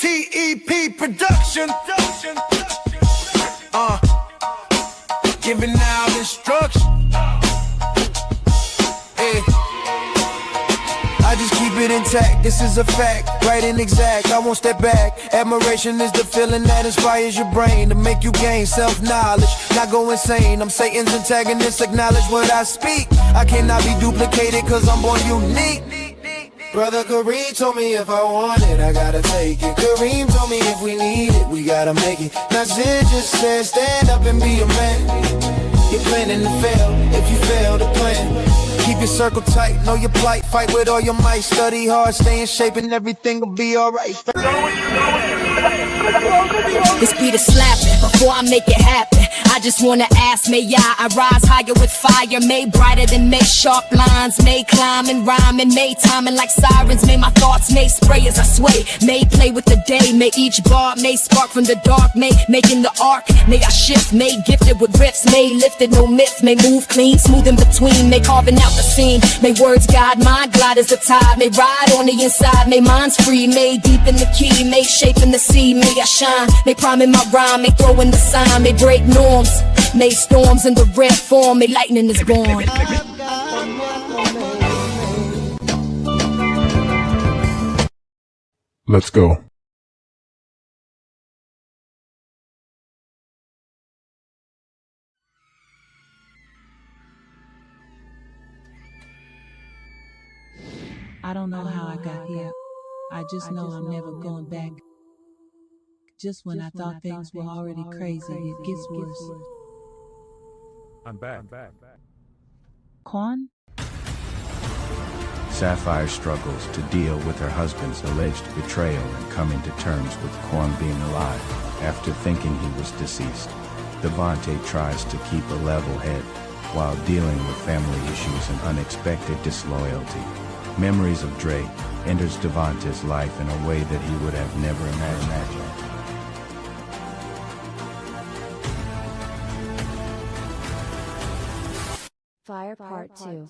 TEP production. Giving out instruction. Hey. I just keep it intact, this is a fact, right and exact, I won't step back. Admiration is the feeling that inspires your brain to make you gain self-knowledge, not go insane. I'm Satan's antagonist, acknowledge what I speak. I cannot be duplicated cause I'm born unique. Brother Kareem told me if I want it, I gotta take it. Kareem told me if we need it, we gotta make it. Nasir just said stand up and be a man. You're planning to fail if you fail to plan. Keep your circle tight, know your plight, fight with all your might. Study hard, stay in shape and everything will be alright. This beat is slapping, before I make it happen I just wanna ask, may I rise higher with fire, made brighter than May sharp lines, may climb and rhyme and may timing like sirens, may my thoughts may spray as I sway, may play with the day, may each bar may spark from the dark, may making the arc, may I shift, may gifted with riffs, may lifted no myth, may move clean, smooth in between, may carving out the scene, may words guide my glide as the tide, may ride on the inside, may minds free, may deep in the key, may shape in the sea, may I shine, may prime in my rhyme, may throw in the sign, may break norms, may storms in the red form, may lightning is born. Let's go. I don't know how I got here. I just know I'm never going back. Just when I thought things were already crazy, it gets worse. I'm back. Quan? Sapphire struggles to deal with her husband's alleged betrayal and coming to terms with Quan being alive after thinking he was deceased. Devante tries to keep a level head while dealing with family issues and unexpected disloyalty. Memories of Dre enters Devante's life in a way that he would have never imagined. Fire Part 2,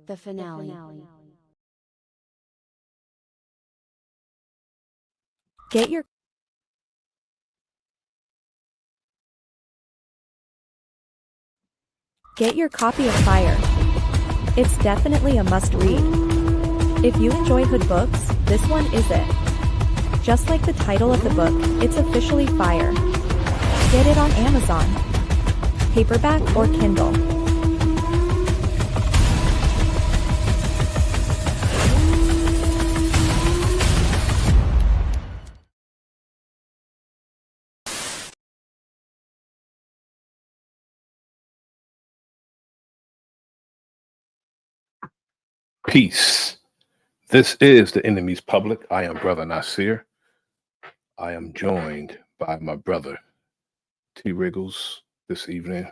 the finale. Get your copy of Fire. It's definitely a must-read. If you enjoy hood books, this one is it. Just like the title of the book, it's officially Fire. Get it on Amazon, paperback or Kindle. Peace. This is the Enemy's Public. I am Bro.Nasir. I am joined by my brother, T. Wriggles, this evening.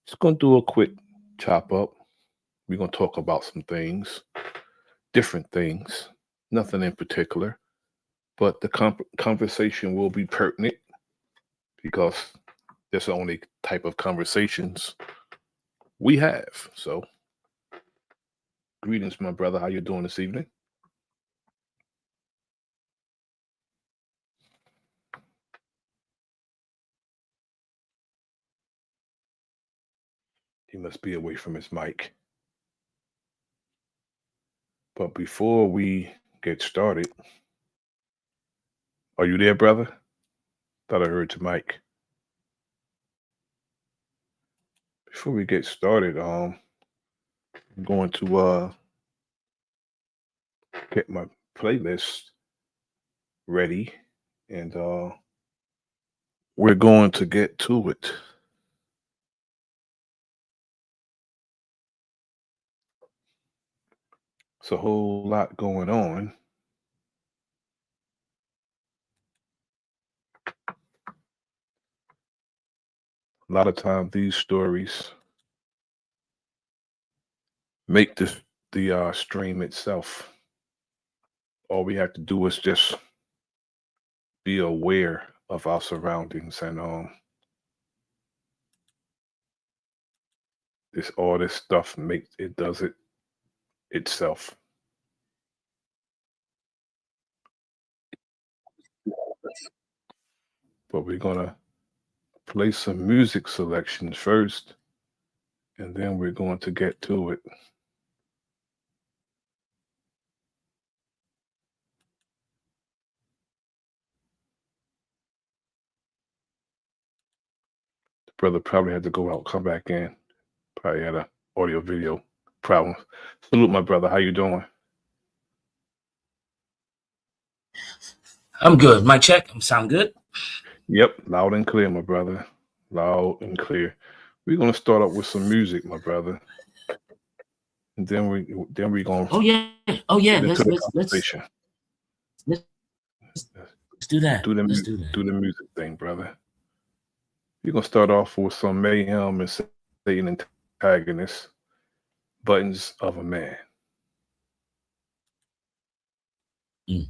Just going to do a quick chop up. We're going to talk about some things, different things, nothing in particular, but the conversation will be pertinent because that's the only type of conversations we have. So, greetings, my brother. How you doing this evening? He must be away from his mic. But before we get started, are you there, brother? Thought I heard your mic. Before we get started, I'm going to get my playlist ready, and we're going to get to it. It's a whole lot going on. A lot of times these stories make the stream itself. All we have to do is just be aware of our surroundings, and all this stuff does it itself. but we're gonna play some music selections first, and then we're going to get to it. The brother probably had to go out, come back in. Probably had a audio video problem. Salute, my brother. How you doing? I'm good. Mic check. Sound good? Yep, loud and clear, my brother. Loud and clear. We're gonna start up with some music, my brother, and then we're gonna Oh yeah. Oh yeah. get into Let's the let's let's conversation. let's do that. Do the Let's do that. do the music thing, brother. We're gonna start off with some mayhem and Satan antagonist, buttons of a man. Mm.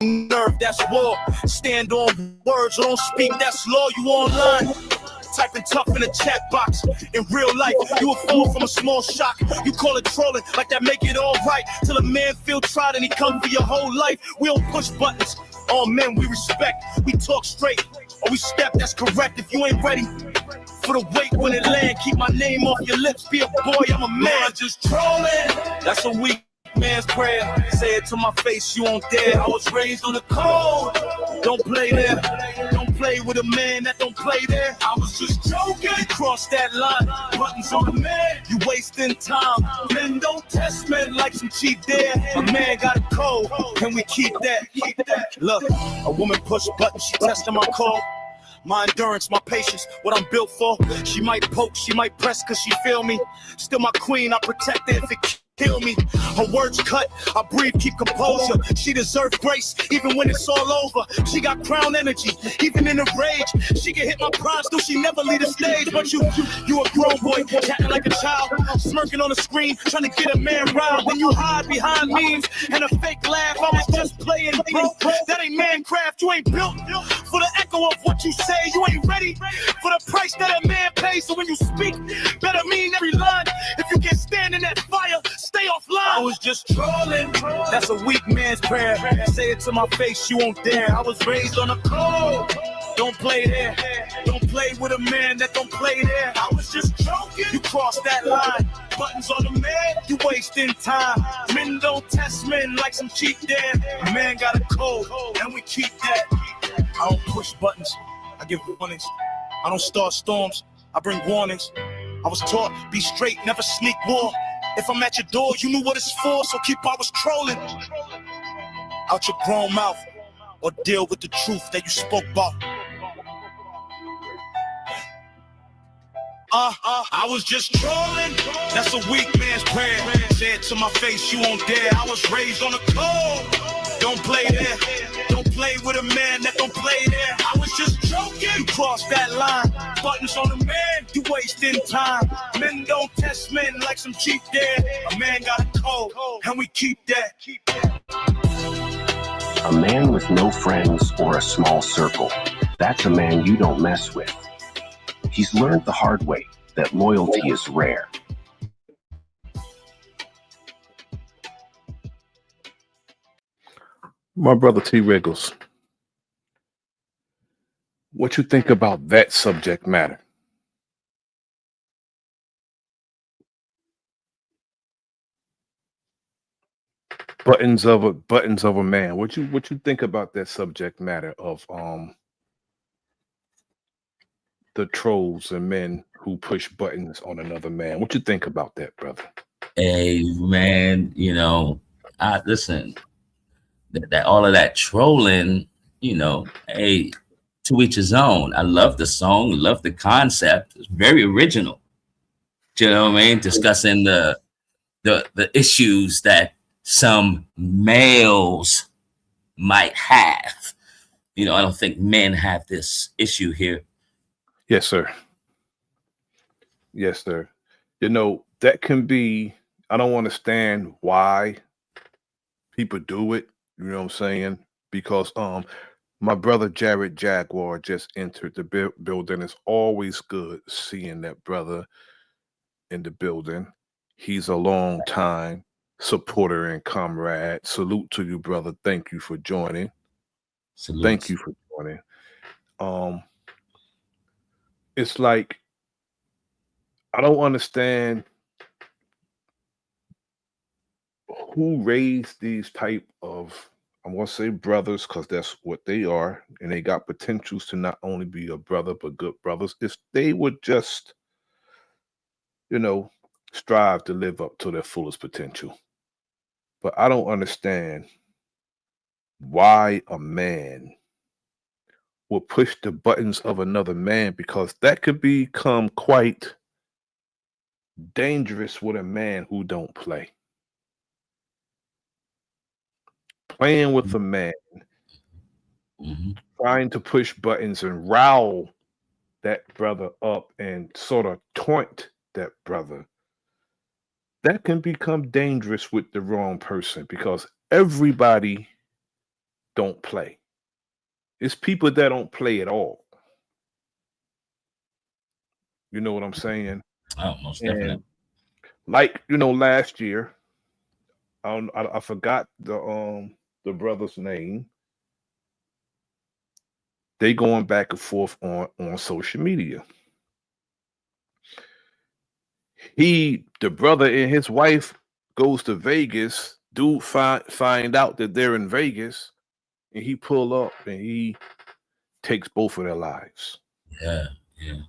Nerve, that's war. Stand on words or don't speak, that's law. You online. Typing tough in the chat box. In real life, you a fall from a small shock. You call it trolling, like that make it all right. Till a man feel tried and he come for your whole life. We don't push buttons. All men we respect. We talk straight or we step, that's correct. If you ain't ready for the weight when it land, keep my name off your lips. Be a boy, I'm a man. Just trolling. That's a weak man's prayer. Say it to my face, you won't dare. I was raised on the code. Don't play there. Don't play with a man that don't play there. I was just joking. You crossed that line. Buttons on the man. You wasting time. Men don't test men like some cheap dare. A man got a code. Can we keep that? Look, a woman push buttons. She testing my code. My endurance, my patience, what I'm built for. She might poke, she might press, cause she feel me. Still my queen, I protect her if it kill me. Her words cut, I breathe, keep composure. She deserves grace, even when it's all over. She got crown energy, even in a rage. She can hit my prime, still she never leave the stage. But you a grown boy, chatting like a child, smirking on the screen, trying to get a man riled. Then you hide behind memes and a fake laugh. I was just playing, bro. That ain't mancraft, you ain't built for the echo of what you say. You ain't ready for the price that a man pays. So when you speak, better mean every line. If you can't stand in that fire, stay offline. I was just trolling. That's a weak man's prayer. Say it to my face, you won't dare. I was raised on a code. Don't play there. Don't play with a man that don't play there. I was just joking. You crossed that line. Buttons on the man, you wasting time. Men don't test men like some cheap damn. A man got a code, and we keep that. I don't push buttons. I give warnings. I don't start storms. I bring warnings. I was taught, be straight, never sneak war. If I'm at your door, you knew what it's for, so keep always trolling. Out your grown mouth, or deal with the truth that you spoke about. I was just trolling. That's a weak man's prayer. Say it to my face, you won't dare. I was raised on a code. Don't play there. Don't play with a man that don't play there. I was just joking. You crossed that line. Buttons on the man, you wasting time. Men don't test men like some cheap dare. A man got a code, and we keep that. A man with no friends or a small circle. That's a man you don't mess with. He's learned the hard way that loyalty is rare. My brother T. Riggles, what you think about that subject matter? Buttons of a man. What you think about that subject matter of the trolls and men who push buttons on another man? What you think about that, brother? Hey man, I listen. That all of that trolling, hey, to each his own. I love the song, love the concept. It's very original. Do you know what I mean? Discussing the issues that some males might have. I don't think men have this issue here. Yes, sir. Yes, sir. You know, that can be, I don't understand why people do it. You know what I'm saying? Because my brother Jared Jaguar just entered the building. It's always good seeing that brother in the building. He's a long time supporter and comrade. Salute to you, brother. Thank you for joining. Thank Salutes. you for joining. Um, it's like I don't understand who raised these type of, I'm gonna say brothers because that's what they are, and they got potentials to not only be a brother but good brothers. If they would just, you know, strive to live up to their fullest potential. But I don't understand why a man will push the buttons of another man because that could become quite dangerous with a man who don't play. Playing with a man, Hmm. trying to push buttons and rile that brother up and sort of taunt that brother, that can become dangerous with the wrong person because everybody don't play. It's people that don't play at all. You know what I'm saying? Oh, most And definitely. like, last year, I forgot the brother's name. They going back and forth on social media. The brother and his wife goes to Vegas. Dude find out that they're in Vegas, and he pull up and he takes both of their lives. Yeah, yeah.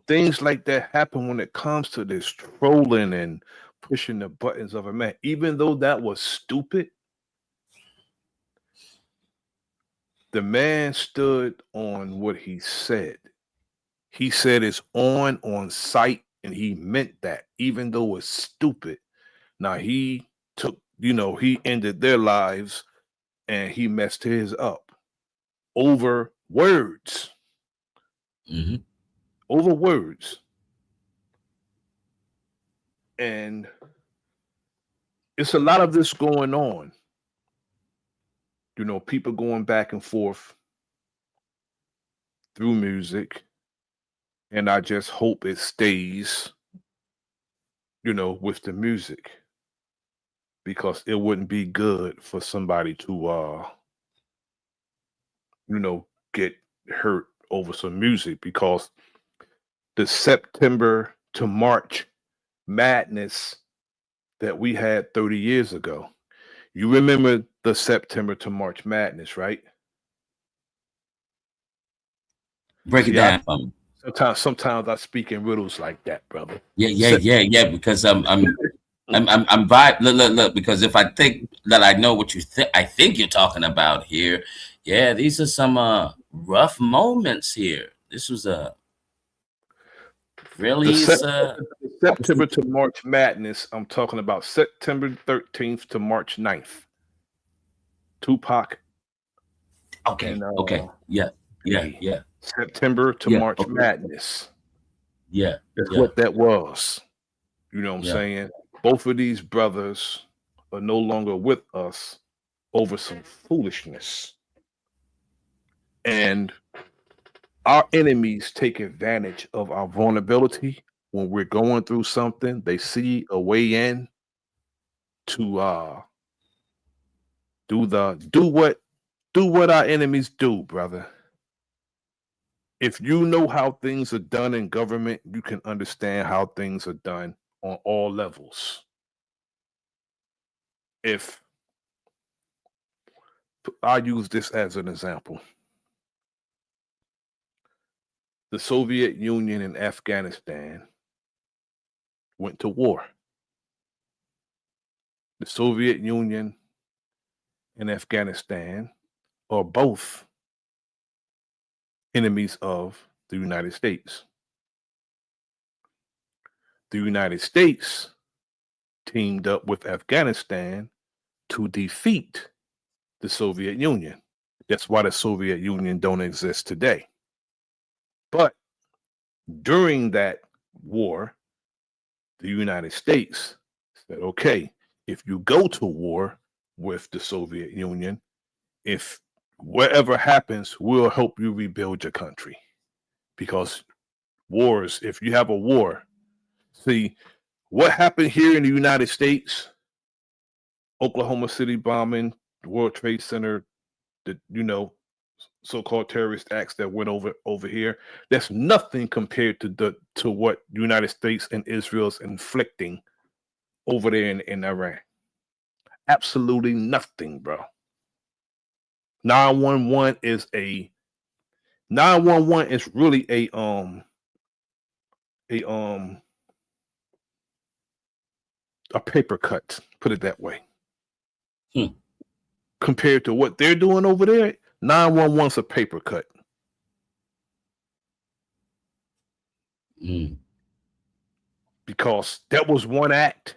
Things like that happen when it comes to this trolling and pushing the buttons of a man. Even though that was stupid, the man stood on what he said. He said it's on site, and he meant that, even though it's stupid. Now he took, he ended their lives and he messed his up over words. Hmm. Over words. And it's a lot of this going on. People going back and forth through music. And I just hope it stays, with the music. Because it wouldn't be good for somebody to get hurt over some music because the September to March madness that we had 30 years ago. You remember the September to March madness, right? Break it See, down for me. sometimes I speak in riddles like that, brother. Yeah, yeah, Sep- yeah, yeah. Because I'm vibe. Look. Because if I think that I know what you think, I think you're talking about here. Yeah, these are some rough moments here. This was a the, really Sep- is the September to March madness, I'm talking about September 13th to March 9th. Tupac okay, and okay, yeah, yeah, Biggie. yeah, September to yeah, March okay, madness. yeah, That's yeah, what that was. You know what I'm yeah. saying? Both of these brothers are no longer with us over some foolishness. And our enemies take advantage of our vulnerability when we're going through something. They see a way in to do what our enemies do, brother. If you know how things are done in government, you can understand how things are done on all levels. If I use this as an example, the Soviet Union and Afghanistan went to war. The Soviet Union and Afghanistan are both enemies of the United States. The United States teamed up with Afghanistan to defeat the Soviet Union. That's why the Soviet Union don't exist today. But During that war, the United States said, okay, if you go to war with the Soviet Union, if whatever happens, we'll help you rebuild your country. Because wars, if you have a war, see what happened here in the United States, Oklahoma City bombing, the World Trade Center, the so-called terrorist acts that went over here. That's nothing compared to what the United States and Israel's inflicting over there in Iran. Absolutely nothing, bro. 911 is a 911 is really a a paper cut, put it that way. Compared to what they're doing over there, 911's a paper cut. Because that was one act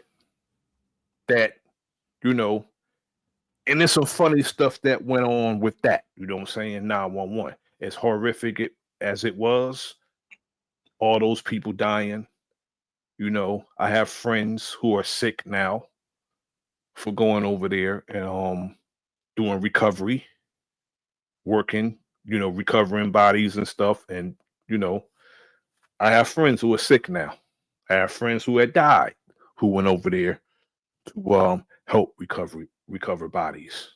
that, and there's some funny stuff that went on with that. You know what I'm saying? 911. As horrific as it was, all those people dying. I have friends who are sick now for going over there and doing recovery, working, recovering bodies and stuff. And, I have friends who are sick now. I have friends who had died who went over there to help recover bodies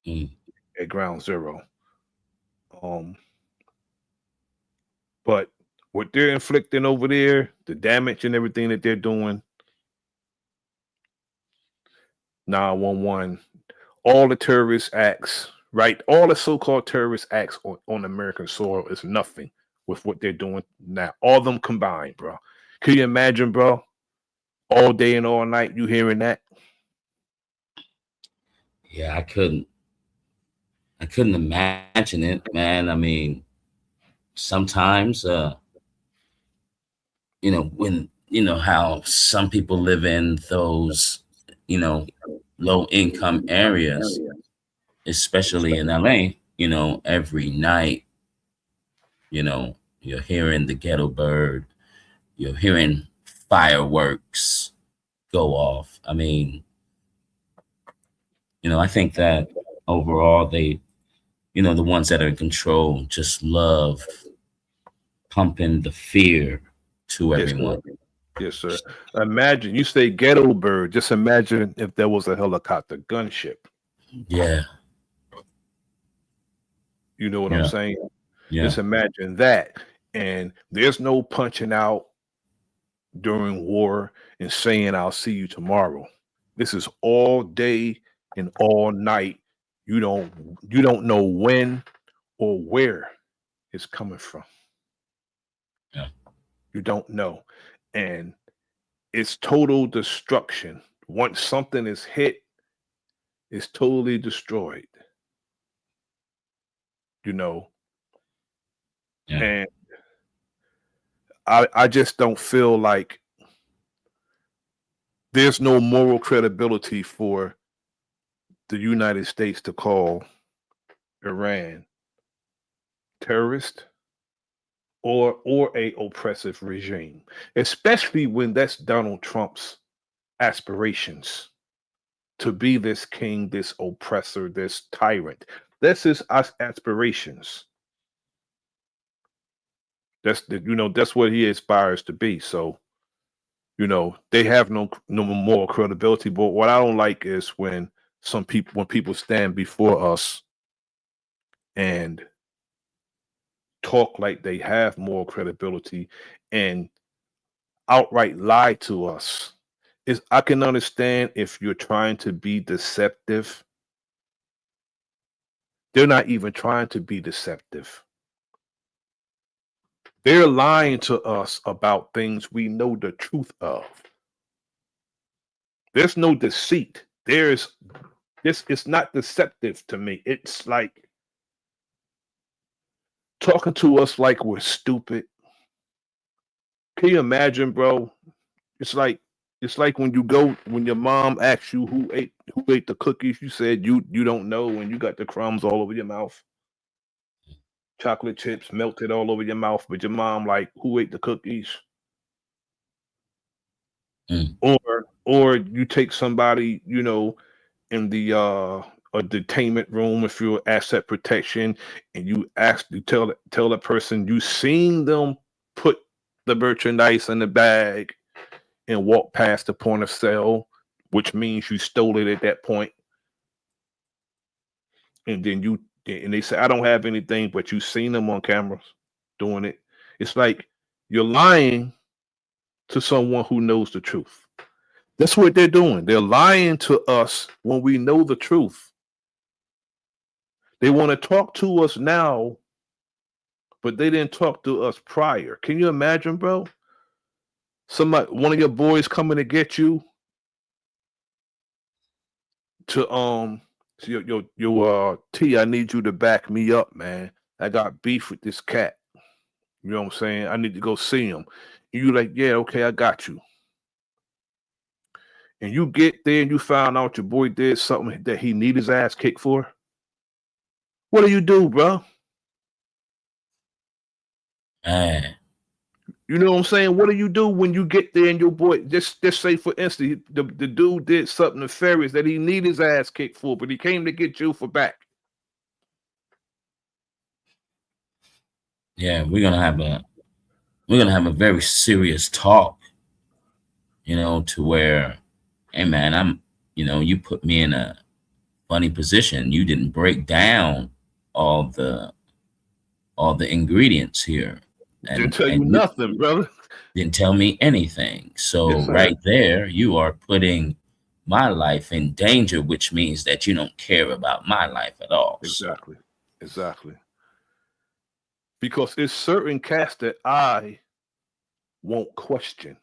at Ground Zero. But what they're inflicting over there, the damage and everything that they're doing, 911, all the terrorist acts, right? All the so-called terrorist acts on American soil is nothing with what they're doing now. All of them combined, bro. Can you imagine, bro? All day and all night, you hearing that? Yeah, I couldn't imagine it, man. I mean, sometimes, when how some people live in those, low income areas, especially in LA, every night, you're hearing the ghetto bird, you're hearing fireworks go off. I mean, I think that overall they, the ones that are in control just love pumping the fear to everyone. Yes, sir. Imagine you say ghetto bird. Just imagine if there was a helicopter gunship. Yeah. You know what I'm saying? Yeah. Just imagine that. And there's no punching out during war and saying I'll see you tomorrow. This is all day and all night. You don't know when or where it's coming from. Yeah. You don't know. And it's total destruction. Once something is hit, it's totally destroyed. Yeah. And I just don't feel like there's no moral credibility for the United States to call Iran terrorist or a oppressive regime, especially when that's Donald Trump's aspirations to be this king, this oppressor, this tyrant. That's his aspirations. That's what he aspires to be. So, they have no moral credibility. But what I don't like is when people stand before us and talk like they have moral credibility and outright lie to us. I can understand if you're trying to be deceptive. They're not even trying to be deceptive. They're lying to us about things we know the truth of. There's no deceit. It's not deceptive to me. It's like talking to us like we're stupid. Can you imagine, bro? It's like when your mom asks you who ate the cookies, you said you don't know and you got the crumbs all over your mouth. chocolate chips melted all over your mouth, but your mom like, who ate the cookies? Mm. Or you take somebody, in the a detainment room if you're asset protection, and you tell the person you seen them put the merchandise in the bag and walk past the point of sale, which means you stole it at that point, and then they say, I don't have anything, but you seen them on cameras doing it. It's like you're lying to someone who knows the truth. That's what they're doing. They're lying to us when we know the truth. They want to talk to us now, but they didn't talk to us prior. Can you imagine, bro? One of your boys coming to get you to T, I need you to back me up, man. I got beef with this cat. You know what I'm saying? I need to go see him. And you like, yeah, okay, I got you. And you get there and you found out your boy did something that he need his ass kicked for. What do you do, bro? Man. You know what I'm saying? What do you do when you get there and your boy, just say for instance, the dude did something nefarious that he need his ass kicked for, but he came to get you for back. Yeah, we're gonna have a very serious talk, to where, hey man, you put me in a funny position. You didn't break down all the ingredients here, Didn't and tell you you nothing, brother. didn't tell me anything. So Yes, sir. right there, you are putting my life in danger, which means that you don't care about my life at all. So Exactly. Because it's certain cats that I won't question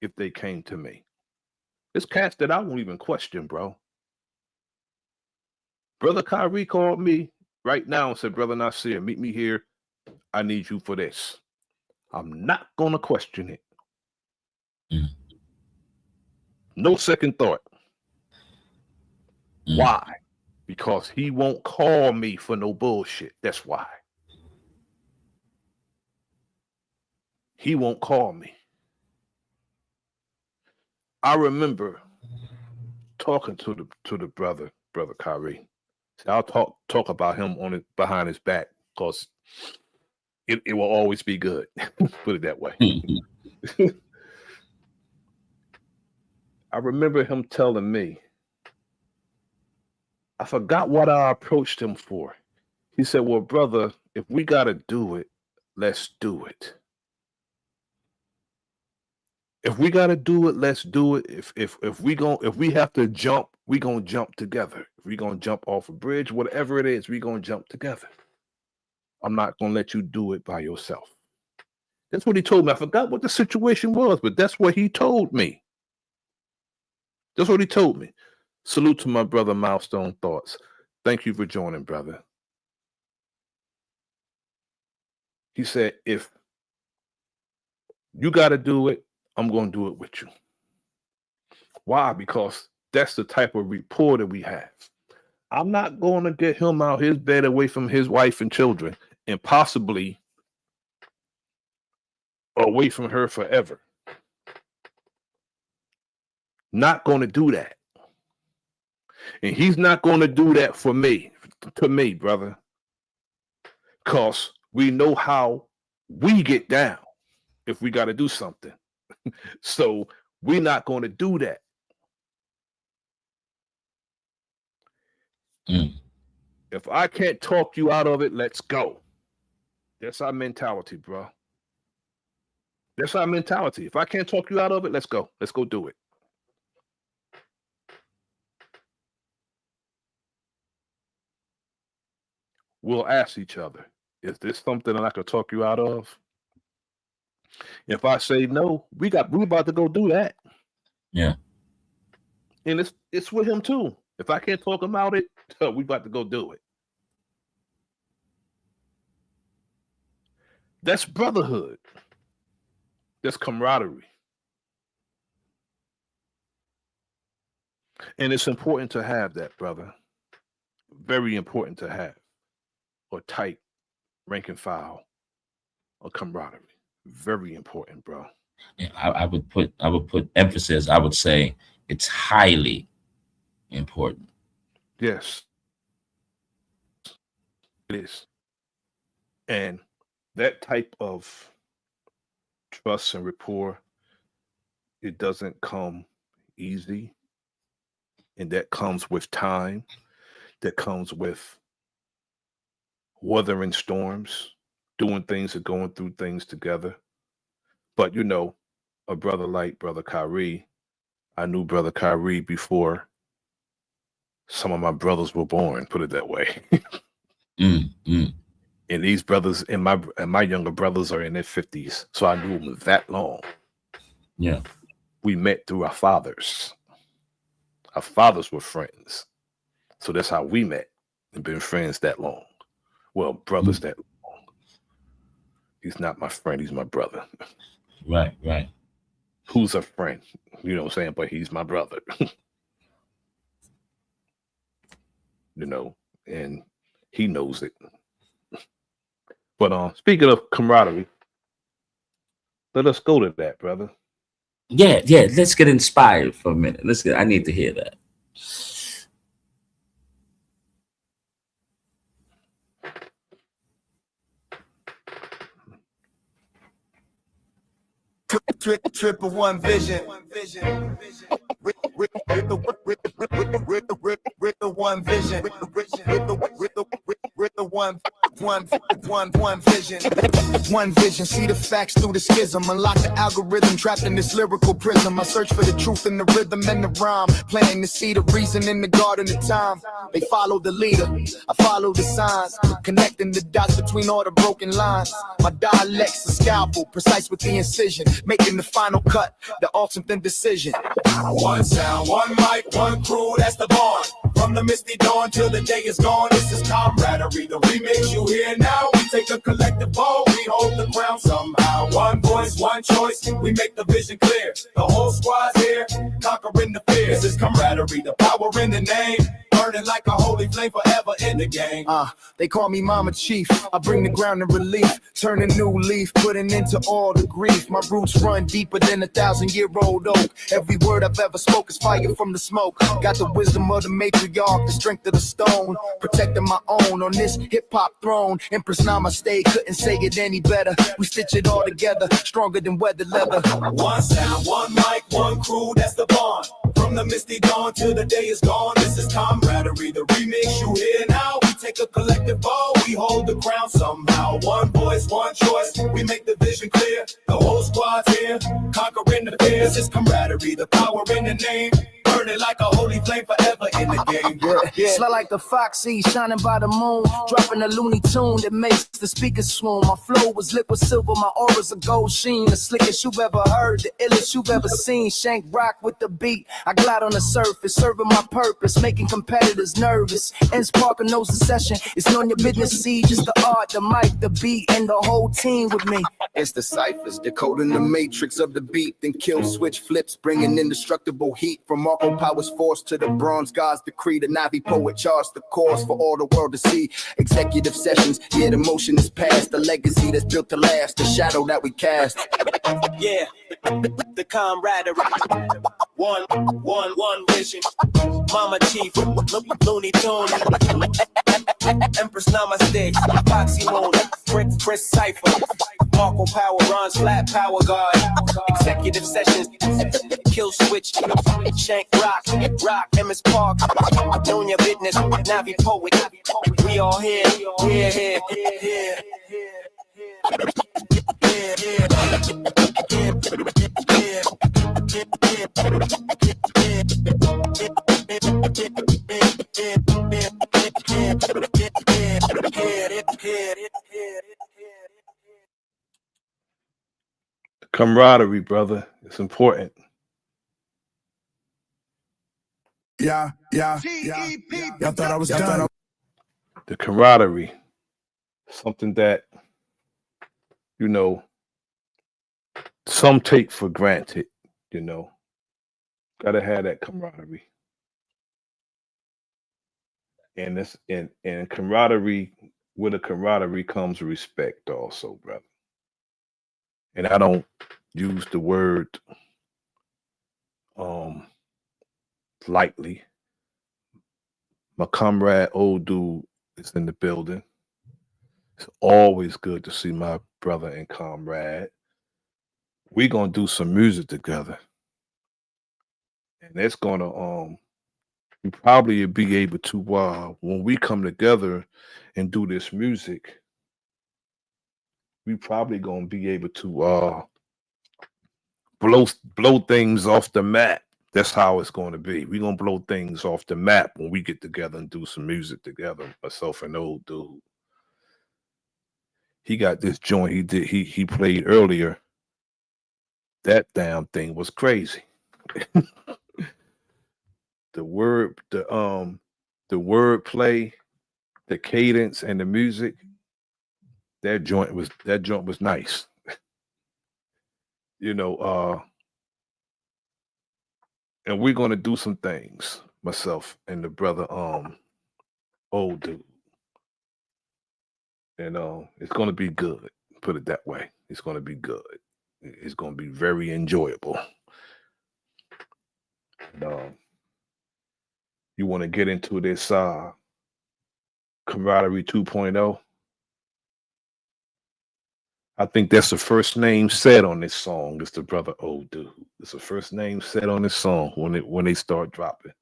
if they came to me. It's cats that I won't even question, bro. Brother Kyrie called me right now and said, Brother Nasir, meet me here. I need you for this. I'm not going to question it. Mm. No second thought. Mm. Why? Because he won't call me for no bullshit. That's why. He won't call me. I remember talking to the brother Kyrie. I'll talk about him on it behind his back because it will always be good. Put it that way. I remember him telling me, I forgot what I approached him for. He said, well, brother, if we got to do it, let's do it. If we got to do it, let's do it. If we have to jump, we going to jump together. If we going to jump off a bridge, whatever it is, we going to jump together. I'm not going to let you do it by yourself. That's what he told me. I forgot what the situation was, but that's what he told me. That's what he told me. Salute to my brother, Milestone Thoughts. Thank you for joining, brother. He said, if you got to do it, I'm going to do it with you. Why? Because that's the type of rapport that we have. I'm not going to get him out his bed away from his wife and children and possibly away from her forever. Not going to do that. And he's not going to do that to me, brother. Because we know how we get down if we got to do something. So we're not going to do that. Mm. If I can't talk you out of it, let's go. That's our mentality, bro. That's our mentality. If I can't talk you out of it, let's go. Let's go do it. We'll ask each other, is this something that I could talk you out of? If I say no, we about to go do that. Yeah. And it's with him too. If I can't talk him out it, we about to go do it. That's brotherhood. That's camaraderie. And it's important to have that, brother. Very important to have a tight rank and file, or camaraderie. Very important, bro. Yeah, I would put emphasis. I would say it's highly important. Yes, it is. And that type of trust and rapport, it doesn't come easy. And that comes with time, that comes with weathering storms, doing things and going through things together. But you know, a brother like Brother Kyrie, I knew Brother Kyrie before some of my brothers were born, put it that way. Mm, mm. And these brothers and my younger brothers are in their 50s. So I knew them that long. Yeah. We met through our fathers. Our fathers were friends. So that's how we met and been friends that long. Well, brothers Mm. that long. He's not my friend, he's my brother. Right, right. Who's a friend? You know what I'm saying? But he's my brother. You know, and he knows it. But speaking of camaraderie, let us go to that, brother. Yeah, yeah. Let's get inspired for a minute. I need to hear that. Triple one vision. One vision. One vision. One vision. See the facts through the schism. Unlock the algorithm trapped in this lyrical prism. I search for the truth in the rhythm and the rhyme. Planting the seed of reason in the garden of time. They follow the leader. I follow the signs. Connecting the dots between all the broken lines. My dialect's a scalpel, precise with the incision. Making the final cut, the ultimate decision. One sound, one mic, one crew, that's the bond. From the misty dawn till the day is gone, this is camaraderie. The remix you hear now, we take a collective ball, we hold the crown somehow. One voice, one choice, we make the vision clear. The whole squad's here, conquering the fear. This is camaraderie, the power in the name. Burning like a holy flame forever in the game. They call me Mama Chief. I bring the ground in relief, turn a new leaf, putting into all the grief. My roots run deeper than 1,000-year-old oak. Every word I've ever spoke is fire from the smoke. Got the wisdom of the matriarch, the strength of the stone, protecting my own on this hip-hop throne. Empress Namaste, couldn't say it any better. We stitch it all together, stronger than weather leather. One sound, one mic, one crew, that's the bond. From the misty dawn till the day is gone, this is camaraderie. The remix you hear now, we take a collective ball, we hold the crown somehow. One voice, one choice, we make the vision clear. The whole squad's here, conquering the fear. This is camaraderie, the power in the name. Burning like a holy flame forever in the game. Yeah. Slide like the foxy, shining by the moon. Dropping a loony tune that makes the speakers swoon. My flow was liquid silver, my aura's a gold sheen. The slickest you've ever heard, the illest you've ever seen. Shank rock with the beat, I glide on the surface, serving my purpose, making competitors nervous. And Sparker knows the session, it's on your business seed. Just the art, the mic, the beat, and the whole team with me. It's the ciphers, decoding the matrix of the beat. Then kill switch flips, bringing indestructible heat. From Marco Power's force to the bronze god's decree. The Navi poet charged the course for all the world to see. Executive sessions, yeah, the motion is past. The legacy that's built to last, the shadow that we cast. Yeah, the camaraderie. One vision. Mama Chief, Looney Tune, Empress Namaste, Foxy Moon, Prince Cypher, Marco Power runs flat power guard, executive sessions, kill switch, shank rock, MS Park, doing your business, Navi poet, we all here, here. Camaraderie, brother. It's important. Yeah. Y'all thought I was done. The camaraderie, something that, you know, some take for granted, you know. Gotta have that camaraderie. And camaraderie with a camaraderie comes respect also, brother. And I don't use the word lightly. My comrade, old dude, is in the building. It's always good to see my brother and comrade. We're gonna do some music together. And that's gonna we probably be able to when we come together and do this music, we probably gonna be able to blow things off the map. That's how it's gonna be. We're gonna blow things off the map when we get together and do some music together. Myself and old dude. He got this joint he played earlier. That damn thing was crazy. the word play, the cadence and the music, that joint was nice. You know, and we're gonna do some things, myself and the brother old dude. And it's gonna be good. Put it that way. It's gonna be good. It's gonna be very enjoyable. And, you want to get into this camaraderie 2.0? I think that's the first name said on this song. It's the brother old dude. It's the first name said on this song when they start dropping.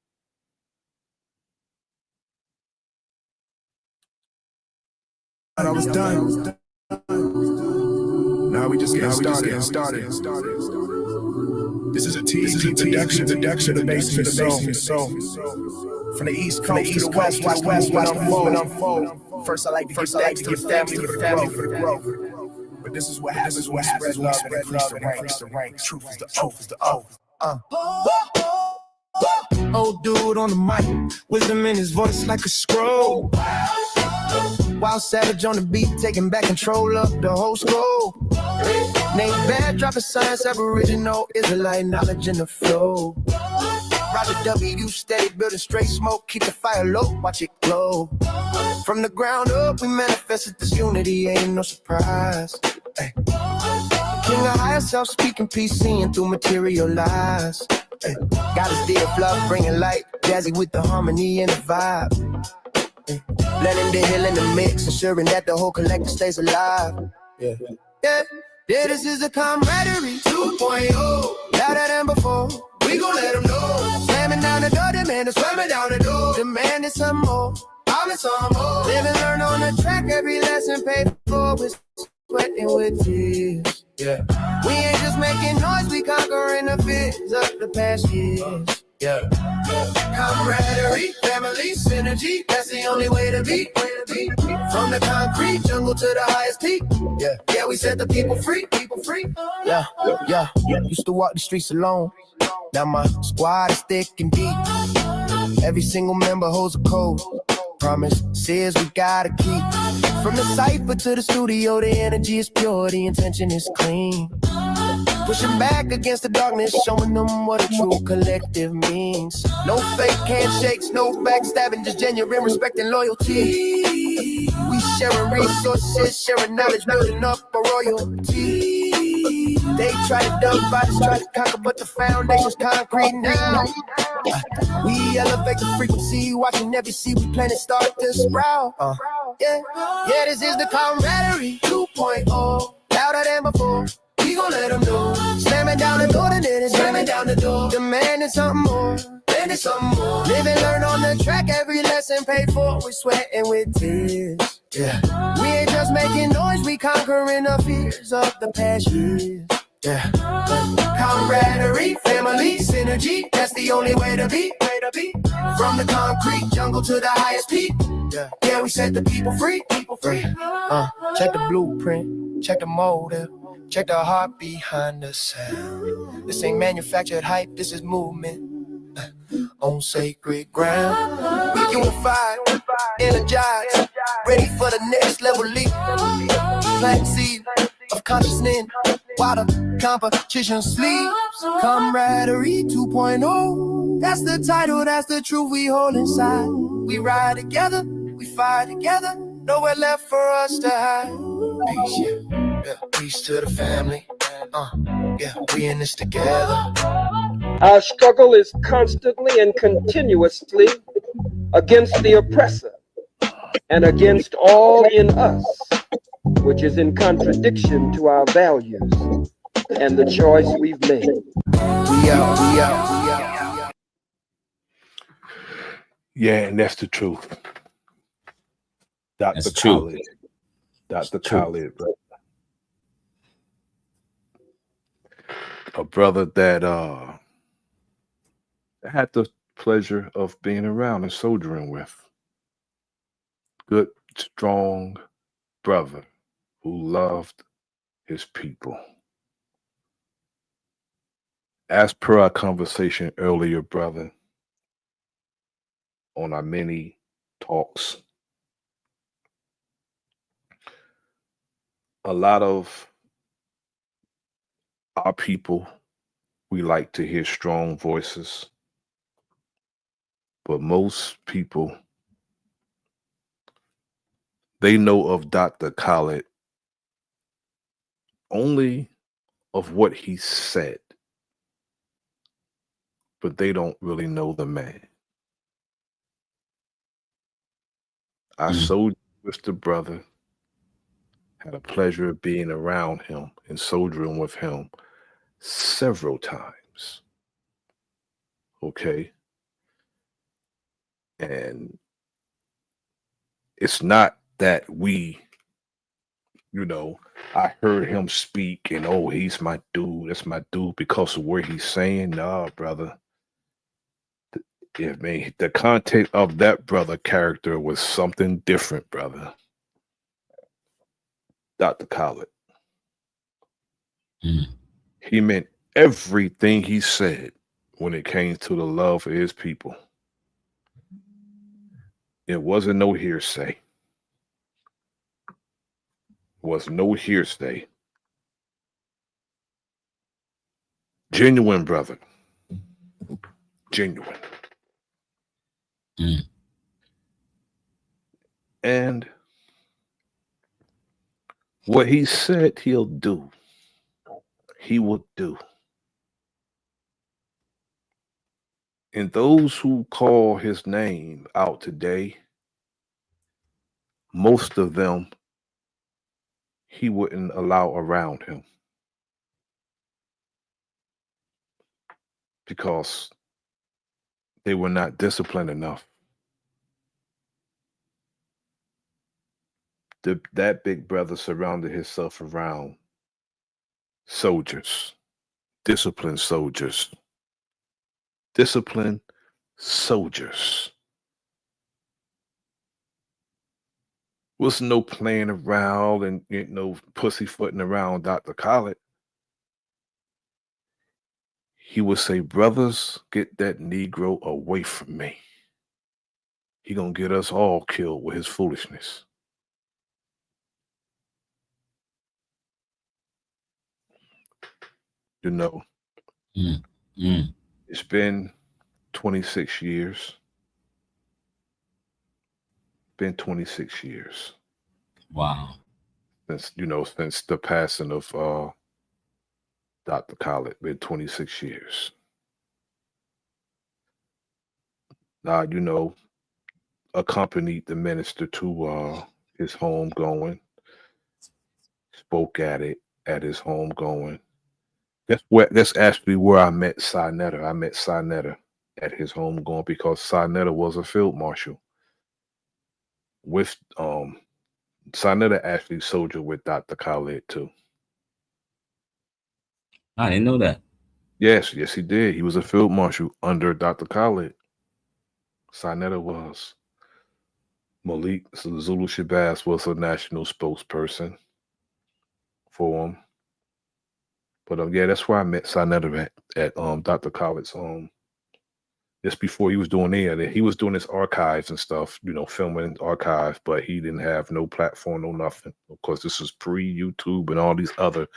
I was done. Now we just getting started. This is a tease introduction to the bass and the soul. From the east coast to the west, unfold. First I like to give family for the growth. But this is what happens when we spread love and increase the ranks. Truth is the oath. Old dude on the mic, wisdom in his voice like a scroll. Wild savage on the beat, taking back control of the whole scope. Nate Bad, dropping science, aboriginal, Israelite knowledge in the flow. Roger W, steady building straight smoke, keep the fire low, watch it glow. From the ground up, we manifested this unity, ain't no surprise. Ay. King of higher self, speaking peace, seeing through material lies. Ay. Got his dear fluff, bringing light, jazzy with the harmony and the vibe. Ay. Blending the hill in the mix, ensuring that the whole collective stays alive. Yeah. This is a camaraderie 2.0, louder than before. We gon' let them know. Slamming down the door, demanding, slamming down the door. Demanding some more, promise some more. Live and learn on the track, every lesson paid for with sweating with tears. Yeah. We ain't just making noise, we conquering the fears of the past years. Yeah. Camaraderie, family, synergy, that's the only way to be. From the concrete jungle to the highest peak. Yeah, we set the people free. Yeah. Used to walk the streets alone. Now my squad is thick and deep. Every single member holds a code. Promise says we gotta keep. From the cypher to the studio, the energy is pure, the intention is clean. Pushing back against the darkness, showing them what a true collective means. No fake handshakes, no backstabbing, just genuine respect and loyalty. We sharing resources, sharing knowledge, building up a royalty. They try to dump bodies, try to conquer, but the foundation's concrete now. We elevate the frequency, watching every seed we plant and start to sprout. Yeah, this is the camaraderie 2.0, louder than before. We gon' let them know. Slamming down the door, and then it's slamming down the door. Demanding something more, demanding something more. Live and learn on the track, every lesson paid for with sweat and with tears. Yeah, we ain't just making noise, we conquering the fears of the past years. Yeah, camaraderie, family, synergy, that's the only way to be. From the concrete jungle to the highest peak. Yeah, we set the people free. Check the blueprint, check the motive, check the heart behind the sound. This ain't manufactured hype, this is movement on sacred ground. We unified, energized, ready for the next level leap. Plant seed of consciousness while the competition sleeps. Camaraderie 2.0, that's the title, that's the truth we hold inside. We ride together, we fight together, nowhere left for us to hide. Peace, yeah. Peace to the family. Yeah, we in this together. Our struggle is constantly and continuously against the oppressor and against all in us, which is in contradiction to our values and the choice we've made. We out. Yeah, and that's the truth. Dr. That's true. Khalid. Dr. True. Khalid, bro. A brother that I had the pleasure of being around and soldiering with. Good, strong brother who loved his people. As per our conversation earlier, brother, on our many talks, a lot of our people, we like to hear strong voices, but most people, they know of Dr. Khalid only of what he said, but they don't really know the man. I soldiered with the brother, had a pleasure of being around him and soldiering with him several times. Okay. And it's not that we, I heard him speak and oh, he's my dude, that's my dude because of what he's saying. Nah, brother. The content of that brother character was something different, brother. Dr. Khalid. He meant everything he said when it came to the love for his people. It wasn't no hearsay. Was no hearsay. Genuine, brother. Genuine. And what he said he'll do, he will do. And those who call his name out today, most of them he wouldn't allow around him because they were not disciplined enough. That big brother surrounded himself around soldiers, disciplined soldiers, disciplined soldiers. Was no playing around and pussyfooting around Dr. Khalid. He would say, brothers, get that Negro away from me. He gonna get us all killed with his foolishness. It's been 26 years. Been 26 years. Wow. Since the passing of Dr. Khalid, been 26 years. Now, accompanied the minister to his home going, spoke at his home going. That's actually where I met Sinetta. I met Sinetta at his home going because Sinetta was a field marshal. With Sinetta actually soldiered with Dr. Khalid too. I didn't know that. Yes, he did. He was a field marshal under Dr. Khalid. Sinetta was. Malik Zulu Shabazz was a national spokesperson for him. But yeah, that's where I met Sinetta at Dr. Khalid's just before he was doing it. He was doing his archives and stuff, filming archives, but he didn't have no platform, no nothing. Of course, this was pre-YouTube and all these other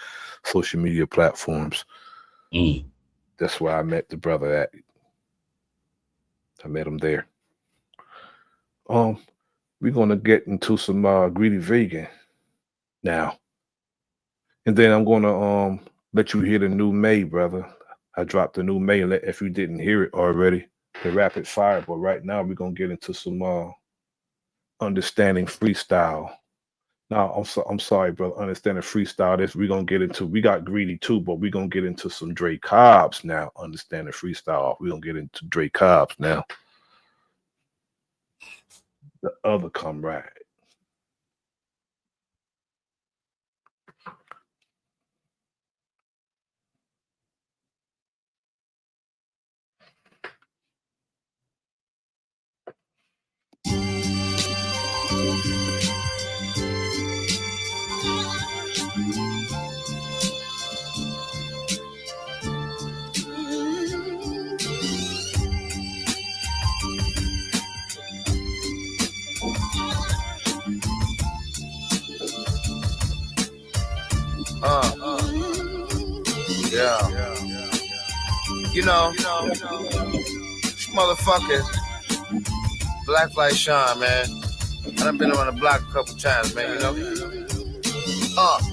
social media platforms. That's where I met the brother at. I met him there. we're gonna get into some greedy vegan now, and then I'm gonna let you hear the new May, brother. I dropped the new May. If you didn't hear it already, the rapid fire. But right now we're gonna get into some understanding freestyle. Now I'm sorry, brother. Understanding freestyle. This we're gonna get into. We got greedy too, but we're gonna get into some Dre Cobbs now. Understanding freestyle. We're gonna get into Dre Cobbs now. The other comrade. Yeah. You know, motherfucker, Black Light Sean, man. I done been around the block a couple times, man, you know.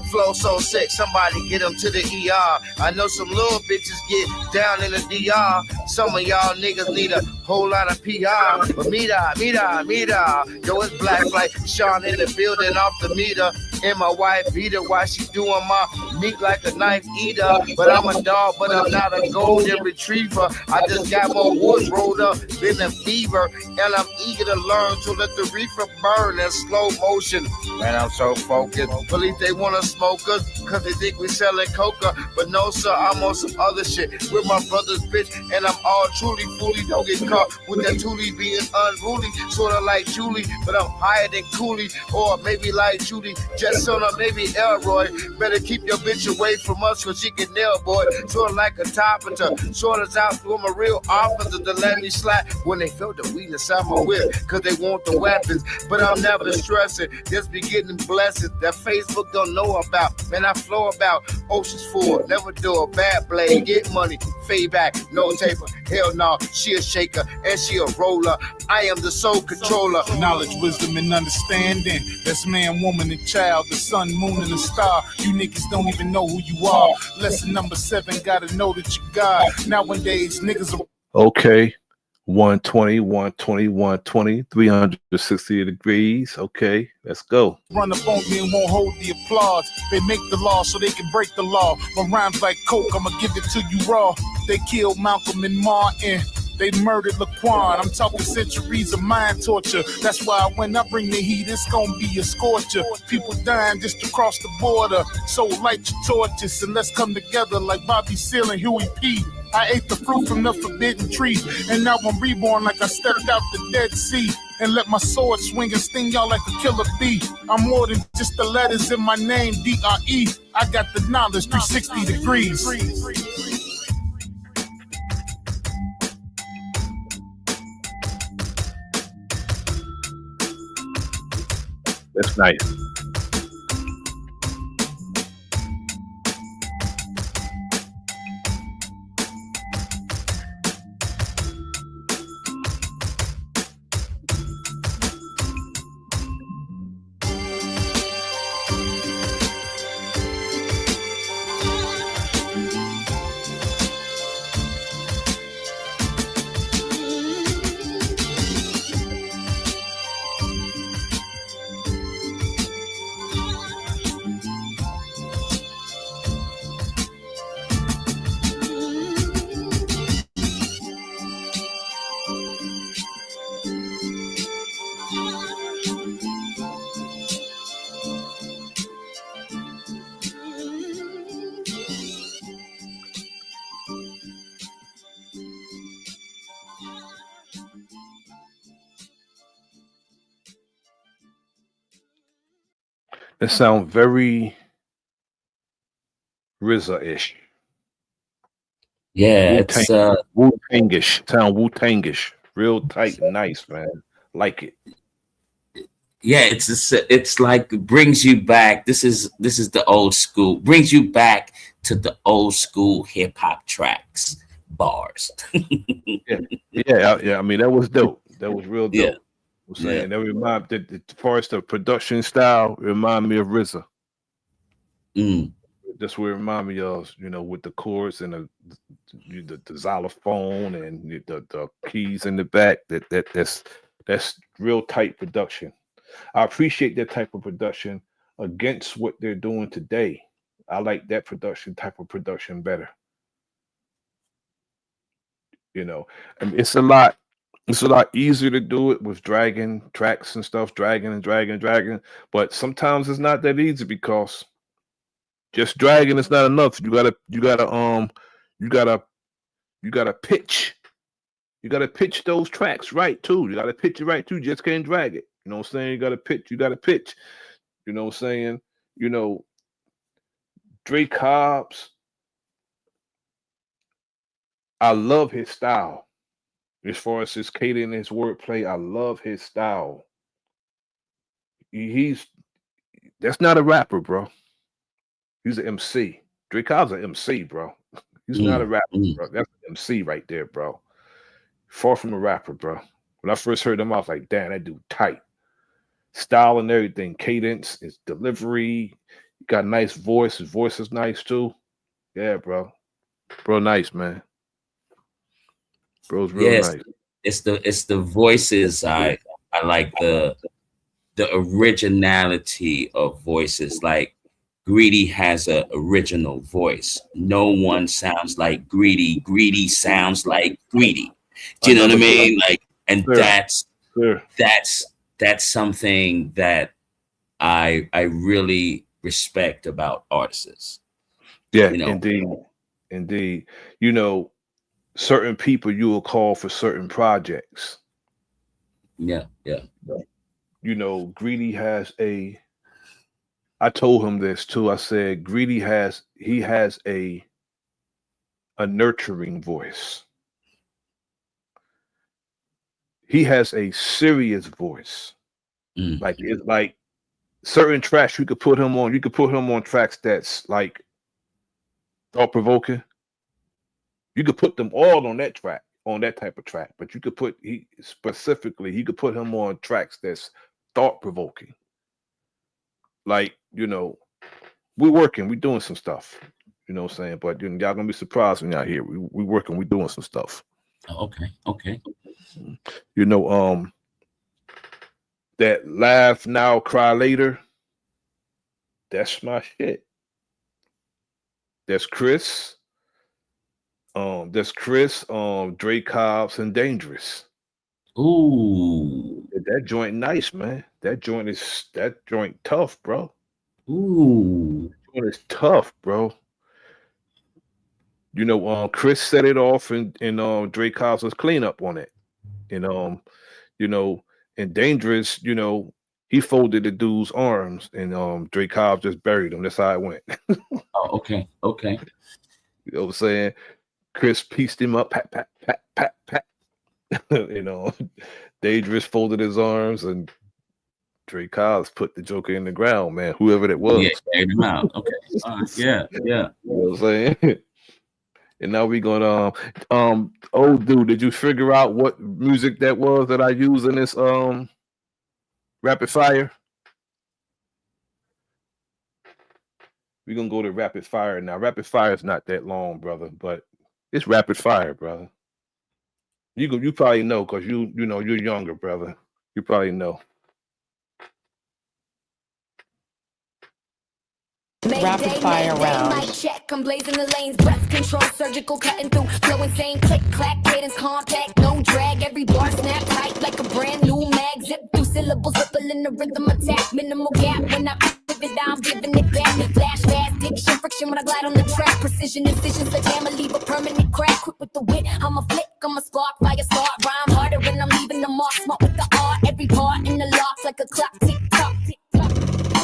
Flow so sick, somebody get him to the ER. I know some little bitches get down in the DR. Some of y'all niggas need a whole lot of PR. But mira. Yo, it's Black Light Sean in the building off the meter. And my wife beater while she doing my meat like a knife eater. But I'm a dog, but I'm not a golden retriever. I just got more wood rolled up than a fever. And I'm eager to learn to let the reefer burn in slow motion. Man, I'm so focused. Believe they wanna smoke us, cause they think we selling coca. But no, sir, I'm on some other shit with my brother's bitch. And I'm all truly, fully, don't get caught with that Toolie being unruly. Sorta like Julie, but I'm higher than Cooley. Or maybe like Judy, Jetsona, maybe Elroy. Better keep your bitch away from us, cause she get nail, boy. Sorta like a carpenter. Sorta's out from a real officer to let me slap when they felt the weed inside my whip, cause they want the weapons. But I'm never stressing, just be getting blessings that Facebook don't know about. Man, I flow about oceans full, never do a bad blade. Get money, fade back, no taper. Hell no, she a shaker and she a roller. I am the soul controller. Knowledge, wisdom, and understanding. That's man, woman, and child, the sun, moon, and the star. You niggas don't even know who you are. Lesson number 7, gotta know that you God. Nowadays, niggas are Okay. 120, 120, 120, 360 degrees. Okay, let's go. run up on me and won't hold the applause. They make the law so they can break the law. My rhymes like coke, I'ma give it to you raw. They killed Malcolm and Martin. They murdered Laquan. I'm talking centuries of mind torture. That's why when I bring the heat, it's gonna be a scorcher. People dying just to cross the border. So light your torches and let's come together like Bobby Seale and Huey P. I ate the fruit from the forbidden tree, and now I'm reborn like I stepped out the Dead Sea. And let my sword swing and sting y'all like a killer bee. I'm more than just the letters in my name, D-R-E. I got the knowledge, 360 degrees. That's nice. It sounds very RZA-ish. Yeah, Wu-Tang, it's Wu-Tangish. Sound Wu-Tangish. Real tight and nice, man. Like it. yeah, it's like brings you back. This is the old school. Brings you back to the old school hip hop tracks, bars. Yeah. I mean, that was dope. That was real dope. Yeah. I'm saying that remind that as far as the production style, remind me of RZA. That's what it remind me of, you know, with the chords and the xylophone and the keys in the back. That's real tight production. I appreciate that type of production against what they're doing today. I like that type of production better. You know, and it's a lot easier to do it with dragging tracks and stuff, dragging and dragging and dragging. But sometimes it's not that easy because just dragging is not enough. You gotta pitch. You gotta pitch those tracks right too. You gotta pitch it right too. You just can't drag it. You know what I'm saying? You gotta pitch. You know what I'm saying? You know, Dre Cobbs. I love his style. As far as his cadence and his wordplay, I love his style. That's not a rapper, bro. He's an MC. Dre Cobb's an MC, bro. He's not a rapper, bro. That's an MC right there, bro. Far from a rapper, bro. When I first heard him, I was like, damn, that dude tight. Style and everything. Cadence, his delivery. He got a nice voice. His voice is nice too. Yeah, bro. Bro, nice, man. Bro's real nice. It's the voices. I like the originality of voices. Like Greedy has an original voice. No one sounds like Greedy. Greedy sounds like Greedy. Do you know what I mean? Like, and that's something that I really respect about artists. Yeah, you know? Indeed. You know, certain people you will call for certain projects. Yeah. You know, Greedy has I told him this too. I said Greedy has a nurturing voice. He has a serious voice. Like it's like certain tracks you could put him on. You could put him on tracks that's like thought-provoking. You could put them all on that track, on that type of track, but you could he could put him on tracks that's thought-provoking. Like, you know, we're doing some stuff. You know what I'm saying? But y'all gonna be surprised when y'all hear we working, we doing some stuff. Okay. You know, that Laugh Now, Cry Later, that's my shit. That's Chris, Dre Cobbs, and Dangerous. Ooh. That joint nice, man. That joint tough, bro. Ooh. That joint is tough, bro. You know, Chris set it off and Dre Cobbs was cleanup on it. And you know, and Dangerous, you know, he folded the dude's arms and Dre Cobbs just buried him. That's how it went. Oh, okay. You know what I'm saying? Chris pieced him up, pat, pat, pat, pat, pat. You know, Dangerous folded his arms and Dre Cobbs put the Joker in the ground, man. Whoever that was. Yeah, carried him out. Okay. Yeah. You know what I'm saying? And now we gonna oh dude, did you figure out what music that was that I use in this rapid fire? We're gonna go to rapid fire now. Rapid fire is not that long, brother, but it's rapid fire, brother. You probably know because you know you're younger, brother. You probably know. Rapid fire round. Mic check, I'm blazing the lanes, breath control, surgical cutting through, flow insane, click, clack, cadence, compact, no drag, every bar snap tight like a brand new mag, zip through syllables, ripple in the rhythm attack, minimal gap, when I pivot, I'm giving it back, flash fast, diction, friction when I glide on the track, precision, incisions, the hammer, leave a permanent crack, quick with the wit, I'm a flick, I'm a spark, fire start, rhyme harder when I'm leaving the mark, smart with the art, every part in the locks like a clock, tick tock, tick tock.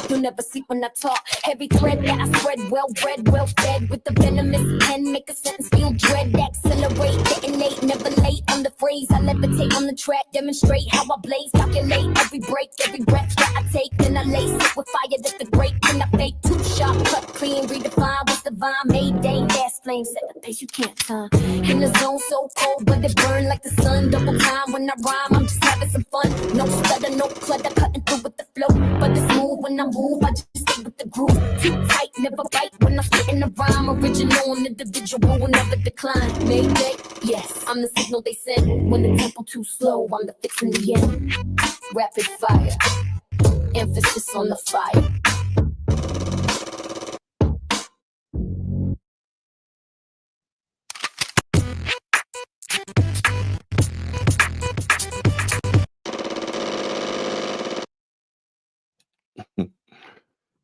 You'll never see when I talk. Heavy thread that I spread, well bred, well fed. With the venomous pen, make a sentence feel dread. Accelerate, detonate, never late on the phrase. I levitate on the track, demonstrate how I blaze. Calculate every break, every breath that I take. Then I lace it with fire that's the great. When I fake, too sharp, cut clean, redefine. What's the divine. Mayday, fast flames, set the pace you can't time. In the zone so cold, but it burn like the sun. Double time when I rhyme, I'm just having some fun. No stutter, no clutter, cutting through with the flow. But it's smooth when I move, I just stay with the groove. Too tight, never bite when I'm spitting the rhyme. Original and individual will never decline. Mayday, yes, I'm the signal they send. When the tempo too slow, I'm the fix in the end. Rapid fire, emphasis on the fire.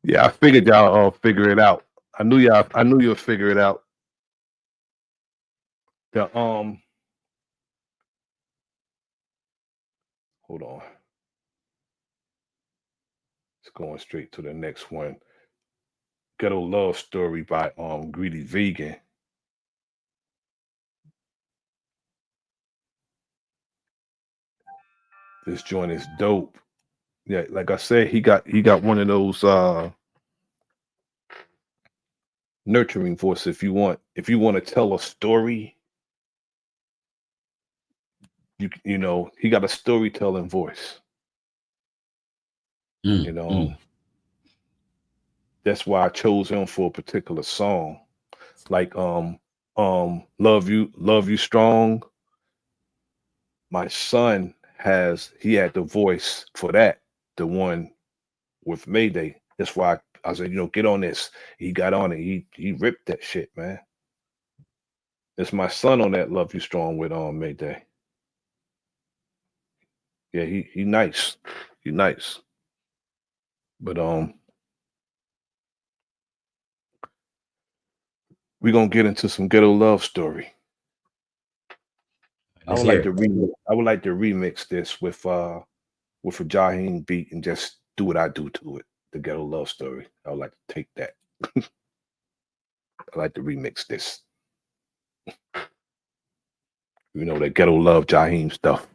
Yeah, I figured y'all all figure it out. I knew you'll figure it out. The hold on. It's going straight to the next one. Ghetto Love Story by Greedy Vegan. This joint is dope. Yeah, like I said, he got one of those nurturing voice. If you want to tell a story, you know, he got a storytelling voice. You know, that's why I chose him for a particular song. Like Love You Strong. My son had the voice for that, the one with Mayday. That's why I said, you know, get on this. He got on it. He ripped that shit, man. It's my son on that Love You Strong with Mayday. Yeah, he nice. He nice. But we're gonna get into some Ghetto Love Story. I would like to remix this with a Jaheim beat and just do what I do to it. The Ghetto Love Story. I would like to take that. I like to remix this. You know, that Ghetto Love Jaheim stuff.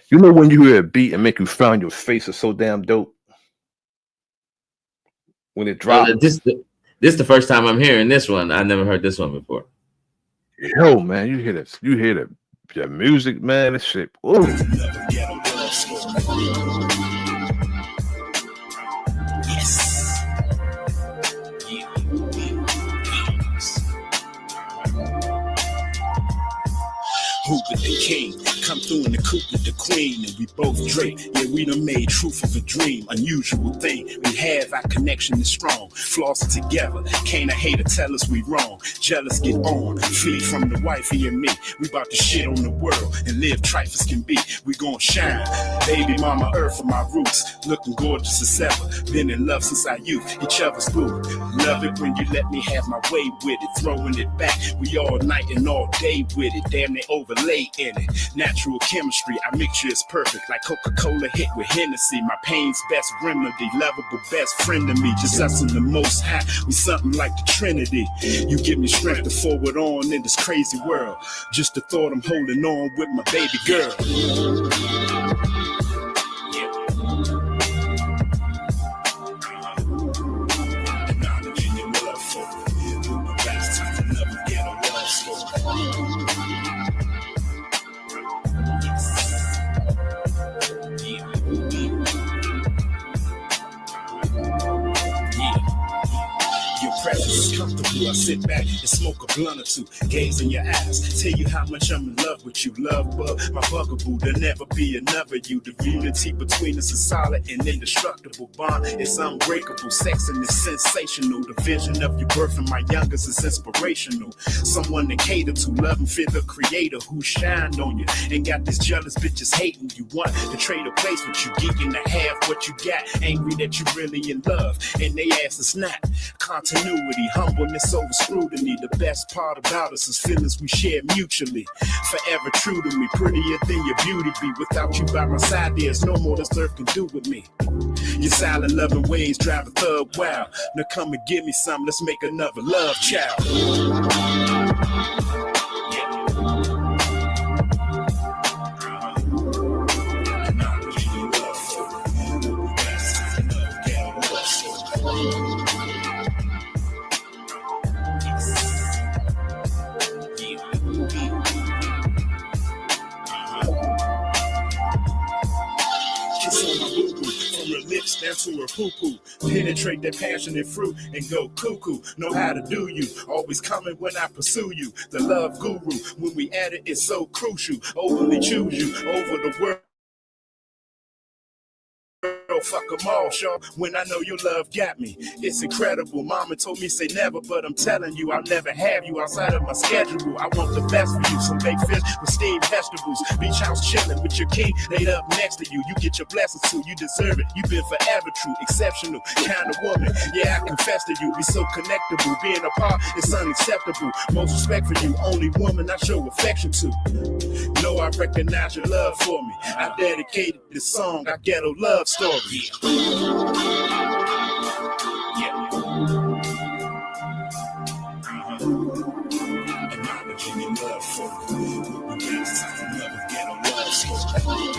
You know when you hear a beat and make you frown, your face is so damn dope. When it drops. This is the first time I'm hearing this one. I never heard this one before. Yo, man, you hear this? You hear the music, man? This shit. Ooh. Hoop with the king, come through in the coupe with the queen, and we both Drake. Yeah, we done made truth of a dream, unusual thing. We have our connection is strong, floss together. Can't a hater tell us we wrong? Jealous get on, flee from the wifey and me. We about to shit on the world and live trife as can be. We gon' shine, baby mama earth for my roots, looking gorgeous as ever. Been in love since our youth, each other's boo. Love it when you let me have my way with it, throwing it back. We all night and all day with it, damn they overlay in it. Natural chemistry, our mixture is perfect, like Coca-Cola hit with Hennessy. My pain's best remedy, lovable best friend to me. Just us and the most high, we something like the Trinity. You give me strength to forward on in this crazy world. Just the thought I'm holding on with my baby girl. It's comfortable. I sit back and smoke a blunt or two, gaze in your eyes, tell you how much I'm in love with you. Love, bug, my bugaboo. There'll never be another you. The unity between us is solid and indestructible. Bond is unbreakable. Sex and is sensational. The vision of your birth and my youngest is inspirational. Someone to cater to, love and fear the creator who shined on you and got these jealous bitches hating you. Want to trade a place with you, geeking to have what you got, angry that you really in love and they ass is not. Continuity, humbleness over scrutiny. The best part about us is feelings we share mutually. Forever true to me, prettier than your beauty be. Without you by my side, there's no more this earth can do with me. Your silent loving ways drive a thug wild. Now come and give me some, let's make another love child. Down to her poo-poo, penetrate that passionate fruit and go cuckoo. Know how to do you, always coming when I pursue you. The love guru, when we at it, it's so crucial. Overly choose you over the world. Fuck them all, Shaw. When I know your love got me, it's incredible. Mama told me say never, but I'm telling you, I'll never have you outside of my schedule. I want the best for you, some baked fish with steamed vegetables. Beach house chilling with your king laid up next to you. You get your blessings too, you deserve it. You've been forever true, exceptional, kind of woman. Yeah, I confess to you, we so connectable. Being apart is unacceptable. Most respect for you, only woman I show affection to. Know I recognize your love for me. I dedicated this song, our ghetto love story. Acknowledging your love for me. We dance to another ghetto love story.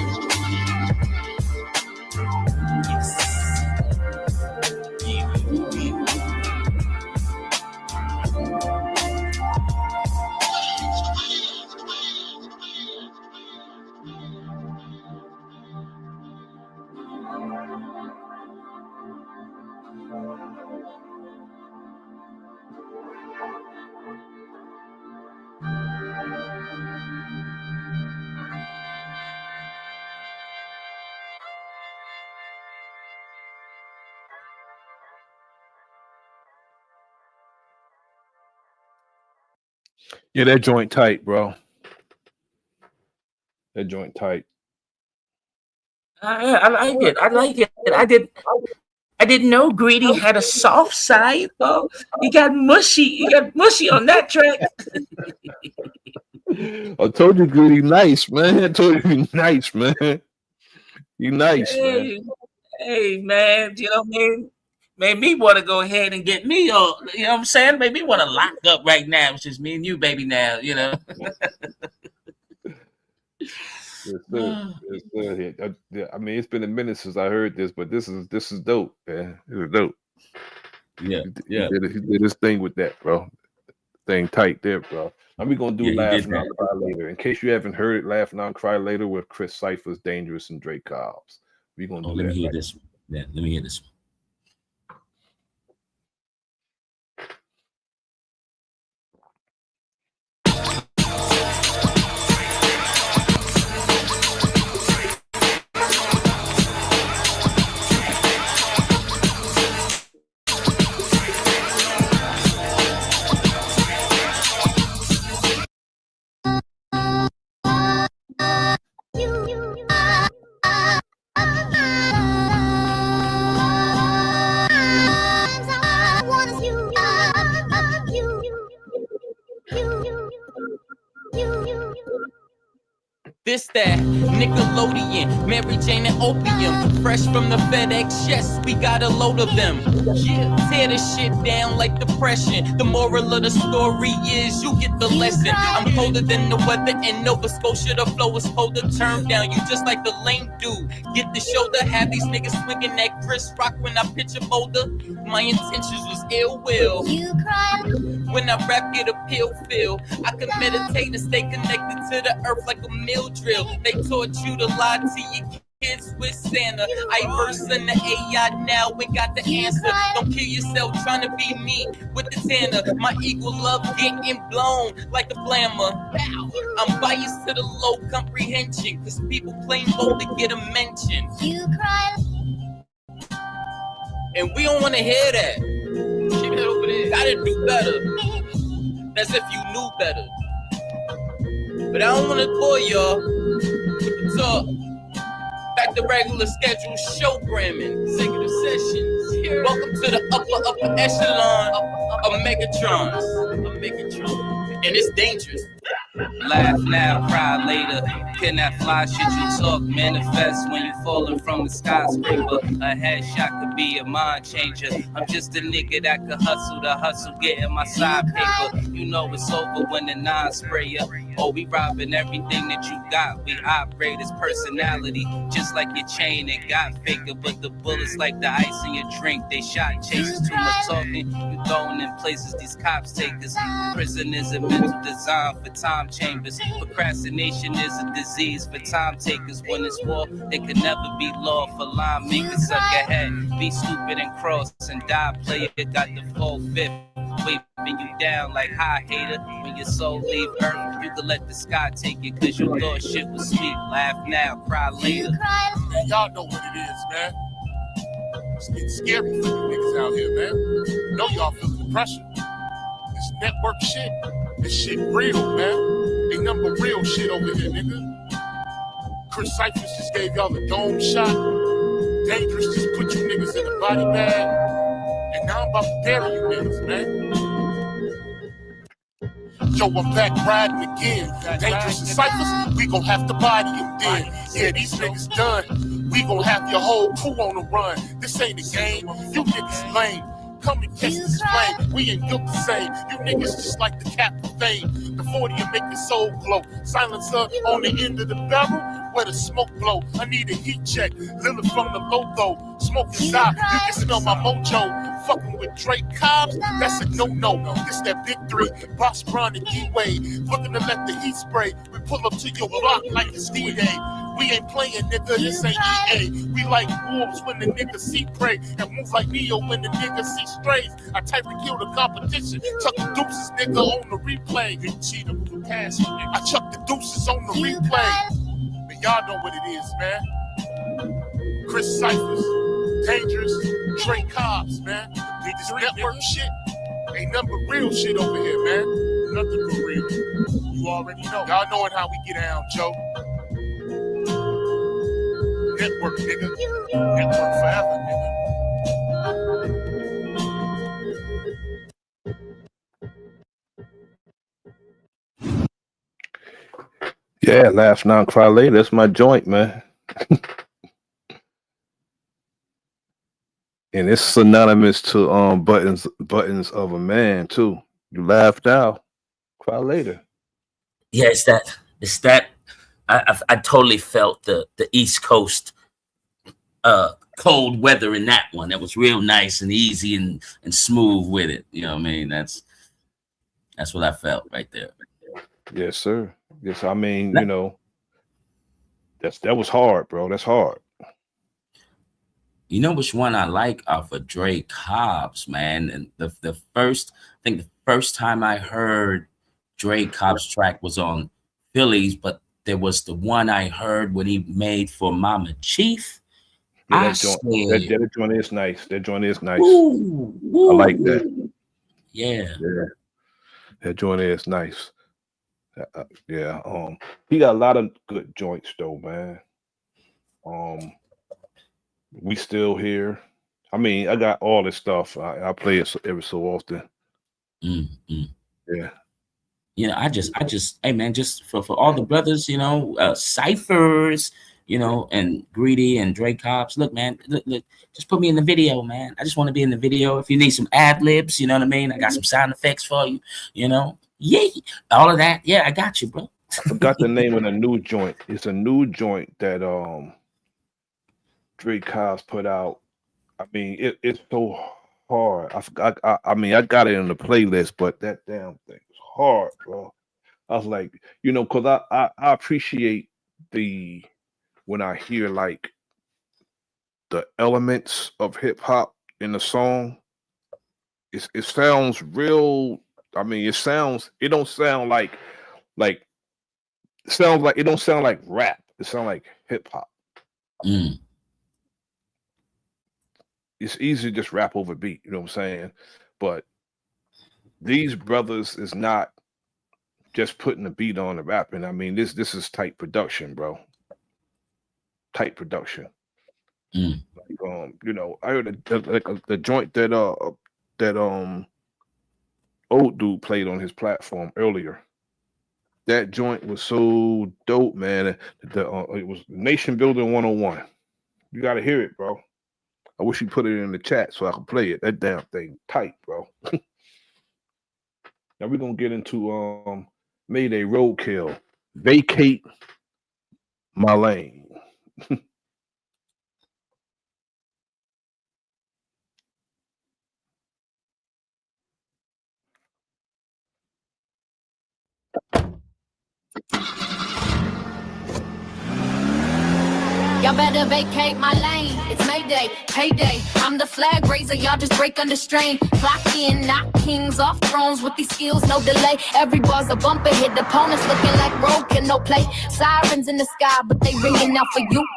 Yeah, that joint tight, bro. That joint tight. I like it. I like it. I didn't know Greedy had a soft side. Oh, he got mushy. He got mushy on that track. I told you, Greedy, nice, man. I told you, nice, man. You nice, man. Hey, man. You know what I mean? Made me want to go ahead and get me all. You know what I'm saying? Made me want to lock up right now. It's just me and you, baby. Now, you know. Yes, sir. Yes, sir. I mean, it's been a minute since I heard this, but this is dope, man. This is dope. Yeah, He did his thing with that, bro. Thing tight there, bro. Now we're gonna do Laugh Now Cry Later. In case you haven't heard it, Laugh Now Cry Later with Chris Cypher's Dangerous and Drake Cobbs. We're gonna do let that. Me hear this. Yeah, let me hear this. This that Nickelodeon, Mary Jane and Opium, fresh from the FedEx, yes, we got a load of them. Yeah, tear this shit down like depression. The moral of the story is you get the lesson. I'm colder than the weather in Nova Scotia. The flow is colder, turn down. You just like the lame dude. Get the shoulder, have these niggas swinging that Chris Rock when I pitch a boulder. My intentions was ill will. You cry when I rap, get a pill feel. I can meditate and stay connected to the earth like a mill drill. They taught you to lie to your kids with Santa. I verse in the AI now and got the answer. Don't kill yourself trying to be me with the Tanner. My equal love getting blown like a blammer. I'm biased to the low comprehension, cause people claim both to get a mention. You cry. And we don't wanna hear that. Keep it over there. Gotta do better. That's if you knew better. But I don't wanna bore y'all with the talk. Back to regular schedule showgramming, executive sessions. Welcome to the upper echelon of Megatrons. And it's dangerous. Laugh now, cry later. Can that fly shit you talk manifest when you falling from the skyscraper? A headshot could be a mind changer. I'm just a nigga that could hustle the hustle, getting my side paper. You know it's over when the nine spray ya. Oh, we robbing everything that you got. We operate as personality, just like your chain. It got faker, but the bullets like the ice in your drink. They shot chasers, too much talking. You throwing in places these cops take us. Prison is a mental design for time chambers. Procrastination is a disease for time takers. When it's war, there can never be law for line makers. Suck your head, be stupid and cross and die. Player got the full fifth. Waving you down like high hater. When your soul leave earth, you can let the sky take it, cause you thought shit was sweet. Laugh now, cry later. Man, y'all know what it is, man. It's getting scary for you niggas out here, man. Know y'all feeling the pressure. This network shit, this shit real, man. Ain't nothing but real shit over here, nigga. Chris Cyphers just gave y'all a dome shot. Dangerous just put you niggas in a body bag. And now I'm about to bury you niggas, man. Yo, I'm back riding again. Dangerous and Cyphers, we gon' have to body him then. Yeah, these niggas done. We gon' have your whole crew on the run. This ain't a game. You niggas lame. Come and catch this flame. We ain't built the same. You niggas just like the cap of fame. The 40 will make your soul glow. Silencer on the end of the barrel where the smoke blow. I need a heat check. Lily from the logo. Smoke is out. You can smell my mojo. Fucking with Drake Cobbs, that's a no-no. This that big three. Boss Brown and D-Wade. Looking to let the heat spray. We pull up to your block like it's D-Day. We ain't playing, nigga, this ain't EA. We like wolves when the niggas see prey, and move like Neo when the niggas see strays. I type to kill the competition, chuck the deuces, nigga, on the replay. Big cheater moving past me, I chuck the deuces on the replay. But y'all know what it is, man. Chris Cyphers, Dangerous, Drake Cobbs, man. This network shit ain't nothing but real shit over here, man. Nothing but real. You already know. Y'all knowing how we get down, Joe. Network, nigga. Network forever, nigga. Yeah, laugh now, cry later. That's my joint, man. And it's synonymous to buttons of a man too. You laughed out, cry later. Yeah, it's that. I totally felt the East Coast cold weather in that one. That was real nice and easy and smooth with it. You know what I mean? That's what I felt right there. Yes, sir. Yes, I mean, you know, that was hard, bro. That's hard. You know which one I like off of Drake Cobbs, man? And the first time I heard Drake Cobbs track was on Phillies, but there was the one I heard when he made for Mama Chief. Yeah, that joint is nice. That joint is nice. Ooh, I like that. Yeah. That joint is nice. Yeah. He got a lot of good joints though, man. We Still Here. I mean, I got all this stuff. I play it every so often. Yeah. You know, I just, hey man, just for all the brothers, you know, Cyphers, you know, and Greedy and Drake Cobbs. Look, man, look, just put me in the video, man. I just want to be in the video. If you need some ad libs, you know what I mean? I got some sound effects for you, you know. Yay, all of that. Yeah, I got you, bro. I forgot the name of the new joint. It's a new joint that Drake Cobbs put out. I mean, it's so hard. I mean, I got it in the playlist, but that damn thing is hard, bro. I was like, you know, because I appreciate the when I hear like the elements of hip hop in the song, it sounds real. I mean, it don't sound like it don't sound like rap. It sounds like hip hop. Mm. It's easy to just rap over beat, you know what I'm saying? But these brothers is not just putting the beat on the rapping. I mean, this is tight production, bro. Tight production. Mm. Like, I heard the joint that old dude played on his platform earlier. That joint was so dope, man. It was Nation Building 101. You got to hear it, bro. I wish you put it in the chat so I could play it. That damn thing tight, bro. Now we're gonna get into Mayday Roadkill. Vacate my lane. Y'all better vacate my lane. It's Mayday, payday. I'm the flag raiser. Y'all just break under strain. Clock in, knock kings off thrones with these skills, no delay. Every bar's a bumper hit. Opponents looking like roadkill, no play. Sirens in the sky, but they ringing out for you.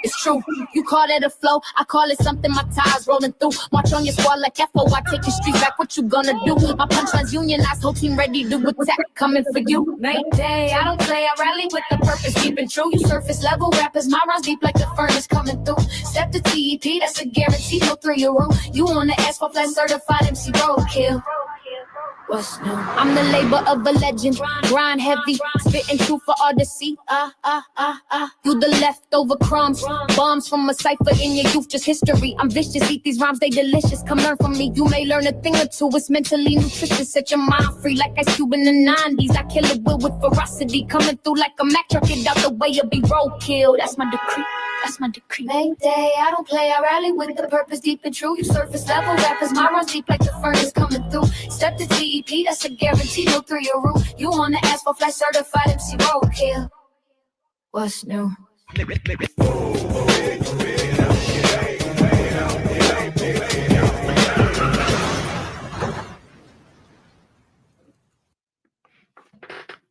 It's true. You call that a flow, I call it something. My tires rolling through. March on your squad like FO. I take your streets back. What you gonna do? My punchlines unionized. Whole team ready to attack. Coming for you. Mayday. I don't play. I rally with the purpose. Deep and true. You surface level rappers. My rhymes deep like the furnace coming through. Step to TEP. That's a guarantee. No 3-year-old. You on the asphalt flat certified MC roadkill. What's new? I'm the labor of a legend, grind heavy, spitting truth for all to see. You the leftover crumbs, bombs from a cipher in your youth, just history. I'm vicious, eat these rhymes, they delicious. Come learn from me, you may learn a thing or two. It's mentally nutritious, set your mind free like Ice Cube in the 90s. I kill it with ferocity, coming through like a Mack truck. Get out the way, you'll be roadkill. That's my decree. That's my decree. Mayday, I don't play, I rally with the purpose deep and true. You surface level rappers, my rhymes deep like the furnace coming through. Step to TEP, that's a guarantee, no 3-year-old. You on the asphalt flat certified MC roadkill. What's new?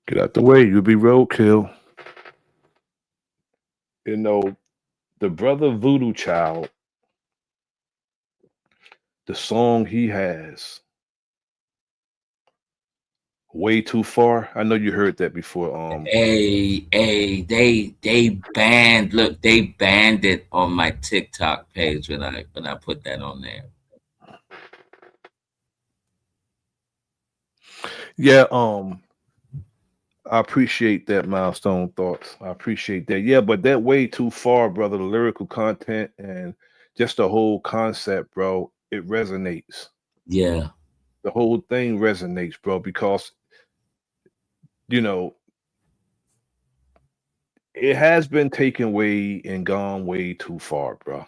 Get out the way, you'll be roadkill. You know, the brother Voodoo Child, the song he has, Way Too Far. I know you heard that before. They banned. Look, they banned it on my TikTok page when I put that on there. Yeah, I appreciate that, Milestone Thoughts. I appreciate that. Yeah, but that Way Too Far, brother, the lyrical content and just the whole concept, bro, it resonates. Yeah. The whole thing resonates, bro, because, you know, it has been taken way and gone way too far, bro.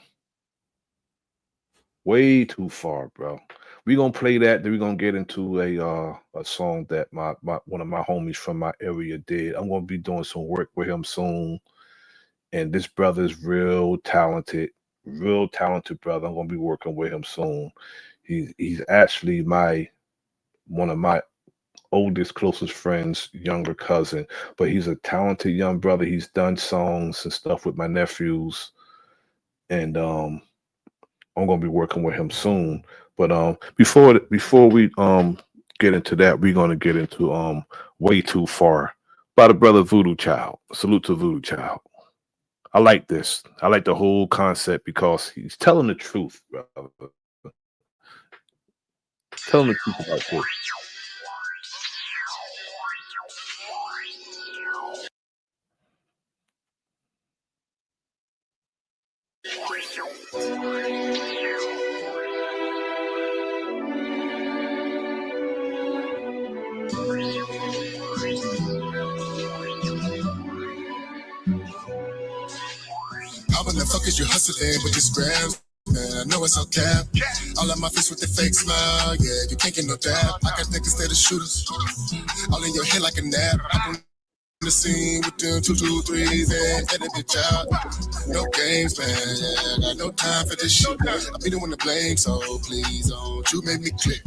Way too far, bro. We're gonna play that, then we're gonna get into a song that my one of my homies from my area did. I'm gonna be doing some work with him soon. And this brother's real talented brother. I'm gonna be working with him soon. He's actually one of my oldest, closest friends, younger cousin, but he's a talented young brother. He's done songs and stuff with my nephews. And I'm gonna be working with him soon. But before we get into that, we're gonna get into Way Too Far by the brother Voodoo Child. Salute to Voodoo Child. I like this. I like the whole concept because he's telling the truth, brother. Telling the truth about this. How in the fuck is you hustling with this gram? Man, I know it's all cap. All on my face with the fake smile. Yeah, you can't get no dab. I got niggas that are shooters. All in your head like a nap. the scene with them 223s and edit bitch out. No games, man. Yeah, I got no time for this shit. I be the one to blame, so please don't you make me click.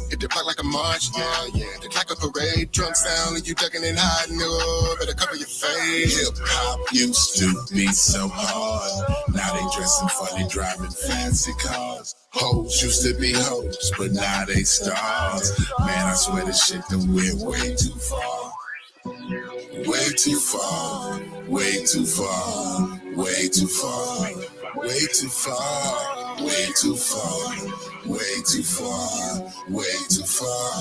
Hit the block like a march, yeah. It's like a parade. Drunk sound and you ducking and hiding. Oh, better cover your face. Hip hop used to be so hard. Now they dressing funny, driving fancy cars. Hoes used to be hoes, but now they stars. Man, I swear this shit done went way too far. Way too far, way too far, way too far, way too far, way too far, way too far, way too far.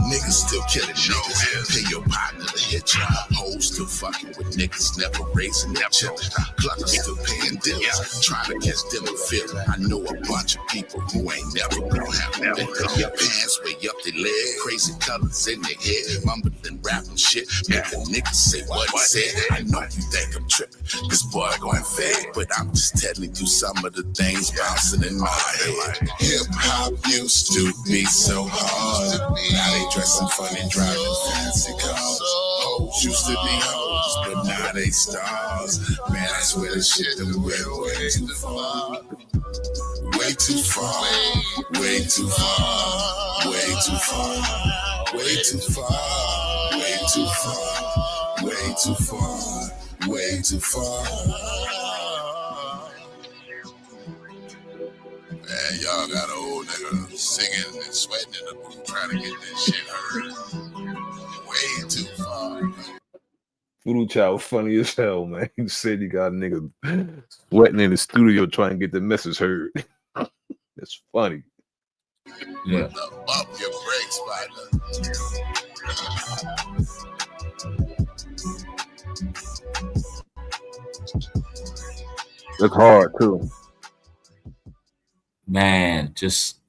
Niggas still killing niggas. Pay your partner to hit ya. Hoes still fucking with niggas, never raising their children. Cluckers still paying deals. Trying to catch them and feeling. I know a bunch of people who ain't never gonna have nothing. Pants way up their leg, crazy colors in their head, mumbling, rapping shit. Make the niggas say what he said. I know you think I'm tripping. This boy going fed, but I'm just telling you some of the things bouncing in my head. Hip hop used to be so hard. Now they dressing funny, driving fancy cars. Hoes used to be hoes, but now they stars. Man, I swear this shit done went way too far. Way too far, way too far, way too far, way too far, way too far, way too far, way too far. Man, y'all got an old nigga singing and sweating in the booth trying to get this shit heard. Way too far. Voodoo Child funny as hell, man. He said you got a nigga sweating in the studio trying to get the message heard. It's funny. Yeah. Up your brakes, That's hard too. Man, just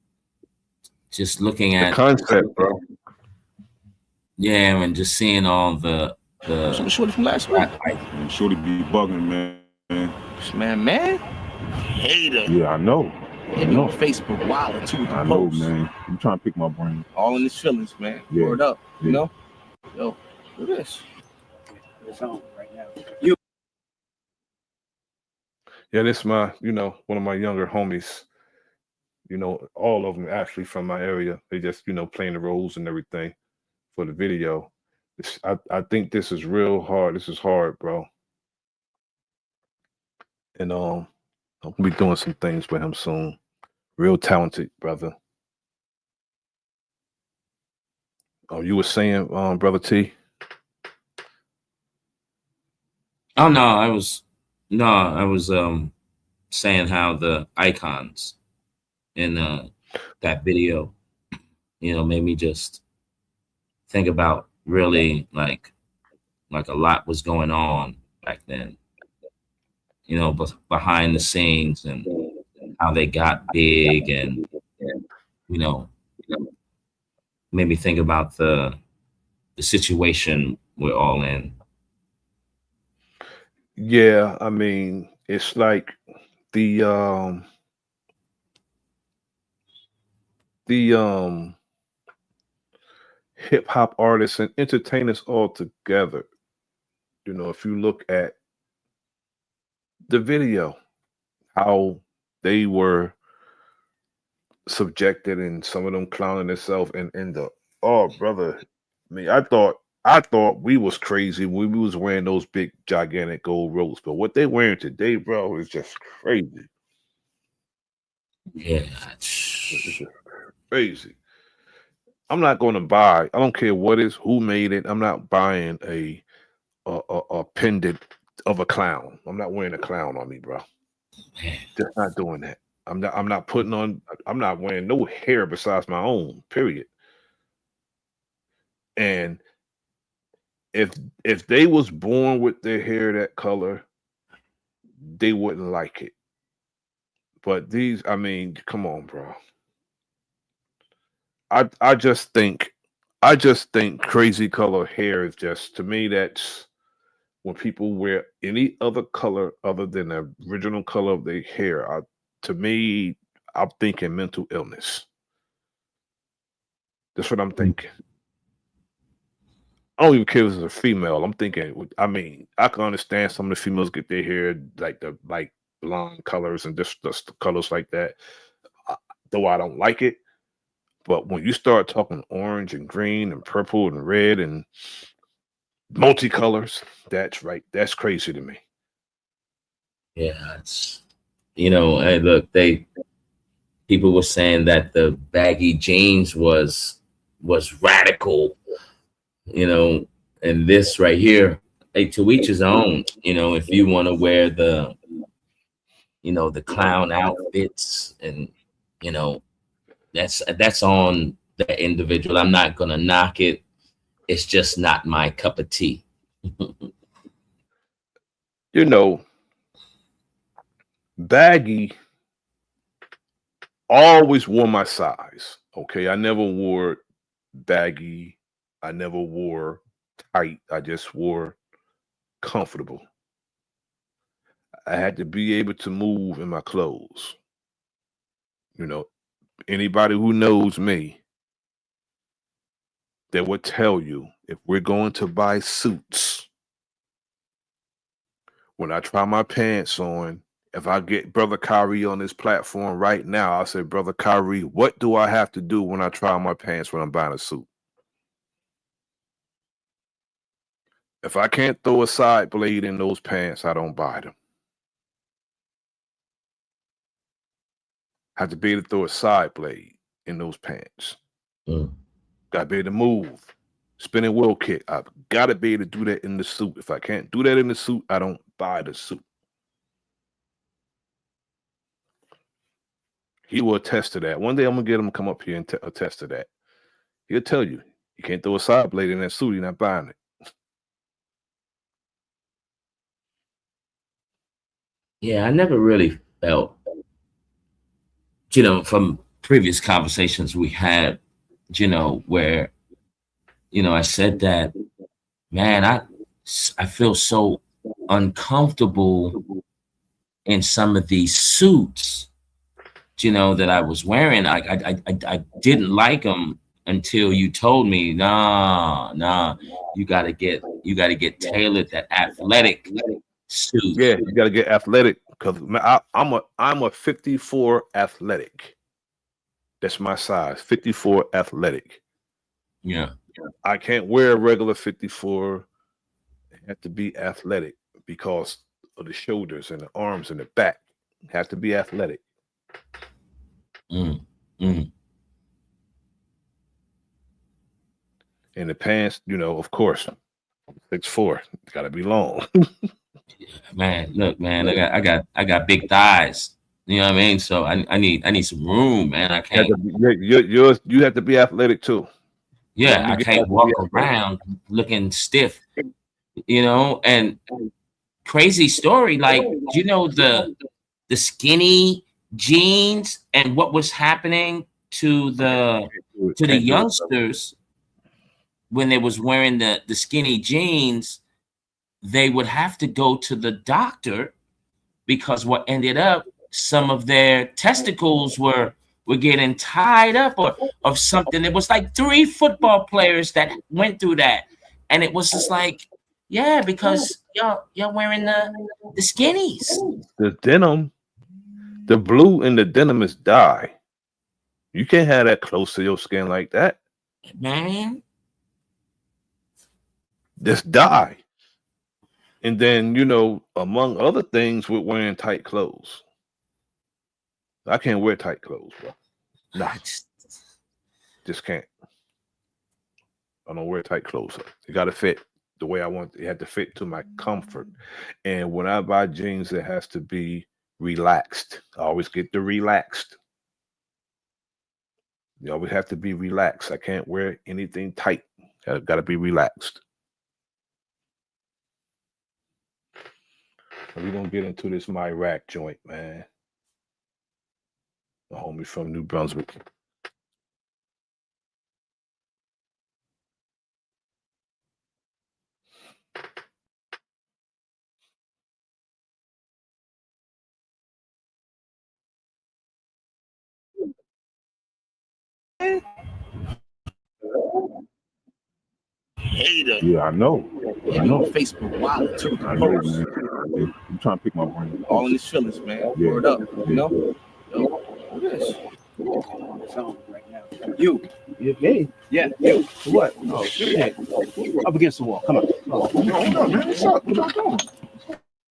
looking at the concept, bro. Yeah, and just seeing all the Some shorty from last week. Shorty be bugging, man. Man, hater. Yeah, I know. Hit me on Facebook, wild too with the I know, posts. man. I'm trying to pick my brain. All in his feelings, man. Yeah. Word up, you Yeah. know? Yo, look at this. It's on right now. Yeah, this my, one of my younger homies. All of them actually from my area. They just, playing the roles and everything for the video. I think this is real hard. This is hard, bro. And I'll be doing some things with him soon. Real talented brother. Oh, you were saying, Brother T? Oh no, I was saying how the icons in that video, made me just think about really like a lot was going on back then. Behind the scenes and how they got big, and made me think about the situation we're all in. Yeah, I mean, it's like the hip hop artists and entertainers all together. If you look at the video, how they were subjected, and some of them clowning themselves, and brother, I mean, I thought we was crazy when we was wearing those big gigantic gold ropes, but what they wearing today, bro, is just crazy. Yeah, it's just crazy. I'm not going to buy. I don't care what is, who made it. I'm not buying a pendant of a clown. I'm not wearing a clown on me, bro. Just not doing that. I'm not putting on. I'm not wearing no hair besides my own. Period. And if they was born with their hair that color, they wouldn't like it. But these, I mean, come on, bro. I just think crazy color hair is just, to me, that's when people wear any other color other than the original color of their hair. To me, I'm thinking mental illness. That's what I'm thinking. I don't even care if it's a female. I'm thinking. I mean, I can understand some of the females get their hair like the blonde colors and just colors like that. Uh, Though I don't like it, but when you start talking orange and green and purple and red and multicolors, that's right. That's crazy to me. Yeah, it's hey, look, people were saying that the baggy jeans was radical, you know, and this right here, hey, to each his own. If you want to wear the clown outfits, and you know that's on the individual. I'm not gonna knock it. It's just not my cup of tea. You know, baggy always wore my size. Okay, I never wore baggy. I never wore tight. I just wore comfortable. I had to be able to move in my clothes. You know, anybody who knows me, they would tell you if we're going to buy suits, when I try my pants on, if I get Brother Kyrie on this platform right now, I'll say, Brother Kyrie, what do I have to do when I try my pants when I'm buying a suit? If I can't throw a side blade in those pants, I don't buy them. I have to be able to throw a side blade in those pants. Got to be able to move. Spinning wheel kick. I've got to be able to do that in the suit. If I can't do that in the suit, I don't buy the suit. He will attest to that. One day I'm going to get him to come up here and attest to that. He'll tell you, you can't throw a side blade in that suit, you're not buying it. Yeah, I never really felt, from previous conversations we had, where, I said that, man, I feel so uncomfortable in some of these suits, that I was wearing. I didn't like them until you told me, nah, you gotta get tailored, that athletic suit. Yeah, you got to get athletic because I'm a 54 athletic. That's my size, 54 athletic. Yeah. I can't wear a regular 54. I have to be athletic because of the shoulders and the arms and the back. Have to be athletic. Mm. And the pants, of course, 6'4". It's got to be long. Man, look, man, I got big thighs. You know what I mean? So I need some room, man. I can't. You have to be athletic too. Yeah, I can't walk around looking stiff. And crazy story, like the skinny jeans and what was happening to the youngsters when they was wearing the skinny jeans. They would have to go to the doctor because what ended up, some of their testicles were getting tied up or something. It was like 3 football players that went through that, and it was just like, yeah, because y'all wearing the skinnies. The denim, the blue in the denim is dye. You can't have that close to your skin like that, man. Just dye. And then, among other things, with wearing tight clothes. I can't wear tight clothes, bro. Nah. Just can't. I don't wear tight clothes. It got to fit the way I want. It had to fit to my comfort. And when I buy jeans, it has to be relaxed. I always get the relaxed. You always have to be relaxed. I can't wear anything tight. I've got to be relaxed. We're going to get into this my rack joint, man. The homie from New Brunswick. hater. Yeah, I know. Yeah, I you know. on Facebook wild too. I know, man. Yeah, I'm trying to pick my brain. All in his feelings, man. Yeah. Word up, Yeah. you know? Yo, look at this. It's on right now. You. Me? Yeah, you. What? Oh, shit. Up against the wall. Come on. Hold on, man. What's up? What y'all doing?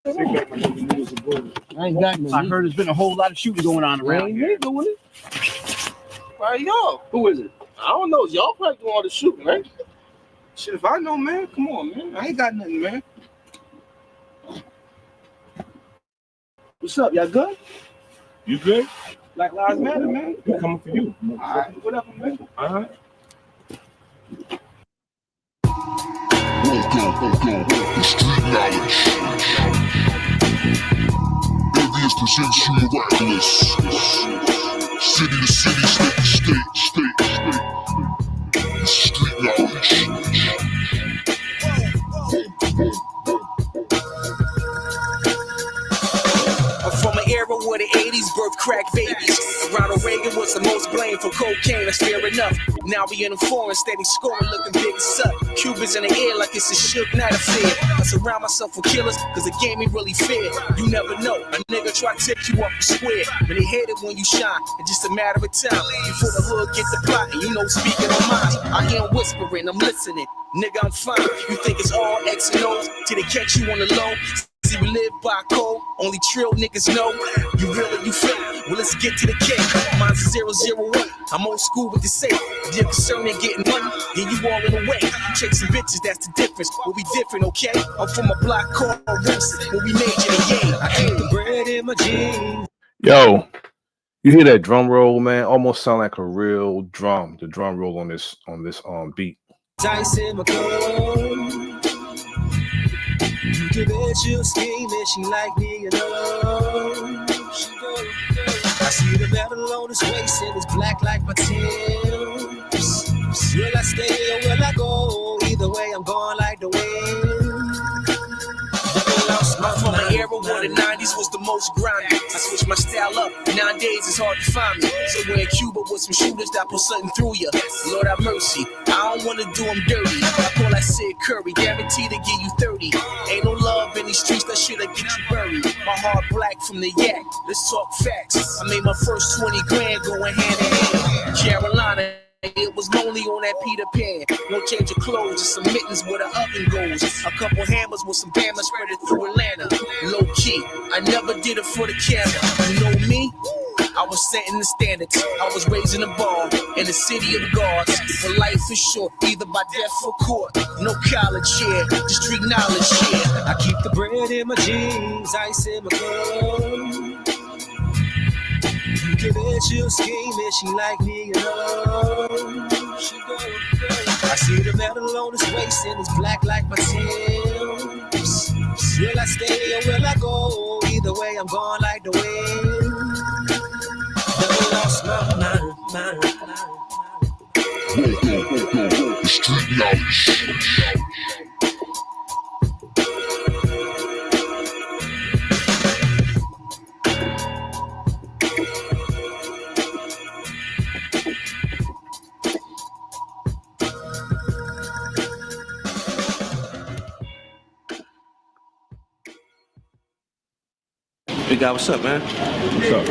I ain't got no. I heard there's been a whole lot of shooting going on around here. Ain't doing it. Why y'all? Who is it? I don't know. Y'all probably doing all the shooting, right? Shit, if I know, man, come on, man. I ain't got nothing, man. What's up? Y'all good? You good? Black Lives Matter, man. We coming for you. All right, whatever, man. All right. Street knowledge. Avians presents you miraculous. City to city, state to state. Street knowledge. I'm from an era where the 80s birthed crack babies. Ronald Reagan was the most blamed for cocaine, that's fair enough. Now we in a foreign, steady scoring, looking big as suck. Cubans in the air like it's a Suge Knight affair. I surround myself with killers, cause the game ain't really fair. You never know, a nigga try to take you up the square. But they hate it when you shine, it's just a matter of time. Before the hood get the plot, and you know speaking on mine. I hear them whispering, I'm listening. Nigga, I'm fine. You think it's all X and O's till they catch you on the low. See, we live by code, only trill niggas know. You real or you fake? Well, let's get to the cake. Mine's 001. I'm old school with the safe. If you're concerned in getting money, then you all in the way. Chasing bitches, that's the difference. We'll be different, okay? I'm from a block called Rips, where we major the yay. I keep the bread in my jeans. Yo, you hear that drum roll, man? Almost sound like a real drum. The drum roll on this beat. Dice in my cup. You can bet you'll scheme and she like me, you know. I see the metal on his waist and it's black like my Tim's. Will I stay or will I go? Either way, I'm going like the wind. I'm from an era where the 90s was the most grimy. I switched my style up, nowadays it's hard to find me. So we're in Cuba with some shooters that put something through you. Lord have mercy, I don't wanna do them dirty. I call that Sid Curry, guaranteed to give you 30. Ain't no love in these streets, that shit'll get you buried. My heart black from the yak, let's talk facts. I made my first 20 grand going hand in hand. Carolina, it was lonely on that Peter Pan. No change of clothes, just some mittens where the oven goes. A couple hammers with some bama spread it through Atlanta. Low key, I never did it for the camera. You know me? I was setting the standards. I was raising the bar in the city of gods. For life is short, either by death or court. No college here, just street knowledge here. I keep the bread in my jeans, ice in my cup. You can bet she'll scheme and she like me, you know. I see the metal on his waist and it's black like my Tim's. Will I stay or will I go? Either way, I'm going like the wind. Never lost my mind. Street knowledge. Big guy, what's up, man? What's up?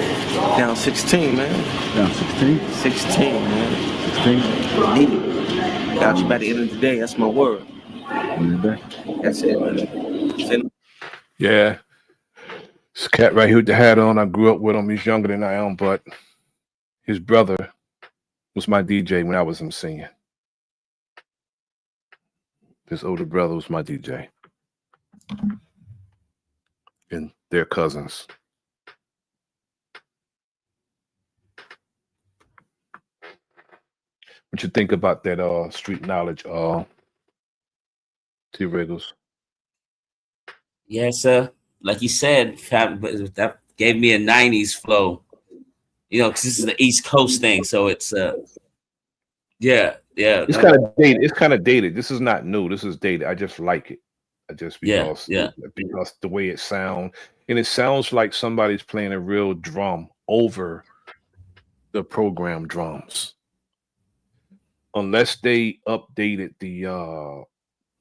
Down 16, man. Down 16? 16, man. 16? Need it. Got you by the end of the day, that's my word. That's it, man. Yeah. This cat right here with the hat on, I grew up with him. He's younger than I am, but his brother was my DJ when I was emceeing. His older brother was my DJ. And they're cousins. What you think about that street knowledge, T. Riggles? Yes, sir. Like you said, that gave me a 90s flow. You know, because this is the East Coast thing. So it's yeah. It's kind of dated. It's kind of dated. This is not new. This is dated. I just like it. Because the way it sounds. And it sounds like somebody's playing a real drum over the program drums. Unless they updated the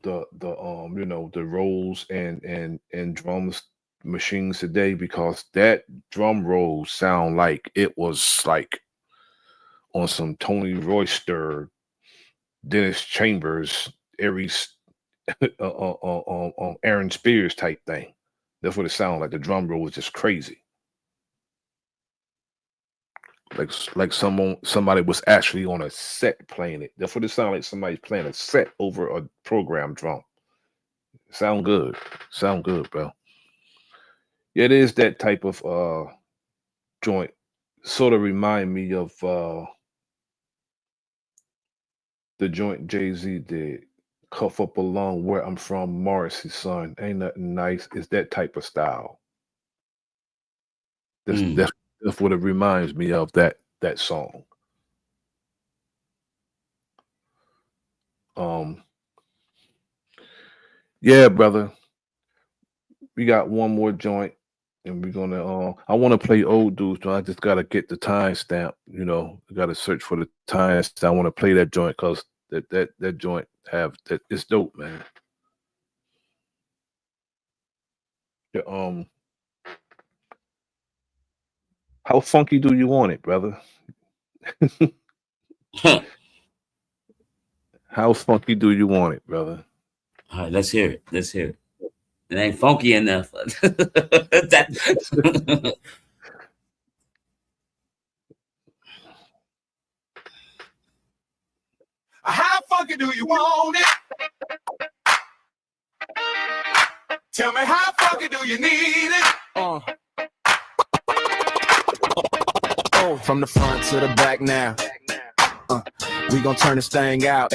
the rolls and drums machines today, because that drum roll sound like it was like on some Tony Royster, Dennis Chambers, Aries, Aaron Spears type thing. That's what it sounded like. The drum roll was just crazy. Like somebody was actually on a set playing it. That's what it sounded like. Somebody's playing a set over a program drum. Sound good. Sound good, bro. Yeah, it is that type of joint. Sort of remind me of the joint Jay-Z did. Cuff up along where I'm from, Morrissey son. Ain't nothing nice. It's that type of style. That's Mm. that's what it reminds me of, that song. Um yeah, brother. We got one more joint, and we're gonna I wanna play old dudes, so I just gotta get the timestamp, I gotta search for the timestamp. I wanna play that joint because that joint have that it's dope, man. Yeah, how funky do you want it, brother? How funky do you want it, brother? All right, let's hear it. Let's hear it. It ain't funky enough. That- How funky do you want it? Tell me how funky do you need it? From the front to the back now. We gon' turn this thing out.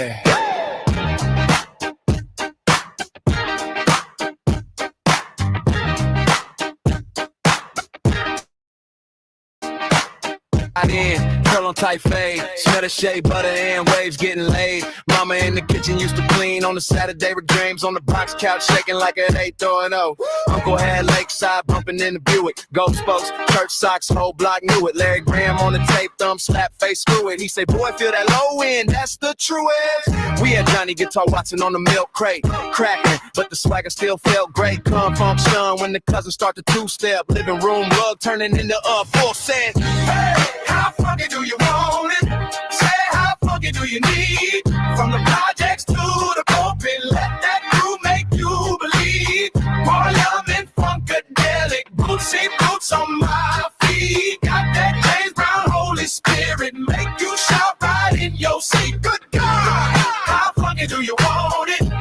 In, curl on tight fade, smell the shea butter and waves getting laid. Mama in the kitchen used to clean on a Saturday with dreams on the box couch shaking like an 8-0. Uncle had Lakeside bumping in the Buick, gold spokes, church socks, whole block knew it. Larry Graham on the tape, thumb slap face, screw it. He say, boy, feel that low end, that's the truest. We had Johnny Guitar Watson on the milk crate, cracking, but the swagger still felt great. Come from Sean when the cousins start the two-step, living room rug turning into a full set. Hey, how funky do you want it? Say how funky do you need? From the projects to the pulpit, let that groove make you believe. More love and funkadelic, bootsy boots on my feet. Got that James Brown Holy Spirit, make you shout right in your seat. Good God, how funky do you want it?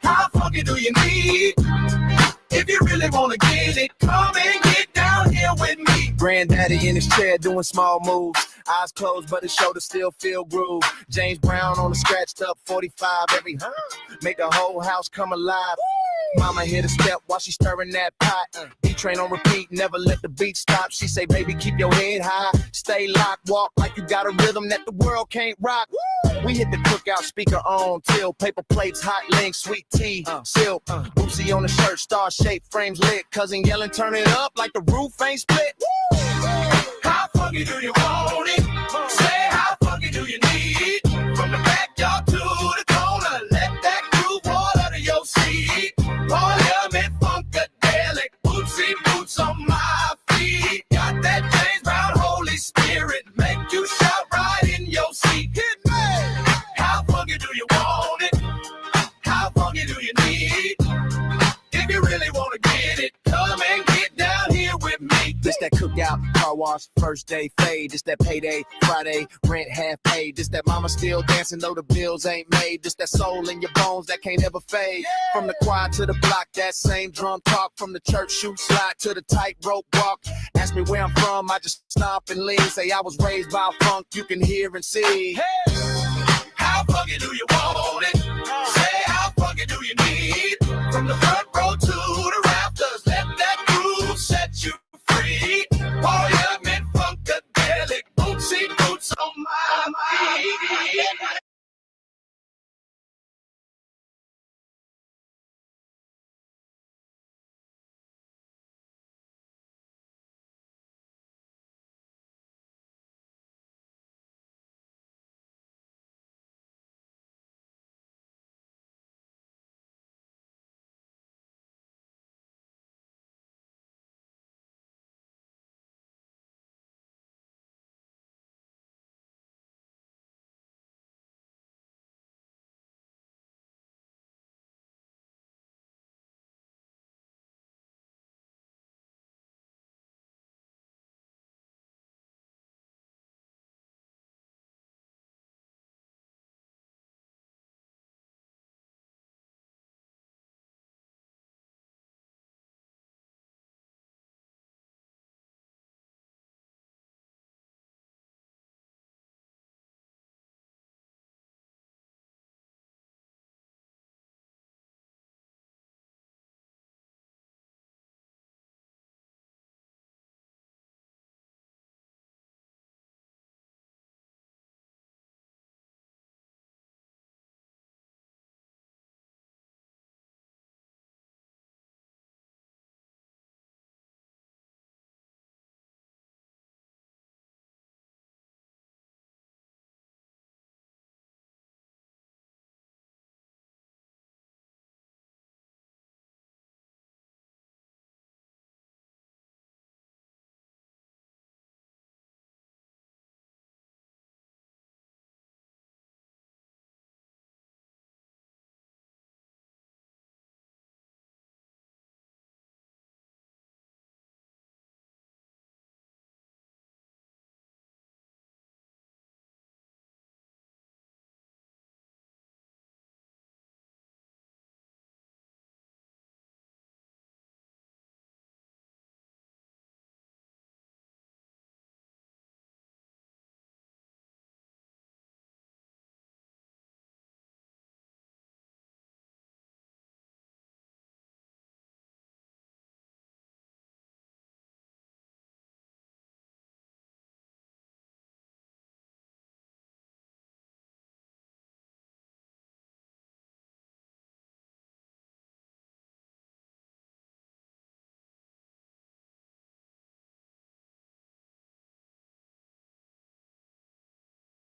How funky do you need? If you really wanna get it, come and get down here with me. Granddaddy in his chair doing small moves. Eyes closed, but his shoulders still feel groove. James Brown on a scratched up 45 every make the whole house come alive. Mama hit a step while she stirring that pot. D-Train on repeat, never let the beat stop. She say, baby, keep your head high. Stay locked, walk like you got a rhythm that the world can't rock. We hit the cookout speaker on till paper plates, hot links, sweet tea, silk. Boosie on the shirt, star shaped, frames lit. Cousin yelling, turn it up like the roof ain't split. How funky do you want it? Say how funky do you need? From the backyard to the corner, let that groove roll out of your seat. Parliament funkadelic, bootsy boots on my feet. Got that James Brown Holy Spirit, make you shout right in your seat. Hit me! How funky do you want it? How funky do you need? If you really wanna get it, come and get down here with me. This that cookout, car wash, first day fade. This that payday, Friday, rent half paid. This that mama still dancing though the bills ain't made. This that soul in your bones that can't ever fade. From the choir to the block, that same drum talk. From the church shoot slide to the tightrope walk. Ask me where I'm from, I just stomp and lean. Say I was raised by funk, you can hear and see. Hey! How funky do you want it? Say how funky do you need? From the front row to the rafters, let that groove set you free. Parliament funkadelic, bootsy boots on my feet.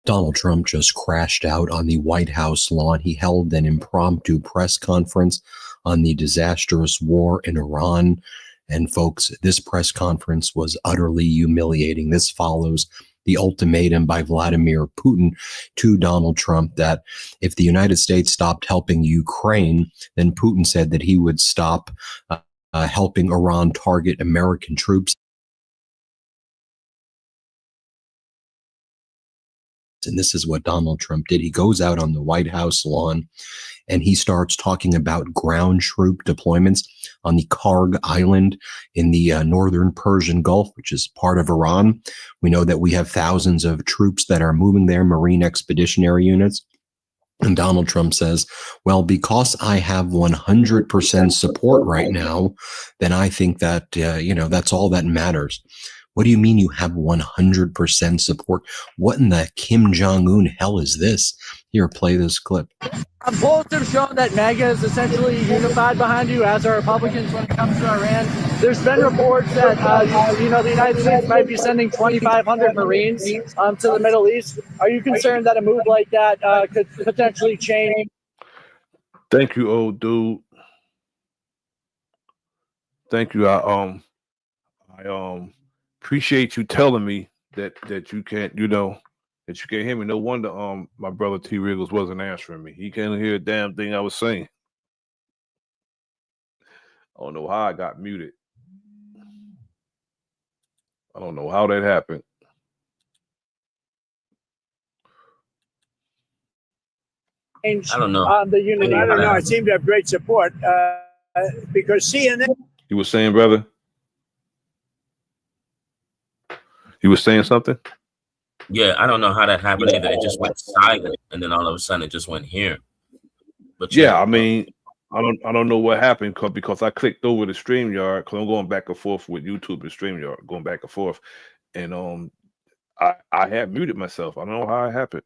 Donald Trump just crashed out on the White House lawn. He held an impromptu press conference on the disastrous war in Iran. And folks, this press conference was utterly humiliating. This follows the ultimatum by Vladimir Putin to Donald Trump that if the United States stopped helping Ukraine, then Putin said that he would stop helping Iran target American troops. And this is what Donald Trump did. He goes out on the White House lawn and he starts talking about ground troop deployments on the Karg Island in the northern Persian Gulf, which is part of Iran. We know that we have thousands of troops that are moving there, Marine Expeditionary Units. And Donald Trump says, well, because I have 100% support right now, then I think that, that's all that matters. What do you mean you have 100% support? What in the Kim Jong-un hell is this? Here, play this clip. Polls have shown that MAGA is essentially unified behind you, as are Republicans when it comes to Iran. There's been reports that, the United States might be sending 2,500 Marines to the Middle East. Are you concerned that a move like that could potentially change? Thank you, old dude. Thank you. I appreciate you telling me that you can't, that you can't hear me. No wonder my brother T. Riggles wasn't answering me. He can't hear a damn thing I was saying. I don't know how I got muted. I don't know how that happened. I don't know. The unity. I don't know. I seem to have great support because CNN. You were saying, brother? You were saying something? Yeah, I don't know how that happened either. It just went silent, and then all of a sudden it just went here. But yeah, I mean, I don't know what happened because I clicked over the StreamYard because I'm going back and forth with YouTube and StreamYard, going back and forth, and I had muted myself. I don't know how it happened.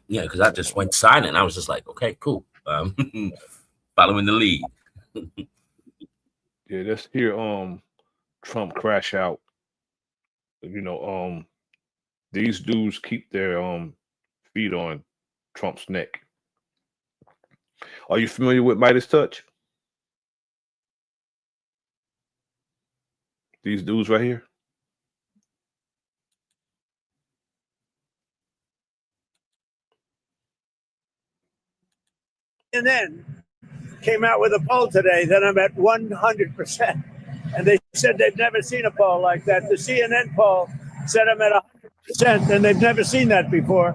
Yeah, because I just went silent. I was just like, okay, cool. Following the lead. Yeah, let's hear Trump crash out. These dudes keep their feet on Trump's neck. Are you familiar with Midas Touch? These dudes right here. CNN came out with a poll today that I'm at 100%. And they said they've never seen a poll like that. The CNN poll said I'm at 100%, and they've never seen that before,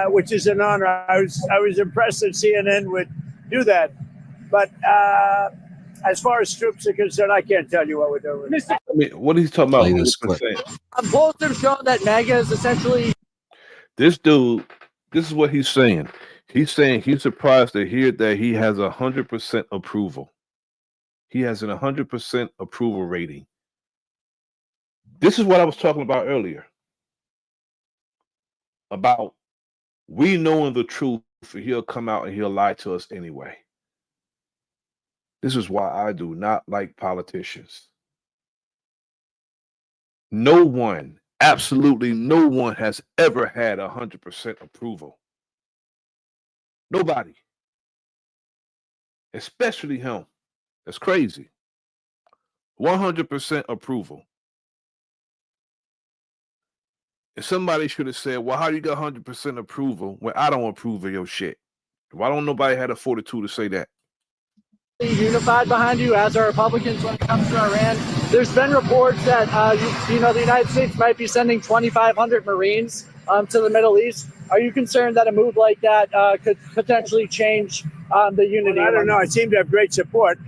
which is an honor. I was impressed that CNN would do that. But as far as troops are concerned, I can't tell you what we're doing. I mean, what are you talking about? Polls have shown that MAGA is essentially. This dude, this is what he's saying. He's saying he's surprised to hear that he has 100% approval. He has an 100% approval rating. This is what I was talking about earlier. About we knowing the truth, he'll come out and he'll lie to us anyway. This is why I do not like politicians. No one, absolutely no one has ever had 100% approval. Nobody. Especially him. That's crazy. 100% approval. And somebody should have said, well, how do you get 100% approval when I don't approve of your shit? Why don't nobody have the fortitude to say that? Unified behind you, as are Republicans when it comes to Iran. There's been reports that, the United States might be sending 2,500 Marines to the Middle East. Are you concerned that a move like that could potentially change the unity? I don't know. I seem to have great support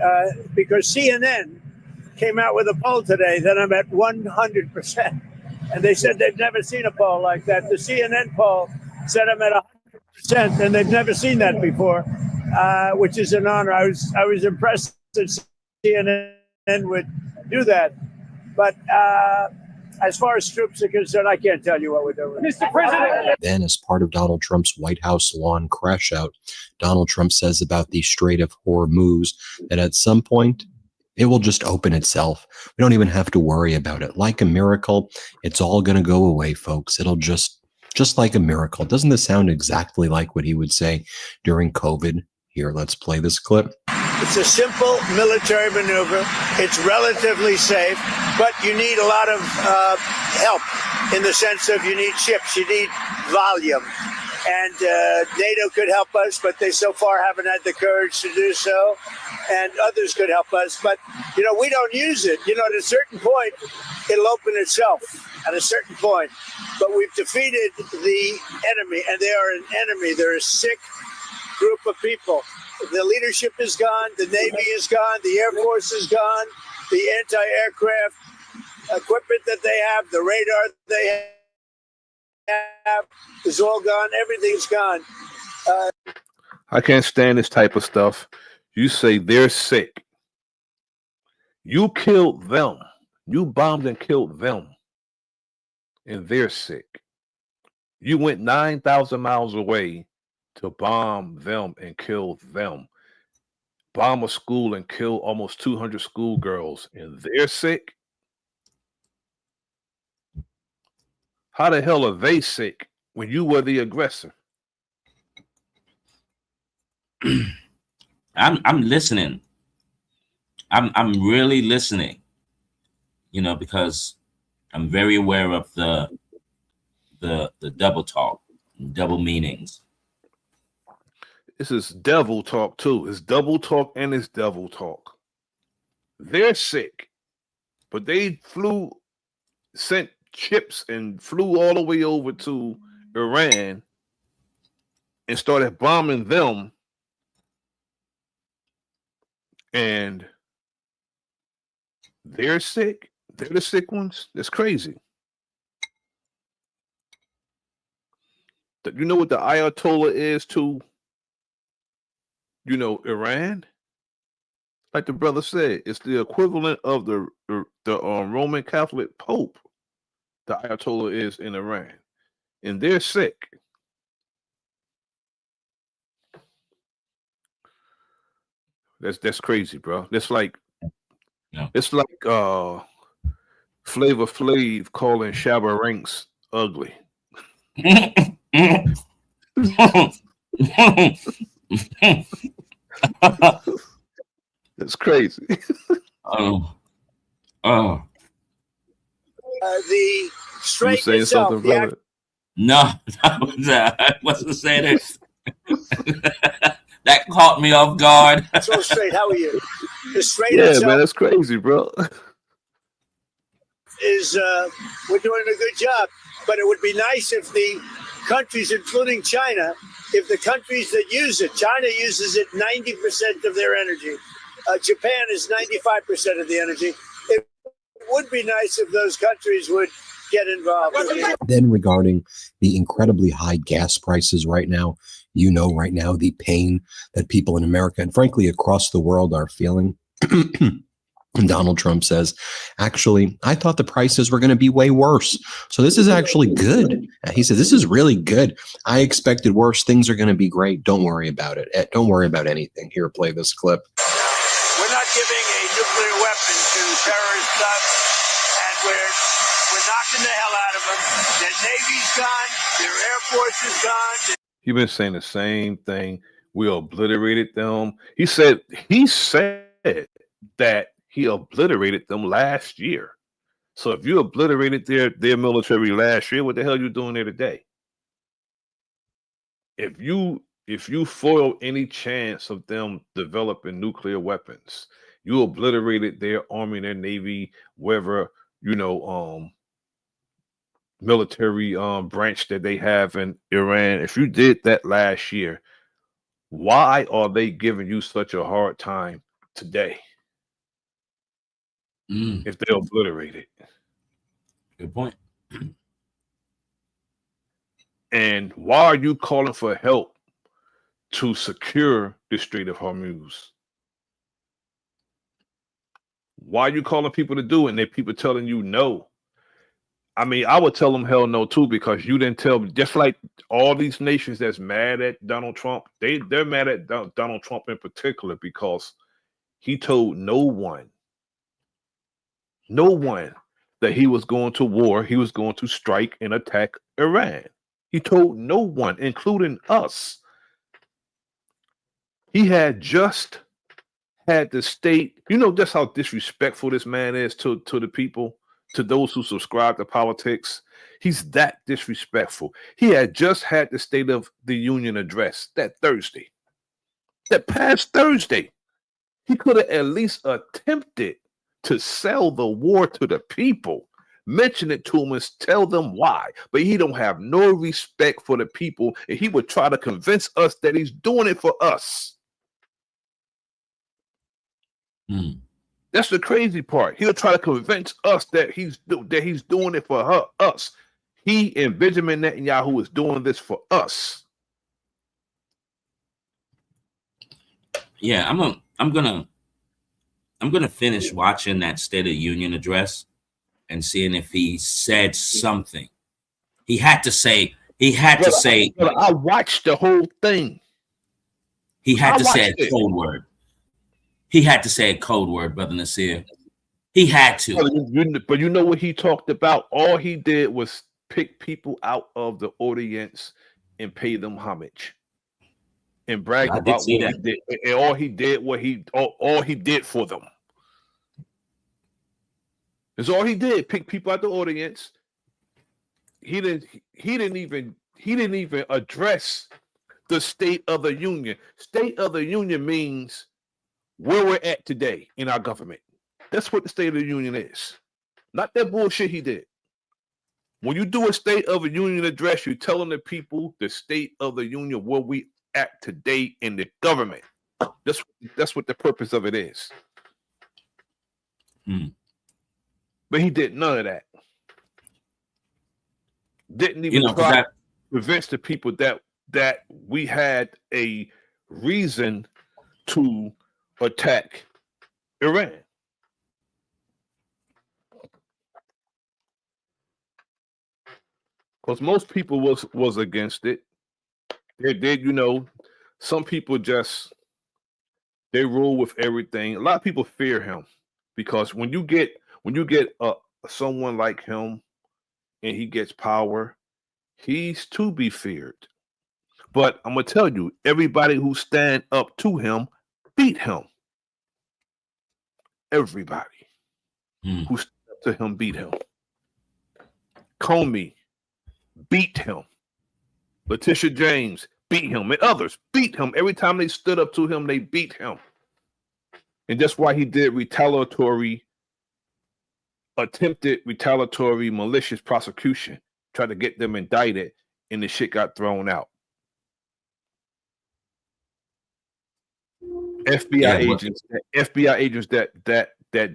because CNN came out with a poll today that I'm at 100%. And they said they've never seen a poll like that. The CNN poll said I'm at 100%, and they've never seen that before, which is an honor. I was impressed that CNN would do that. But as far as troops are concerned, I can't tell you what we're doing. Mr. President. Then, as part of Donald Trump's White House lawn crash out, Donald Trump says about the Strait of Hormuz that at some point It will just open itself. We don't even have to worry about it. Like a miracle, it's all going to go away, folks. It'll just like a miracle. Doesn't this sound exactly like what he would say during COVID? Here, let's play this clip. It's a simple military maneuver. It's relatively safe, but you need a lot of help in the sense of you need ships, you need volume. And NATO could help us, but they so far haven't had the courage to do so. And others could help us. But, you know, we don't use it. You know, at a certain point, it'll open itself at a certain point. But we've defeated the enemy, and they are an enemy. They're a sick group of people. The leadership is gone. The Navy is gone. The Air Force is gone. The anti-aircraft equipment that they have, the radar they have is all gone. Everything's gone. I can't stand this type of stuff. You say they're sick. You killed them. You bombed and killed them. And they're sick. You went 9,000 miles away to bomb them and kill them. Bomb a school and kill almost 200 schoolgirls, and they're sick? How the hell are they sick when you were the aggressor? I'm listening. I'm really listening. You know, because I'm very aware of the double talk, double meanings. This is devil talk too. It's double talk and it's devil talk. They're sick, but they sent ships and flew all the way over to Iran and started bombing them. And they're sick. They're the sick ones. That's crazy. You know what the Ayatollah is to, you know, Iran? Like the brother said, it's the equivalent of the Roman Catholic Pope. The Ayatollah is in Iran, and they're sick. That's crazy, bro. It's like Flavor Flav calling Shabba Ranks ugly. That's crazy. The strait saying itself, something, brother? No, I wasn't saying it. That caught me off guard. So straight, how are you? The strait Yeah, itself man, that's crazy, bro. is we're doing a good job, but it would be nice if the countries, including China, if the countries that use it, China uses it 90% of their energy. Japan is 95% of the energy. It would be nice if those countries would get involved. Then regarding the incredibly high gas prices right now, you know, right now, the pain that people in America and frankly across the world are feeling. And Donald Trump says, actually, I thought the prices were going to be way worse. So this is actually good. He says, this is really good. I expected worse. Things are going to be great. Don't worry about it. Don't worry about anything. Here, play this clip. We're not giving a nuclear weapon to terrorists, and we're knocking the hell out of them. Their Navy's gone. Their Air Force is gone. You've been saying the same thing. We obliterated them. He said that he obliterated them last year. So if you obliterated their military last year, what the hell are you doing there today? If you foil any chance of them developing nuclear weapons, you obliterated their army, their navy, wherever, you know, military branch that they have in Iran. If you did that last year, why are they giving you such a hard time today? If they obliterate it. Good point. And why are you calling for help to secure the Strait of Hormuz? Why are you calling people to do it and then people telling you no? I mean, I would tell them hell no too, because you didn't tell me. Just like all these nations that's mad at Donald Trump, they're mad at Donald Trump in particular because he told no one no one that he was going to war, he was going to strike and attack Iran. He told no one, including us. He had just had the state, you know, just how disrespectful this man is to the people, to those who subscribe to politics. He's that disrespectful. He had just had the State of the Union address that Thursday, that past Thursday. He could have at least attempted to sell the war to the people, mention it to them and tell them why. But he don't have no respect for the people, and he would try to convince us that he's doing it for us. That's the crazy part. He'll try to convince us that he's doing it for us. He and Benjamin Netanyahu is doing this for us. Yeah, I'm gonna finish watching that State of the Union address and seeing if he said something. He had to say. I watched the whole thing. He had to say a code word. He had to say a code word, Brother Nasir. He had to. But you know what he talked about? All he did was pick people out of the audience and pay them homage and brag about what he did. And all he did all he did for them. That's all he did. Pick people out the audience. He didn't even address the State of the Union. State of the Union means where we're at today in our government. That's what the State of the Union is. Not that bullshit he did. When you do a State of the Union address, you're telling the people the State of the Union, where we at today in the government. That's what the purpose of it is. But he did none of that. Didn't even try to convince the people that we had a reason to attack Iran. Because most people was against it. They did, you know, some people just they rule with everything. A lot of people fear him because when you get someone like him and he gets power, he's to be feared. But I'm gonna tell you, everybody who stand up to him beat him. Everybody who stood up to him beat him. Comey beat him. Letitia James beat him, and others beat him. Every time they stood up to him, they beat him. And that's why he did attempted retaliatory malicious prosecution, tried to get them indicted, and the shit got thrown out. FBI agents that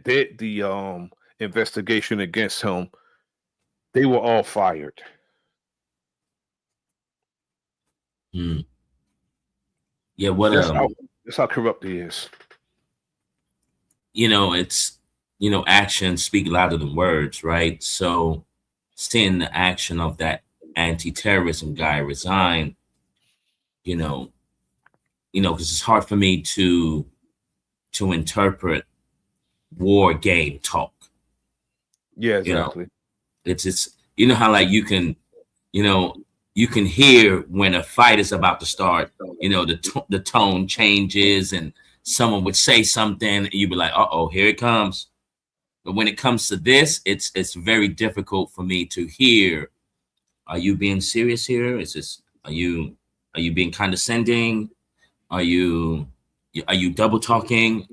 did the investigation against him, they were all fired. Yeah, that's how corrupt he is. You know, it's actions speak louder than words, right? So seeing the action of that anti-terrorism guy resign, because it's hard for me to interpret war game talk. Yeah, exactly. It's how like you can hear when a fight is about to start. The tone changes and someone would say something and you'd be like, uh-oh, here it comes. But when it comes to this, it's very difficult for me to hear. Are you being serious here? Are you being condescending? Are you double talking?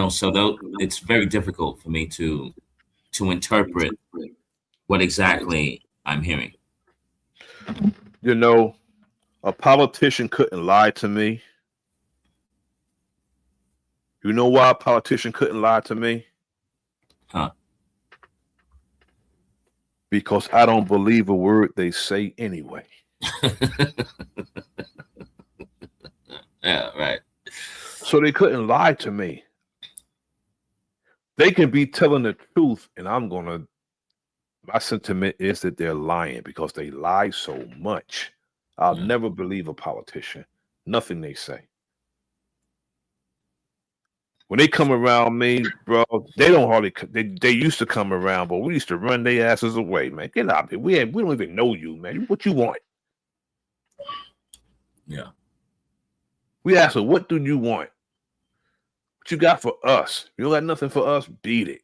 So it's very difficult for me to interpret what exactly I'm hearing. A politician couldn't lie to me. You know why a politician couldn't lie to me? Huh? Because I don't believe a word they say anyway. Yeah, right. So they couldn't lie to me. They can be telling the truth, and my sentiment is that they're lying because they lie so much. I'll never believe a politician. Nothing they say. When they come around me, bro, they don't hardly. They used to come around, but we used to run their asses away, man. Get out here. We don't even know you, man. What you want? Yeah. We asked her, what do you want? What you got for us? You don't got nothing for us? Beat it.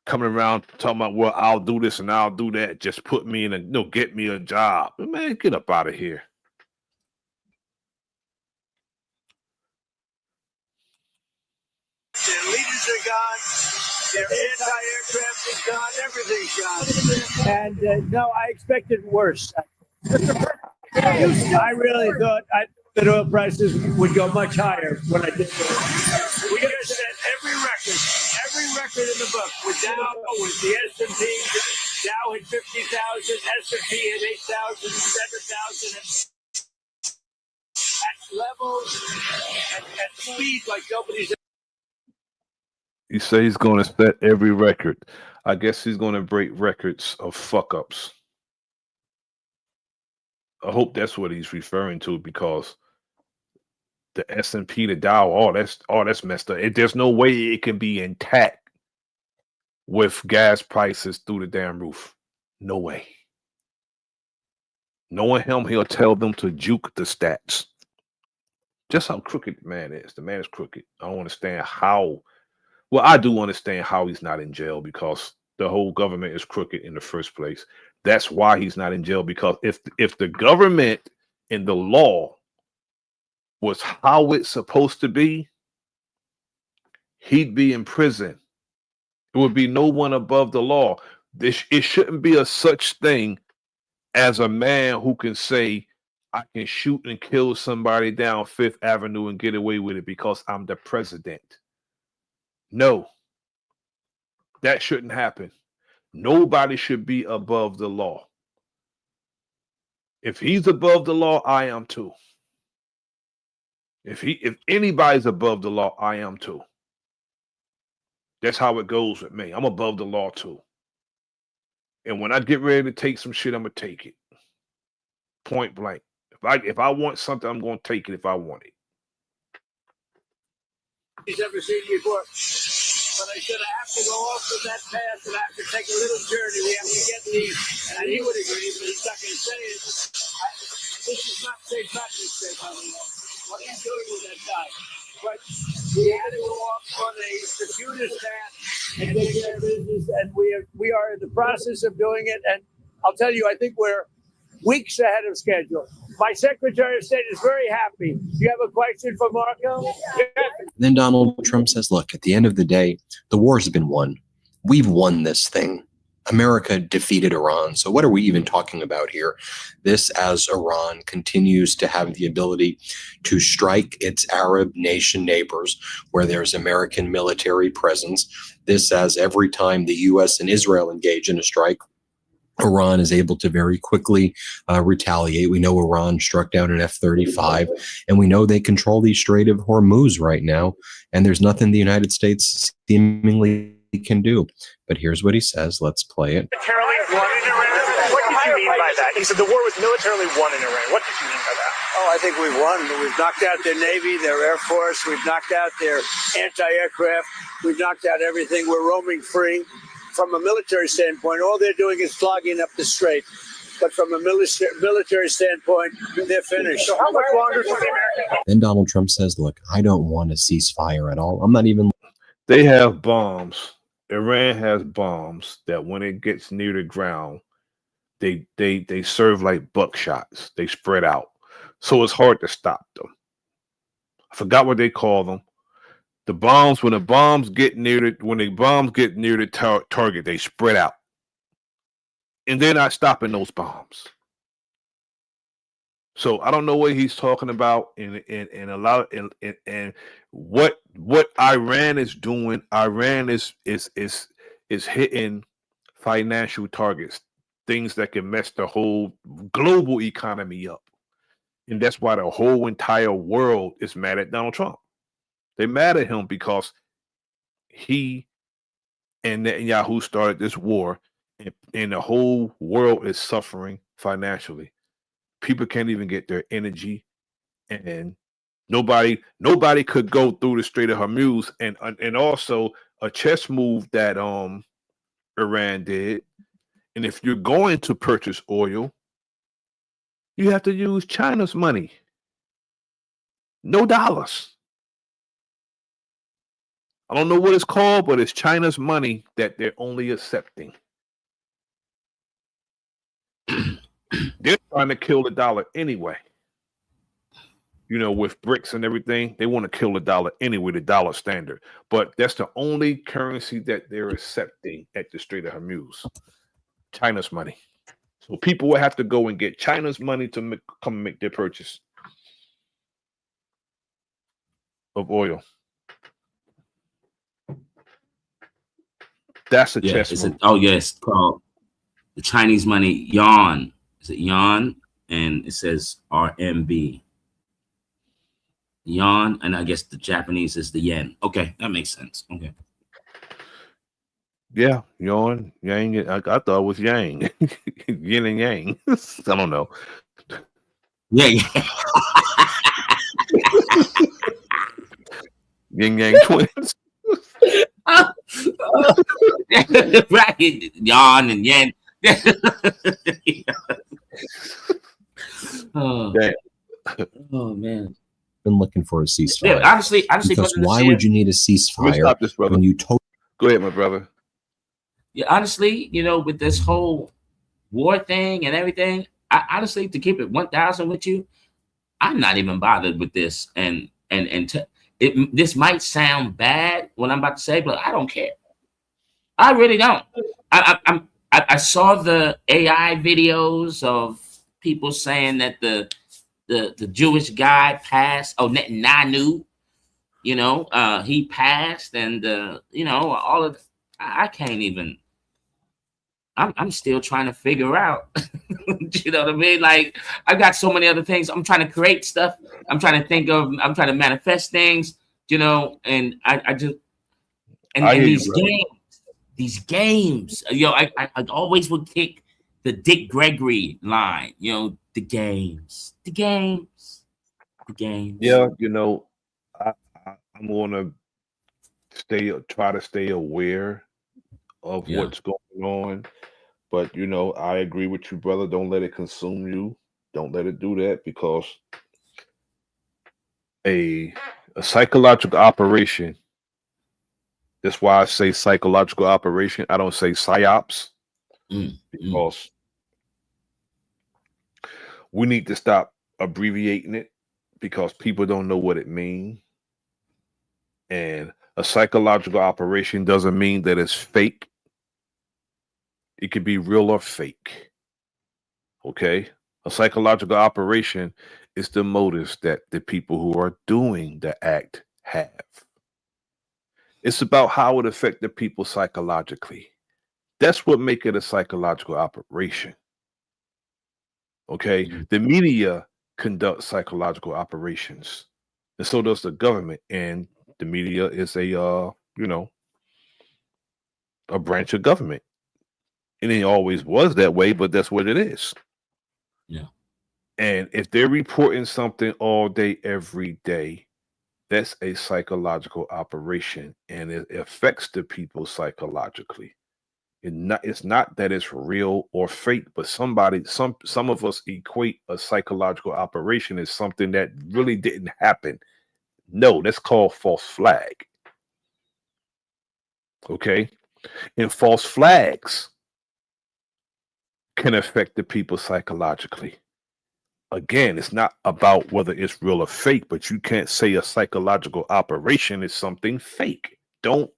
Coming around talking about, well, I'll do this and I'll do that. Just put me in get me a job. Man, get up out of here. Their leaders are gone. Their anti-aircraft is gone. Everything's gone. And no, I expected worse. I really thought that oil prices would go much higher when I did this. We just set every record in the book. With Dow, with the S&P, Dow hit 50,000, S&P hit 8,000, 7,000, at levels, at speed like nobody's. You say he's going to set every record. I guess he's going to break records of fuck ups. I hope that's what he's referring to, because the S&P, the Dow, all that's messed up. There's no way it can be intact with gas prices through the damn roof. No way. Knowing him, he'll tell them to juke the stats. Just how crooked the man is. The man is crooked. I don't understand how. Well, I do understand how he's not in jail, because the whole government is crooked in the first place. That's why he's not in jail, because if the government and the law was how it's supposed to be, he'd be in prison. It would be no one above the law. It shouldn't be a such thing as a man who can say, I can shoot and kill somebody down Fifth Avenue and get away with it because I'm the president. No, that shouldn't happen. Nobody should be above the law. If he's above the law, I am too. If anybody's above the law, I am too. That's how it goes with me. I'm above the law too. And when I get ready to take some shit, I'm gonna take it. Point blank. If I want something, I'm gonna take it if I want it. He's ever seen before. But I said, I have to go off of that path and I have to take a little journey. We have to get these. And he would agree, but he's not going to say it. This is not St. Patrick's Day, by the way. What are you doing with that guy? But we had to go off on a circuitous path and take care of business. And we are in the process of doing it. And I'll tell you, I think we're weeks ahead of schedule. My Secretary of State is very happy. Do you have a question for Marco? Yeah. Then Donald Trump says, look, at the end of the day, the war has been won. We've won this thing. America defeated Iran. So what are we even talking about here? This as Iran continues to have the ability to strike its Arab nation neighbors where there's American military presence. This as every time the U.S. and Israel engage in a strike, Iran is able to very quickly retaliate. We know Iran struck down an F-35, and we know they control the Strait of Hormuz right now, and there's nothing the United States seemingly can do. But here's what he says. Let's play it. Militarily won in Iran? What did you mean by that? He said the war was militarily won in Iran. What did you mean by that? Oh, I think we've won. We've knocked out their Navy, their Air Force. We've knocked out their anti-aircraft. We've knocked out everything. We're roaming free. From a military standpoint, all they're doing is clogging up the strait. But from a military standpoint, they're finished. So how much longer for the American? Then Donald Trump says, look, I don't want a ceasefire at all. I'm not even. They have bombs. Iran has bombs that when it gets near the ground, they serve like buckshots. They spread out. So it's hard to stop them. I forgot what they call them. The bombs, when the bombs get near the target, they spread out. And they're not stopping those bombs. So I don't know what he's talking about, and what Iran is doing. Iran is hitting financial targets, things that can mess the whole global economy up, and that's why the whole entire world is mad at Donald Trump. They're mad at him because he and Netanyahu started this war, and the whole world is suffering financially. People can't even get their energy and Nobody could go through the Strait of Hormuz, and also a chess move that Iran did. And if you're going to purchase oil, you have to use China's money, no dollars. I don't know what it's called, but it's China's money that they're only accepting. They're trying to kill the dollar anyway. You know, with BRICS and everything, they want to kill the dollar anyway, the dollar standard. But that's the only currency that they're accepting at the Strait of Hormuz, China's money. So people will have to go and get China's money to come make their purchase of oil. That's a chess move. Yes, called the Chinese money yuan. Is it yuan? And it says RMB. Yuan, and I guess the Japanese is the yen. Okay, that makes sense. Okay. Yeah, yuan, yang. I thought it was yang, yin and yang. I don't know. Yeah. Yin yang twins. Right, yuan and yen. Oh man. Been looking for a ceasefire. Yeah, honestly, because why would you need a ceasefire stop this, brother. when you Go ahead, my brother. Yeah, honestly, you know, with this whole war thing and everything, honestly, to keep it 1,000 with you, I'm not even bothered with this. This might sound bad what I'm about to say, but I don't care. I really don't. I saw the AI videos of people saying that the Jewish guy passed. Oh, Netanyahu, you know, he passed, and you know, all of. I can't even. I'm still trying to figure out. You know what I mean? Like, I got so many other things. I'm trying to create stuff. I'm trying to think of. I'm trying to manifest things. You know, and I just and these games. You know, I always would kick the Dick Gregory line. You know, the games. Yeah, you know, I'm gonna try to stay aware of what's going on. But you know, I agree with you, brother. Don't let it consume you. Don't let it do that, because a psychological operation. That's why I say psychological operation. I don't say psyops, because we need to stop abbreviating it, because people don't know what it means. And a psychological operation doesn't mean that it's fake. It could be real or fake. Okay? A psychological operation is the motives that the people who are doing the act have. It's about how it affects the people psychologically. That's what makes it a psychological operation. Okay? The media conducts psychological operations, and so does the government. And the media is a you know, a branch of government. It ain't always was that way, but that's what it is. Yeah. And if they're reporting something all day, every day, that's a psychological operation, and it affects the people psychologically. It's not that it's real or fake, but some of us equate a psychological operation as something that really didn't happen. No, that's called false flag. Okay? And false flags can affect the people psychologically. Again, it's not about whether it's real or fake, but you can't say a psychological operation is something fake. Don't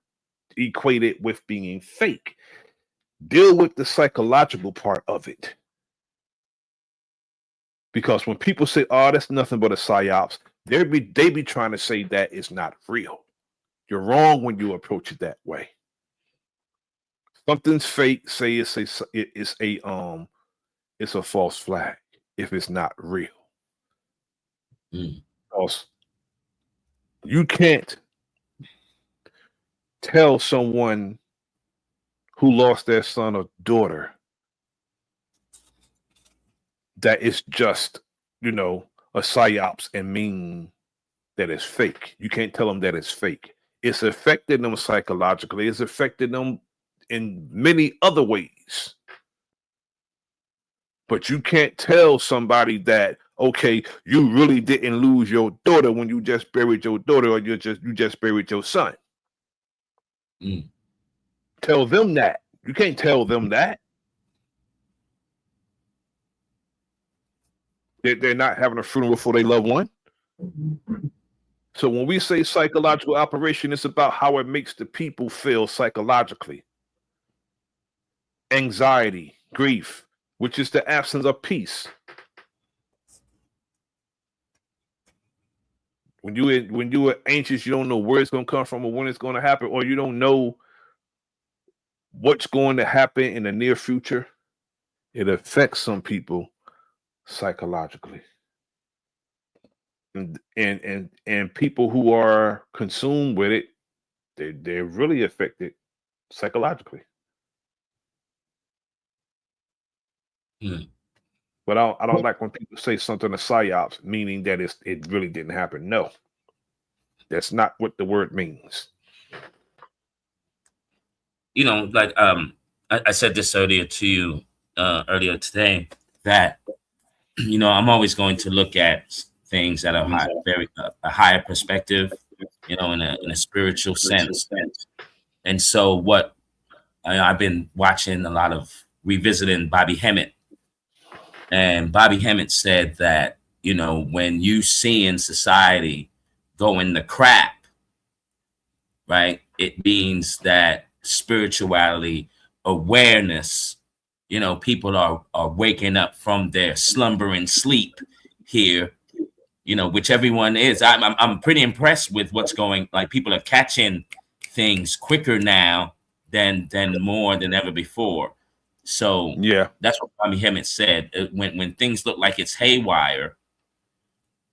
equate it with being fake. Deal with the psychological part of it. Because when people say, oh, that's nothing but a psyops, they be trying to say that it's not real. You're wrong when you approach it that way. Something's fake, say it's a false flag if it's not real. Because you can't tell someone who lost their son or daughter that it's just, you know, a psyops and mean that it's fake. You can't tell them that it's fake. It's affecting them psychologically. It's affecting them in many other ways. But you can't tell somebody that, okay, you really didn't lose your daughter when you just buried your daughter, or you just buried your son. Tell them that. You can't tell them that. They're not having a funeral for their loved one. So when we say psychological operation, it's about how it makes the people feel psychologically. Anxiety, grief, which is the absence of peace. When you are anxious, you don't know where it's going to come from or when it's going to happen, or you don't know what's going to happen in the near future. It affects some people psychologically. And people who are consumed with it, they're really affected psychologically. But I don't like when people say something to psyops, meaning that it really didn't happen. No, that's not what the word means. You know, like I said this earlier to you earlier today, that you know, I'm always going to look at things at a higher perspective, you know, in a spiritual sense. And so what I've been watching a lot of revisiting Bobby Hemmett. And Bobby Hemmett said that, you know, when you see in society going the crap, right, it means that spirituality, awareness, you know, people are waking up from their slumbering sleep here, you know, which everyone is. I'm pretty impressed with what's going, like people are catching things quicker now than more than ever before. So yeah, that's what Bobby Hemmett said. When things look like it's haywire,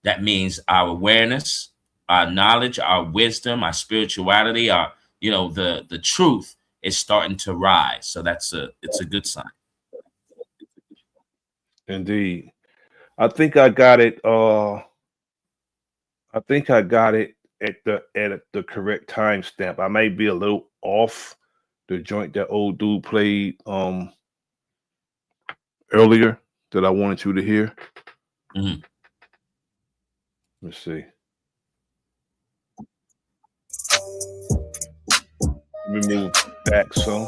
that means our awareness, our knowledge, our wisdom, our spirituality, our, you know, the truth is starting to rise. So it's a good sign. Indeed. I think I got it. I think I got it at the correct timestamp. I may be a little off the joint that old dude played earlier that I wanted you to hear. Let's see. Let me move back some.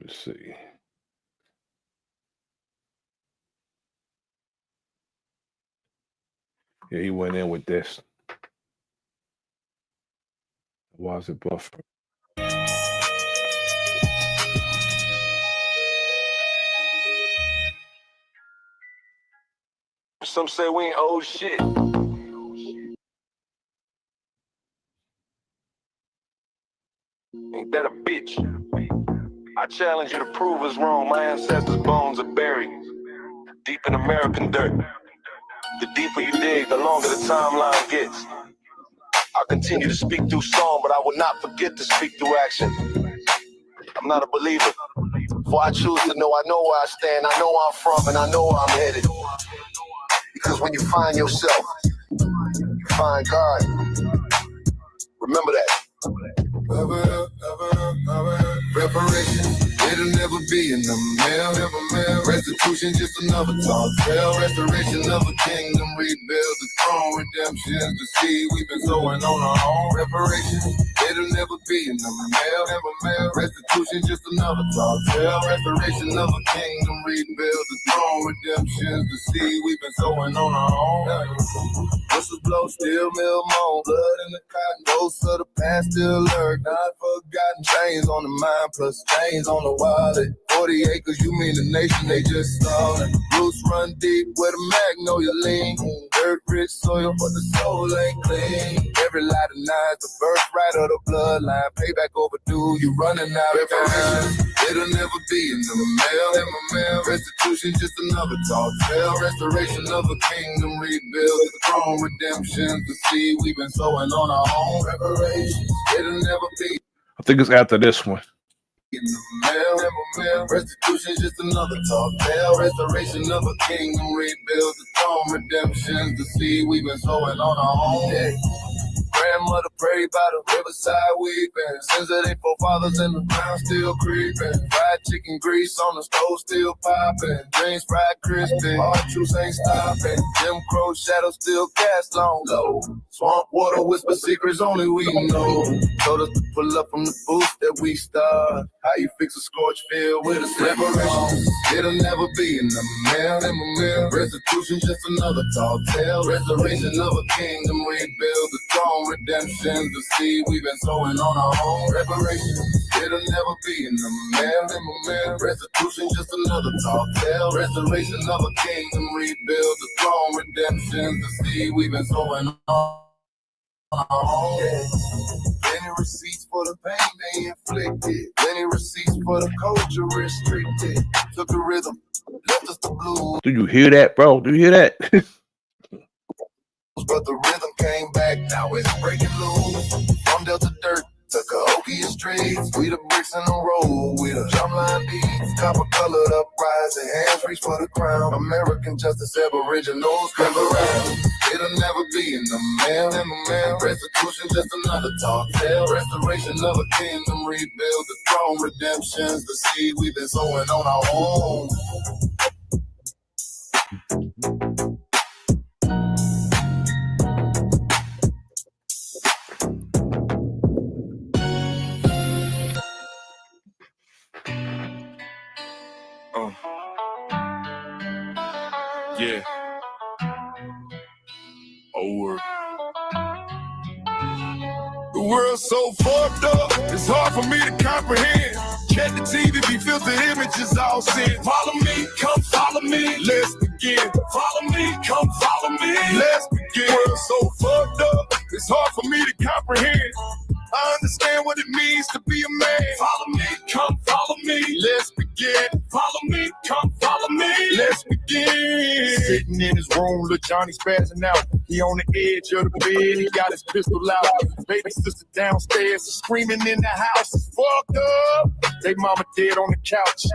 Let's see. Yeah, he went in with this. Why is it buffering? Some say we ain't old shit. Ain't that a bitch? I challenge you to prove us wrong. My ancestors' bones are buried deep in American dirt. The deeper you dig, the longer the timeline gets. I'll continue to speak through song, but I will not forget to speak through action. I'm not a believer, for I choose to know. I know where I stand, I know where I'm from, and I know where I'm headed. Because when you find yourself, you find God. Remember that. Reparations, it'll never be in the mail. Restitution, just another tall tale. Restoration of a kingdom, rebuild the throne. Redemption's the seed we've been sowing on our own. Reparations, it'll never be in the mail. Restitution, just another tall tale. Restoration of a kingdom, rebuild the throne. Redemption's the seed we've been sowing on our own. Whistles blow, still mill moan. Blood in the cotton, ghosts of the past still lurk. Not forgotten, chains on the mind, plus chains on the wallet. 40 acres, you mean the nation, they just started. Roots run deep where the magnolia lean. Dirt rich soil, but the soul ain't clean. Every lie denies the birthright of the bloodline. Payback overdue, you running out of time. It'll never be in the mail. Restitution just another talk tale. Restoration of a kingdom, rebuild the throne. Redemption, the seed we've been sowing on our own. Reparations, it'll never be I think it's after this one. in the mail. Restitution's just another talk tale. Restoration of a kingdom, rebuild the throne. Redemption, the seed we've been sowing on our own. Yeah. Grandmother prayed by the riverside weeping. Sins of their forefathers in the ground still creeping. Fried chicken grease on the stove still popping. Dreams fried crispy. Hard truths ain't stopping. Jim Crow shadows still cast long low. Swamp water whisper secrets only we know. Told us to pull up from the booth that we start. How you fix a scorched field with a separation? It'll never be in the mail. Restitution just another tall tale. Restoration of a kingdom, rebuild the throne. Redemption, the seed we've been sowing on our own. Reparation, it'll never be in the mail. Restitution just another tall tale. Restoration of a kingdom, rebuild the throne. Redemption, the seed we've been sowing on our own. Many receipts for the pain they inflicted. Many receipts for the culture restricted. Took the rhythm, left us the blues. Do you hear that, bro? Do you hear that? But the rhythm came back, now it's breaking loose. From Delta Dirt to Cahokia Streets, we the bricks in the road with a drumline beats. Copper colored uprising, hands reach for the crown. American justice, aboriginals come around. It'll never be in the mail. Restitution just another talk tale. Restoration of a kingdom, rebuild the throne. Redemption's the seed we've been sowing on our own. Yeah. Over. The world's so fucked up, it's hard for me to comprehend. Check the TV, be filtered images all sin. Follow me, come follow me, let's begin. Follow me, come follow me, let's begin. The world's so fucked up, it's hard for me to comprehend. I understand what it means to be a man. Follow me, come follow me, let's begin. Follow me, come follow me, let's begin. Sitting in his room, little Johnny spazzing out. He on the edge of the bed, he got his pistol out. Baby sister downstairs, screaming in the house. It's fucked up. They mama dead on the couch.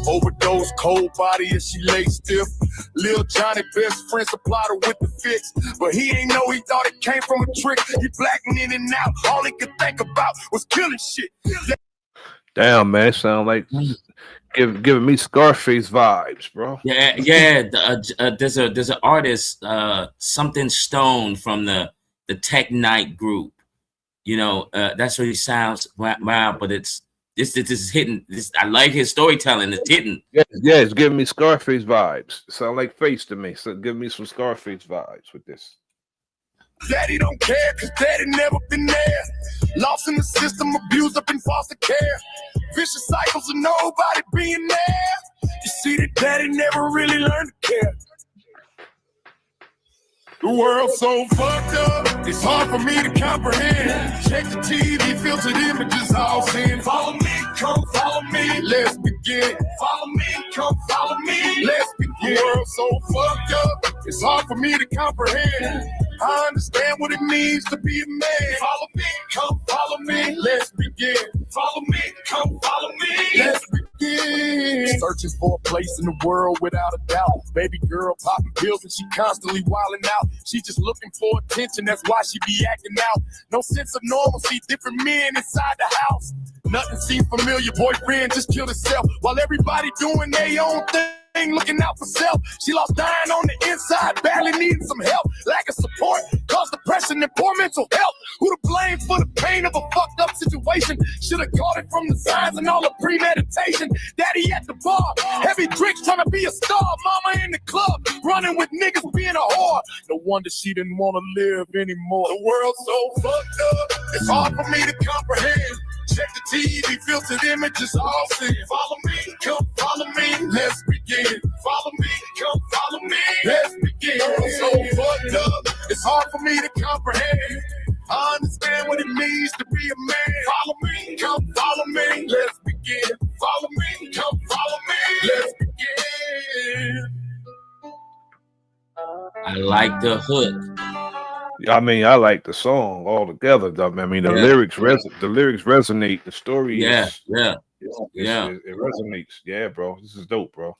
Overdose, cold body as she lay stiff. Lil Johnny best friend supplied her with the fix, but he ain't know, he thought it came from a trick. He blacking in and out, all he could think about was killing shit. Damn, man, it sound like giving me Scarface vibes, bro. Yeah. There's an artist, something Stone from the Tech Night group. You know, that's what he sounds. Wow, but it's. This is hitting. I like his storytelling. It's hitting. Yeah, it's giving me Scarface vibes. Sound like Face to me. So give me some Scarface vibes with this. Daddy don't care, cause daddy never been there. Lost in the system, abused up in foster care. Vicious cycles of nobody being there. You see that daddy never really learned to care. The world's so fucked up, it's hard for me to comprehend. Check the TV, filtered images all sin. Follow me, come follow me, let's begin. Follow me, come follow me, let's begin. The world's so fucked up, it's hard for me to comprehend. I understand what it means to be a man. Follow me, come follow me, let's begin. Follow me, come follow me, let's begin. Searching for a place in the world without a doubt. Baby girl popping pills and she constantly wilding out. She just looking for attention, that's why she be acting out. No sense of normalcy, different men inside the house. Nothing seemed familiar, boyfriend just killed himself. While everybody doing their own thing, looking out for self. She lost dying on the inside, badly needing some help. Lack of support, caused depression and poor mental health. Who to blame for the pain of a fucked up situation? Should've caught it from the signs and all the premeditation. Daddy at the bar, heavy drinks trying to be a star. Mama in the club, running with niggas being a whore. No wonder she didn't want to live anymore. The world's so fucked up, it's hard for me to comprehend. Check the TV, filtered images, all sin. Follow me, come follow me, let's begin. Follow me, come follow me, let's begin. I'm so fucked up, it's hard for me to comprehend. I understand what it means to be a man. Follow me, come follow me, let's begin. Follow me, come follow me, let's begin. I like the hook. I mean, I like the song altogether. Though. I mean, the lyrics resonate. The story is yeah. It resonates. Yeah, bro, this is dope, bro.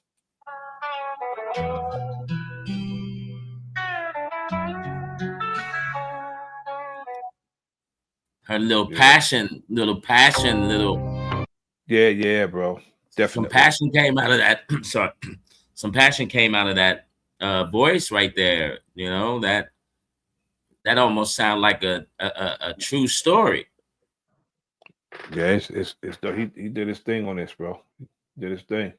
Her little passion. Yeah, bro. Definitely. Some passion came out of that. Sorry, some passion came out of that voice right there. You know that almost sound like a true story. Yeah, it's he did his thing on this, bro. He did his thing.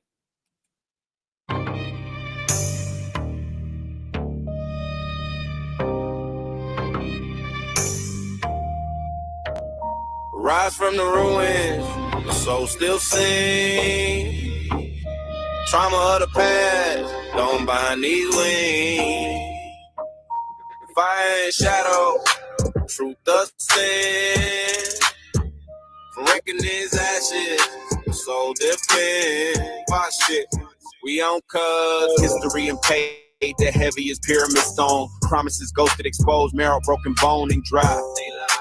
Rise from the ruins, the soul still sing. Trauma of the past, don't bind these wings. Fire and shadow, truth does stand. From wrecking these ashes, soul defend. Watch shit, we on cuz history and paid. The heaviest pyramid stone. Promises ghosted, exposed, marrow, broken bone and dry.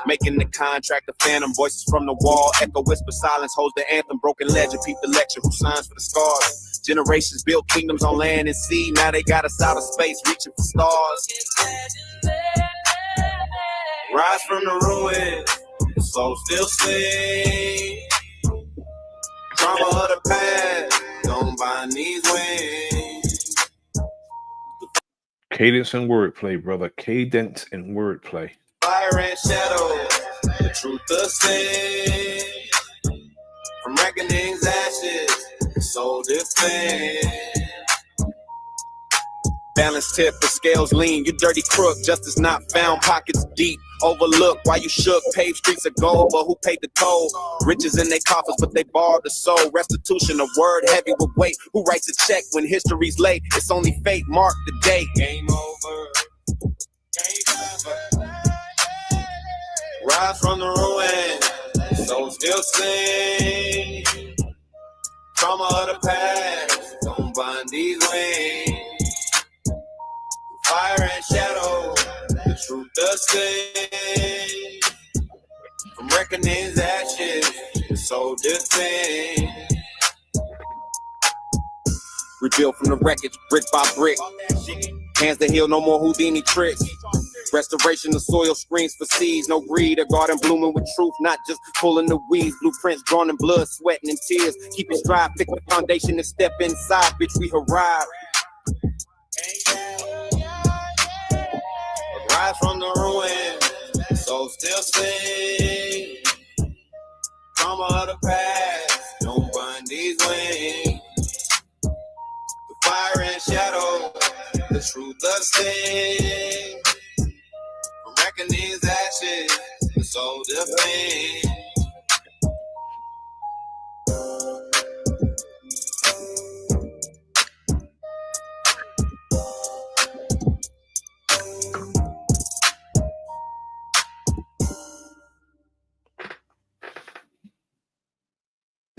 Making the contract, the phantom voices from the wall. Echo, whisper, silence, holds the anthem. Broken legend, peep the lecture. Who signs for the scars? Generations built kingdoms on land and sea. Now they got us out of space, reaching for stars. Rise from the ruins, the soul still sing. Trauma of the past, don't bind these wings. Cadence and wordplay, brother. Cadence and wordplay. Fire and shadow, the truth the same. From reckoning's ashes, soul defend. Balance tip, the scales lean. You dirty crook, justice not found. Pockets deep, overlooked. Why you shook? Paved streets of gold, but who paid the toll? Riches in their coffers, but they borrowed the soul. Restitution, a word heavy with weight. Who writes a check when history's late? It's only fate. Mark the date. Game over. Rise from the ruins, soul still sing. Trauma of the past, don't bind these wings. Fire and shadow, the truth does sing. From reckoning's ashes, the soul defend. Rebuilt from the wreckage, brick by brick. Hands to heal, no more Houdini tricks. Restoration of soil screams for seeds. No greed, a garden blooming with truth, not just pulling the weeds. Blueprints drawn in blood, sweating and tears. Keep it dry, pick the foundation and step inside. Bitch, we arrive. Rise from the ruins, soul still sing. Trauma of the past, don't bind these wings. The fire and shadow, the truth does sing. From reckoning's ashes, the soul defend.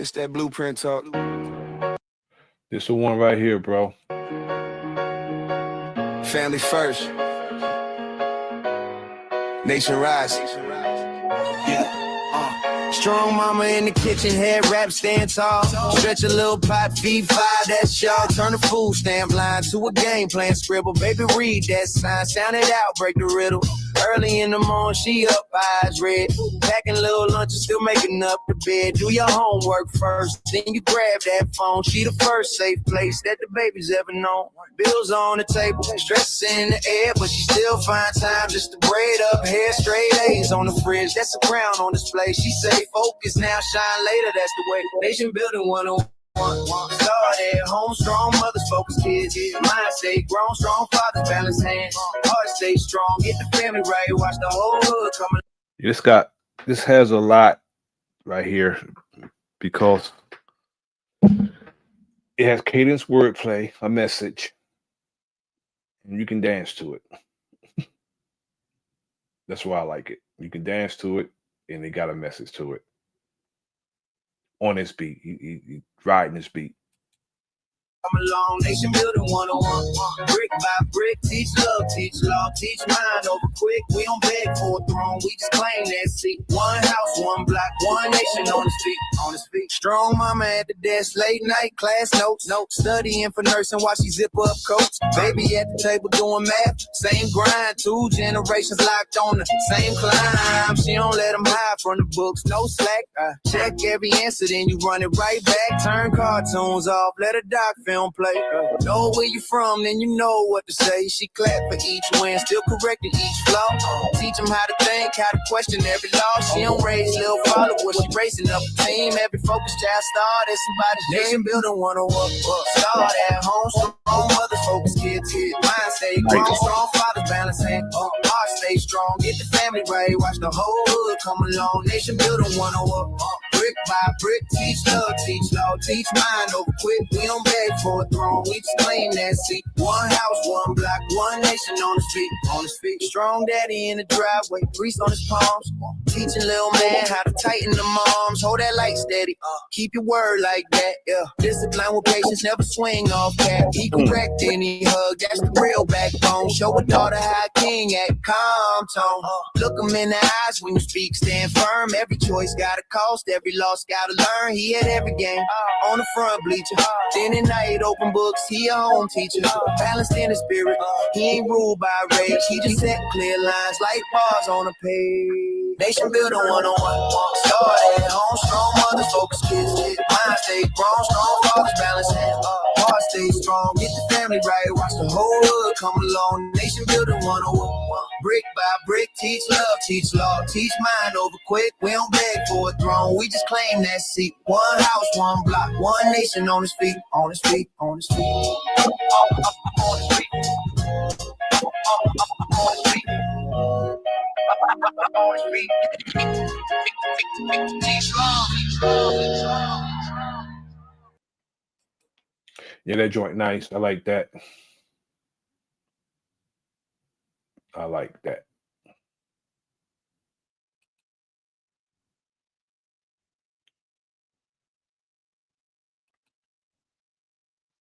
It's that blueprint talk. This the one right here, bro. Family first. Nation rise. Yeah. Strong mama in the kitchen, head wrap, stand tall. Stretch a little pot, feed five, that's y'all. Turn the food stamp line to a game plan scribble. Baby, read that sign, sound it out, break the riddle. Early in the morning, she up, eyes red. Packing little lunches, still making up the bed. Do your homework first, then you grab that phone. She the first safe place that the baby's ever known. Bills on the table, stress in the air, but she still find time just to braid up hair. Straight A's on the fridge, that's a crown on display. She say focus now, shine later, that's the way. Nation building 101. Started home strong, mothers focus kids. Mind stay grown, strong fathers balance hands. Heart stay strong, get the family right, watch the whole hood coming. This has a lot right here because it has cadence wordplay, a message, and you can dance to it. That's why I like it. You can dance to it, and it got a message to it. On this beat, he riding this beat. Come along, nation building 101. Brick by brick, teach love, teach law, teach mind over quick. We don't beg for a throne, we just claim that seat. One house, one block, one nation on his feet, on his feet. Strong mama at the desk, late night class notes, studying for nursing while she zip up coats. Baby at the table doing math, same grind, 2 generations locked on the same climb. She don't let them hide from the books, no slack. Check every answer, then you run it right back. Turn cartoons off, let a doc film play. Know where you from, then you know what to say. She clap for each win, still correcting each flaw. Teach them how to think, how to question every law. She don't raise little followers, she raising up a team. Every focus child star, that's somebody's nation building 101. Start at home, strong mothers, focus kids hit. Mind stay grown, strong fathers balancing. Heart stay strong, get the family right. Watch the whole hood come along. Nation building 101. Brick by brick, teach love, teach law, teach mind over quick. We don't beg for a throne, we just claim that seat. One house, one block, one nation on his feet, on his feet. Strong daddy in the driveway, grease on his palms. Teaching little man how to tighten the moms. Hold that light steady, keep your word like that, yeah. Discipline with patience, never swing off cap. He correct and he hug, that's the real backbone. Show a daughter how a king act, calm tone. Look him in the eyes when you speak, stand firm. Every choice got a cost, every loss gotta learn. He had every game on the front bleacher. Then at night, open books, he a home teacher. Balanced in his spirit, he ain't ruled by rage. He just set clear lines like bars on a page. Nation building 101. Start at home, strong mothers, focus kids, get mind stay grown, strong fathers balancing. Heart stay strong, get the family right. Watch the whole hood come along. Nation building 101. Brick by brick, teach love, teach law, teach mind over quick. We don't beg for a throne, we just claim that seat. One house, one block, one nation on his feet, on his feet, on his feet. On his feet. On his feet. On his feet. Teach law. Yeah, that joint nice. I like that. I like that.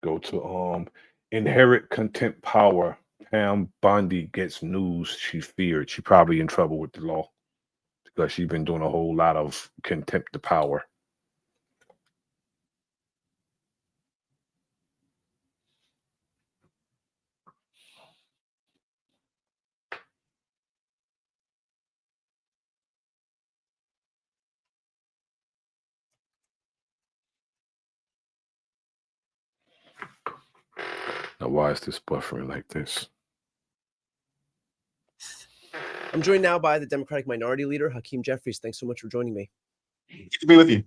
Go to inherit contempt power. Pam Bondi gets news she feared. She probably in trouble with the law because she's been doing a whole lot of contempt of power. Now, why is this buffering like this? I'm joined now by the Democratic Minority Leader, Hakeem Jeffries. Thanks so much for joining me. Good to be with you.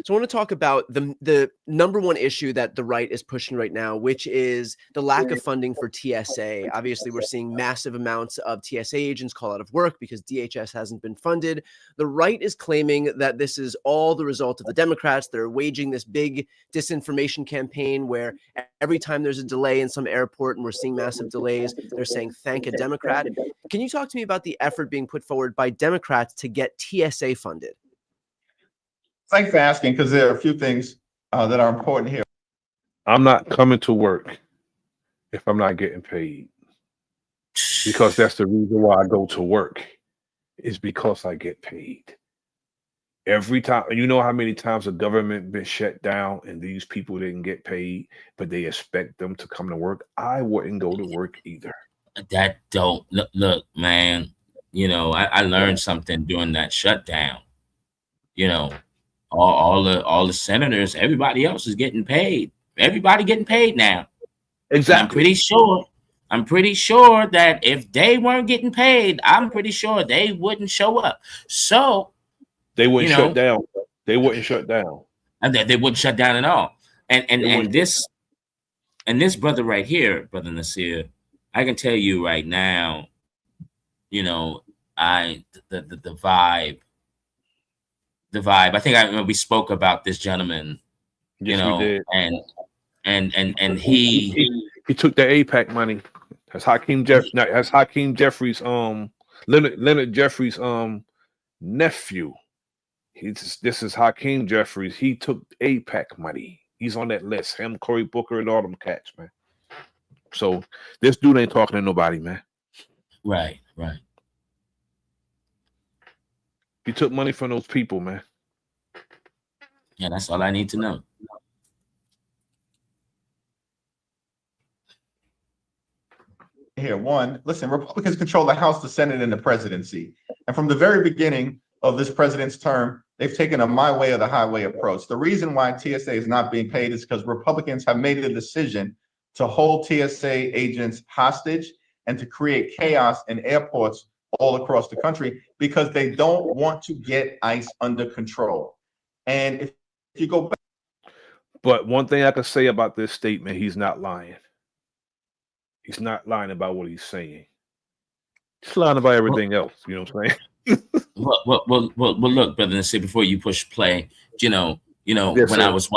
So I want to talk about the number one issue that the right is pushing right now, which is the lack of funding for TSA. Obviously, we're seeing massive amounts of TSA agents call out of work because DHS hasn't been funded. The right is claiming that this is all the result of the Democrats. They're waging this big disinformation campaign where every time there's a delay in some airport and we're seeing massive delays, they're saying, thank a Democrat. Can you talk to me about the effort being put forward by Democrats to get TSA funded? Thanks for asking, because there are a few things that are important here. I'm not coming to work if I'm not getting paid, because that's the reason why I go to work, is because I get paid. Every time, you know how many times the government been shut down and these people didn't get paid, but they expect them to come to work. I wouldn't go to work either. That don't look, man. You know, I learned something during that shutdown. You know, all the senators, everybody else is getting paid. Everybody getting paid now. Exactly. And I'm pretty sure that if they weren't getting paid, I'm pretty sure they wouldn't show up. So they wouldn't shut down. They wouldn't shut down. And they wouldn't shut down at all. And this brother right here, Brother Nasir, I can tell you right now, you know, the vibe vibe. I think we spoke about this gentleman, Yes, we did. and he took the APAC money. That's Hakeem Jeffries, Leonard Jeffries, nephew. This is Hakeem Jeffries. He took APAC money. He's on that list. Him, Cory Booker, and all them cats, man. So this dude ain't talking to nobody, man. Right. He took money from those people, man. Yeah, that's all I need to know. Here, one, listen, Republicans control the House, the Senate, and the presidency. And from the very beginning of this president's term, they've taken a my way or the highway approach. The reason why TSA is not being paid is because Republicans have made a decision to hold TSA agents hostage and to create chaos in airports all across the country because they don't want to get ICE under control. And if you go back. But one thing I can say about this statement, he's not lying. He's not lying about what he's saying. He's lying about everything else. You know what I'm saying? Well, look, brother, say before you push play, yes, when sir. I was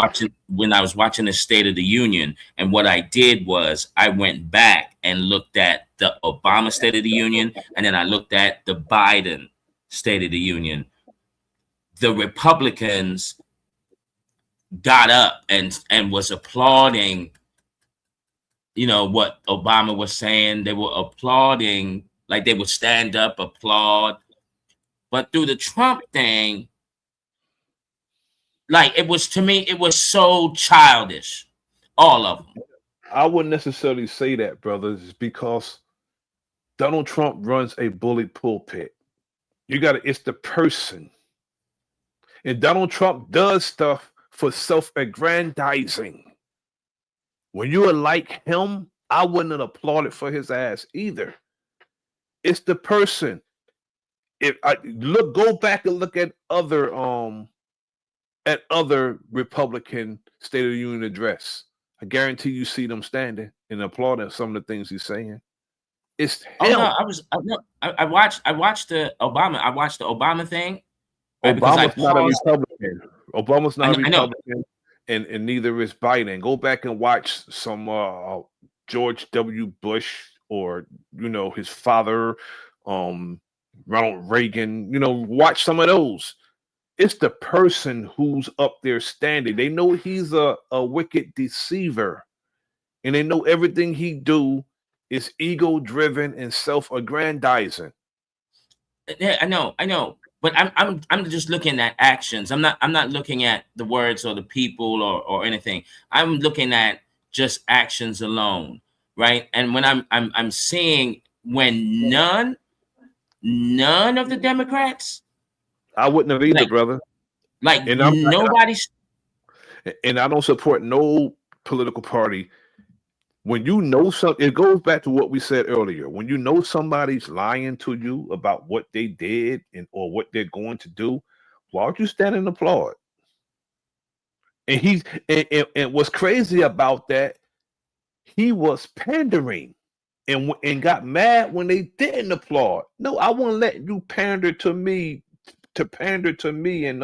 watching the State of the Union, and what I did was I went back and looked at the Obama State of the Union, and then I looked at the Biden State of the Union. The Republicans got up and was applauding, what Obama was saying. They were applauding, like they would stand up, applaud. But through the Trump thing, like it was, to me, it was so childish. All of them. I wouldn't necessarily say that, brothers, because Donald Trump runs a bully pulpit. It's the person. And Donald Trump does stuff for self-aggrandizing. When you are like him, I wouldn't have applauded for his ass either. It's the person. If I go back and look at other Republican State of the Union address, I guarantee you see them standing and applauding some of the things he's saying. It's him. I watched the Obama. I watched the Obama thing. Right, Obama's not a Republican. Obama's not a Republican, and neither is Biden. Go back and watch some George W. Bush or his father, Ronald Reagan. Watch some of those. It's the person who's up there standing. They know he's a wicked deceiver, and they know everything he do is ego-driven and self-aggrandizing. Yeah, I know. But I'm just looking at actions. I'm not looking at the words or the people or anything. I'm looking at just actions alone, right? And when I'm seeing when none of the Democrats, I wouldn't have either, brother. Like nobody's. And I don't support no political party. When you know something, it goes back to what we said earlier. When you know somebody's lying to you about what they did or what they're going to do, why don't you stand and applaud? And and what's crazy about that, he was pandering and got mad when they didn't applaud. No, I won't let you pander to me and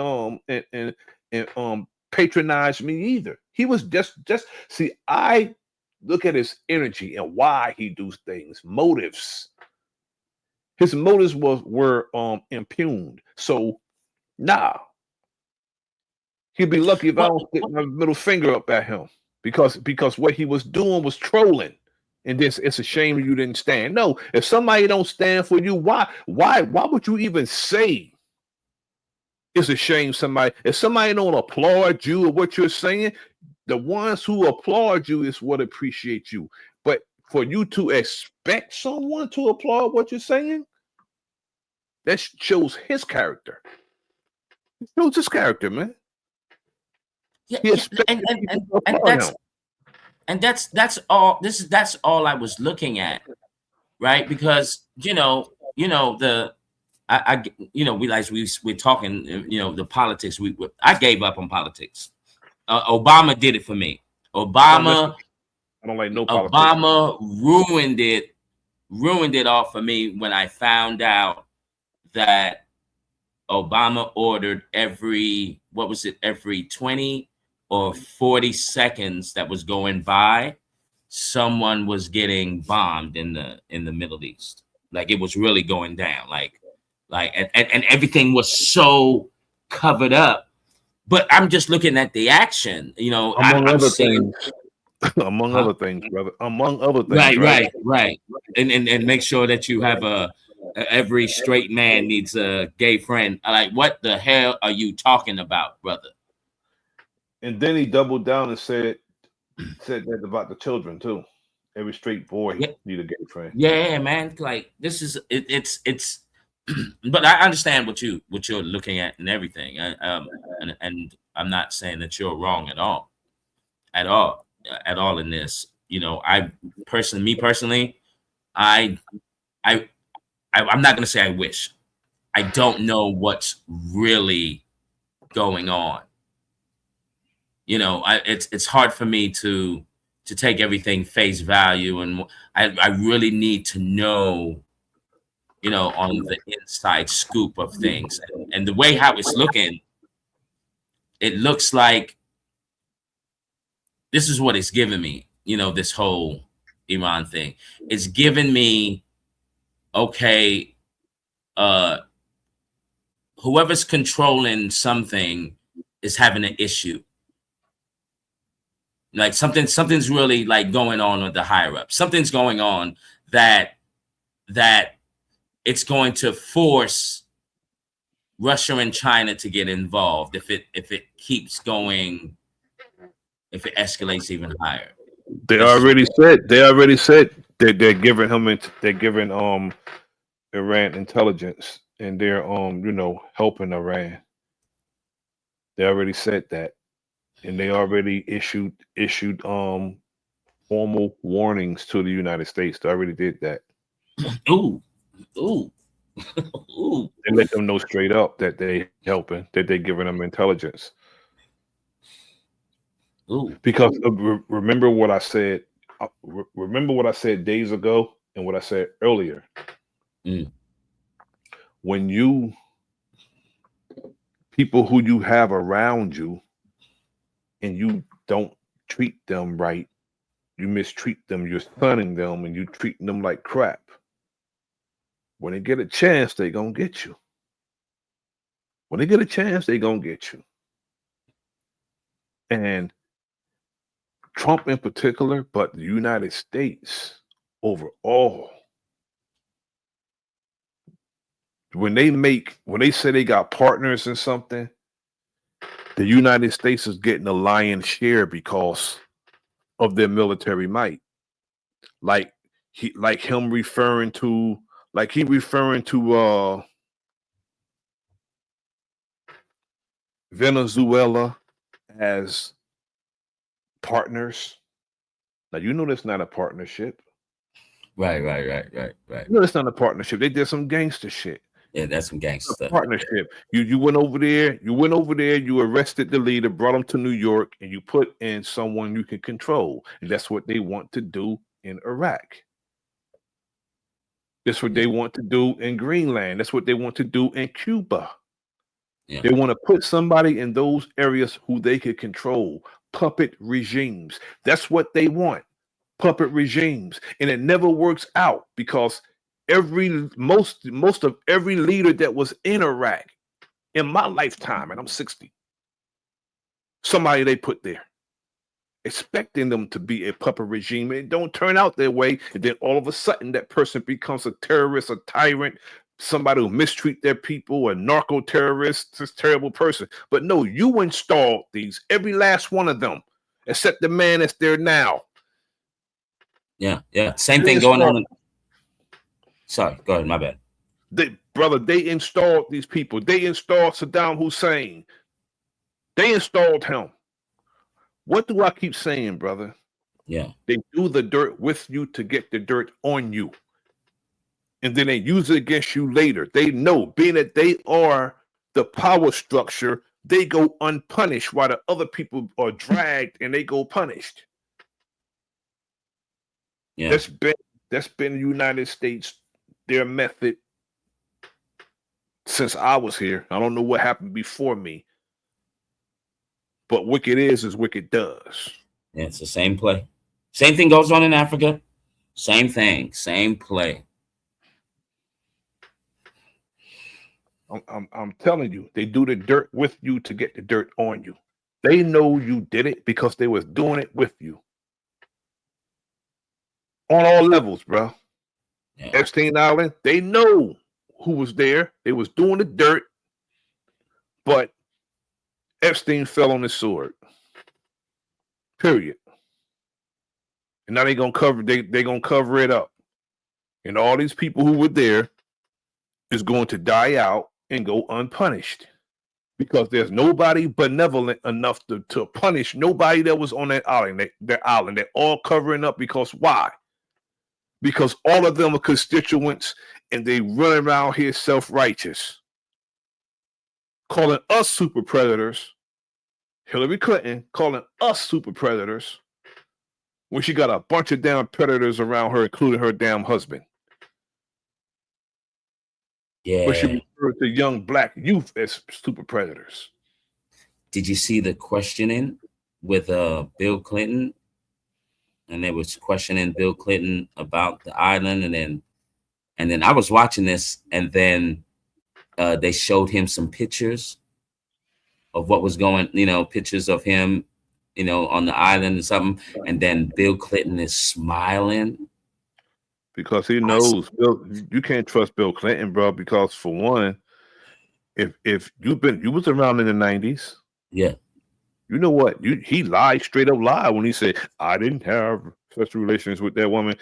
patronize me either. He was just see, I look at his energy and why he does things, motives. His motives were impugned. So he'd be lucky if I don't stick my middle finger up at him because what he was doing was trolling. And this, it's a shame you didn't stand. No, if somebody don't stand for you, why would you even say it's a shame if somebody don't applaud you or what you're saying? The ones who applaud you is what appreciate you. But for you to expect someone to applaud what you're saying, that shows his character. It shows his character, man. Yeah, and that's all. That's all I was looking at, right? Because we're talking, the politics. I gave up on politics. Obama did it for me. I don't like no politics. Obama ruined it all for me when I found out that Obama ordered every 20 or 40 seconds that was going by, someone was getting bombed in the Middle East. Like it was really going down. And everything was so covered up. But I'm just looking at the action. I'm seeing among huh? other things, brother. Among other things, Right. And make sure that you have every straight man needs a gay friend. Like, what the hell are you talking about, brother? And then he doubled down and said that about the children too. Every straight boy need a gay friend. Yeah, man. Like this is it's. But I understand what you're looking at and everything. And I'm not saying that you're wrong at all in this. Me personally, I'm not gonna say I wish. I don't know what's really going on. It's hard for me to take everything face value, and I really need to know, on the inside scoop of things, and the way how it's looking. It looks like this is what it's giving me. This whole Iran thing. It's giving me, okay, whoever's controlling something is having an issue. Like something's really like going on with the higher up. Something's going on that it's going to force Russia and China to get involved if it keeps going, if it escalates even higher. They already said that they're giving Iran intelligence, and they're helping Iran. They already said that, and they already issued formal warnings to the United States. They already did that. Ooh. They let them know straight up that they helping, that they're giving them intelligence. Ooh. Because remember what I said. Remember what I said days ago, and what I said earlier. When people who you have around you, and you don't treat them right, you mistreat them, you're stunning them, and you treating them like crap. When they get a chance, they gonna get you. When they get a chance, they gonna get you. And Trump in particular, but the United States overall, when they say they got partners in something, the United States is getting a lion's share because of their military might. Like he referring to Venezuela as partners. Now you know that's not a partnership. Right. You know that's not a partnership. They did some gangster shit. Yeah, that's some gangster stuff. Partnership. You went over there. You arrested the leader, brought him to New York, and you put in someone you can control. And that's what they want to do in Iraq. That's what they want to do in Greenland. That's what they want to do in Cuba. Yeah. They want to put somebody in those areas who they could control. Puppet regimes. That's what they want. Puppet regimes. And it never works out because most of every leader that was in Iraq in my lifetime, and I'm 60, somebody they put there, expecting them to be a puppet regime, and it don't turn out their way, and then all of a sudden that person becomes a terrorist, a tyrant, somebody who mistreat their people, a narco terrorist, this terrible person. But no, you installed these, every last one of them, except the man that's there now. Yeah. Same thing going on. Sorry, go ahead. My bad. They installed these people. They installed Saddam Hussein. They installed him. What do I keep saying, brother? Yeah. They do the dirt with you to get the dirt on you. And then they use it against you later. They know, being that they are the power structure, they go unpunished while the other people are dragged and they go punished. Yeah. That's been the United States, their method since I was here. I don't know what happened before me. But wicked is wicked does. Yeah, it's the same play. Same thing goes on in Africa. Same thing, same play. I'm telling you, they do the dirt with you to get the dirt on you. They know you did it because they was doing it with you. On all levels, bro. Yeah. Epstein Island, they know who was there. They was doing the dirt, but Epstein fell on his sword. Period. And now they gonna cover it up. And all these people who were there is going to die out and go unpunished. Because there's nobody benevolent enough to punish nobody that was on that island. They're all covering up because why? Because all of them are constituents and they run around here self-righteous. Calling us super predators. Hillary Clinton calling us super predators when she got a bunch of damn predators around her, including her damn husband. Yeah. But she referred to young black youth as super predators. Did you see the questioning with Bill Clinton? And they was questioning Bill Clinton about the island, and then I was watching this, and then they showed him some pictures of what was going, pictures of him, on the island or something, and then Bill Clinton is smiling. Because he knows you can't trust Bill Clinton, bro. Because for one, if you was around in the 90s, yeah, you know what? He lied, straight up lied when he said I didn't have sexual relations with that woman,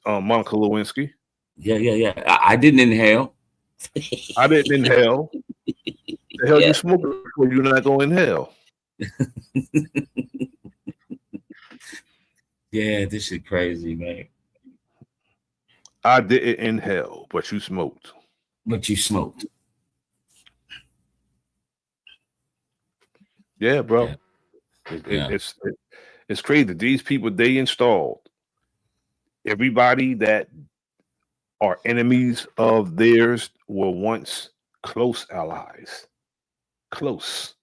Monica Lewinsky. Yeah. I didn't inhale. I didn't inhale. The hell you smoke before you're not going to inhale. Yeah, this shit crazy, man. I didn't inhale, but you smoked. But you smoked. Yeah, bro. Yeah. It's crazy. These people they installed. Everybody that are enemies of theirs were once close allies. Close.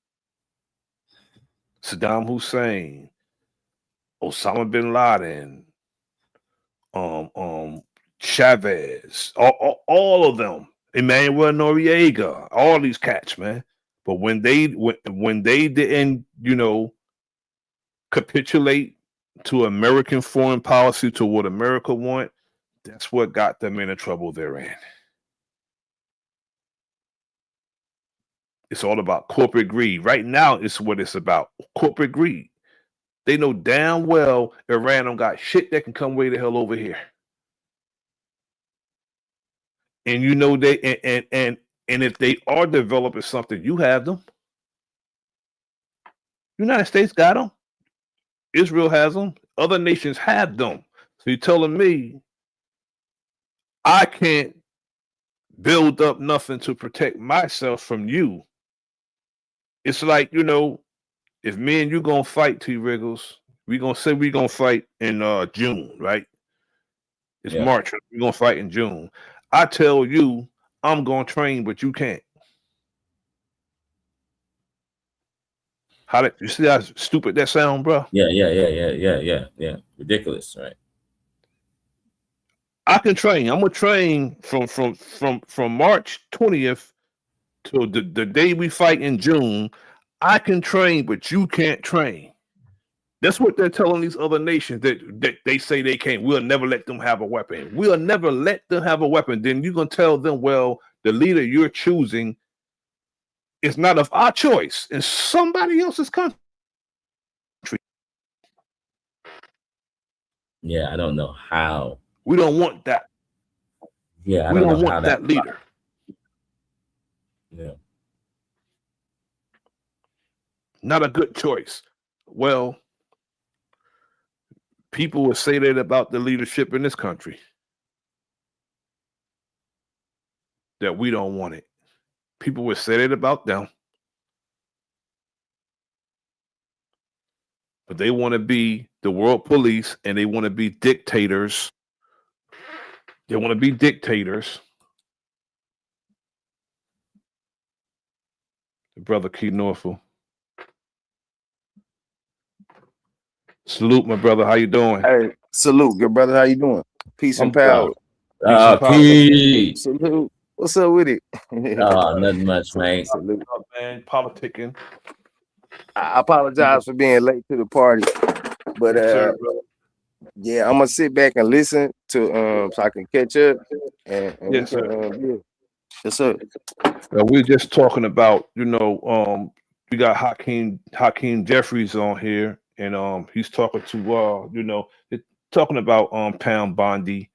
Saddam Hussein, Osama bin Laden, Chavez, all of them, Emmanuel Noriega, all these cats, man. But when they didn't, capitulate to American foreign policy, to what America want, that's what got them in the trouble they're in. It's all about corporate greed. Right now, it's what it's about. Corporate greed. They know damn well Iran don't got shit that can come way the hell over here. And and if they are developing something, you have them. United States got them. Israel has them. Other nations have them. So you're telling me I can't build up nothing to protect myself from you? It's like, if me and you gonna fight, T. Wriggles, we're gonna fight in June, right? It's March. We're gonna fight in June. I tell you, I'm gonna train, but you can't. You see how stupid that sound, bro? Yeah. Ridiculous, right? I can train. I'm gonna train from March 20th to the day we fight in June. I can train, but you can't train. That's what they're telling these other nations that they say they can't. We'll never let them have a weapon. We'll never let them have a weapon. Then you're gonna tell them, well, the leader you're choosing is not of our choice in somebody else's country. Yeah, I don't know how. We don't want that. Yeah, we don't want that leader. Yeah. Not a good choice. Well, people will say that about the leadership in this country. That we don't want it. People will say that about them. But they want to be the world police and they want to be dictators. They want to be dictators. Brother Key Norfolk. Salute, my brother. How you doing? Hey, salute, good brother. How you doing? Peace and I'm good. power. Peace and power. Pete. Salute. What's up with it? Nothing much, mate. Salute. What's up, man? Politicking. I apologize for being late to the party, but Yes, sir, brother. yeah, I'm gonna sit back and listen to so I can catch up and we Yes, sir. can yeah. Yes, sir. We're just talking about, we got Hakeem Jeffries on here, and he's talking to they're talking about Pound Bondi.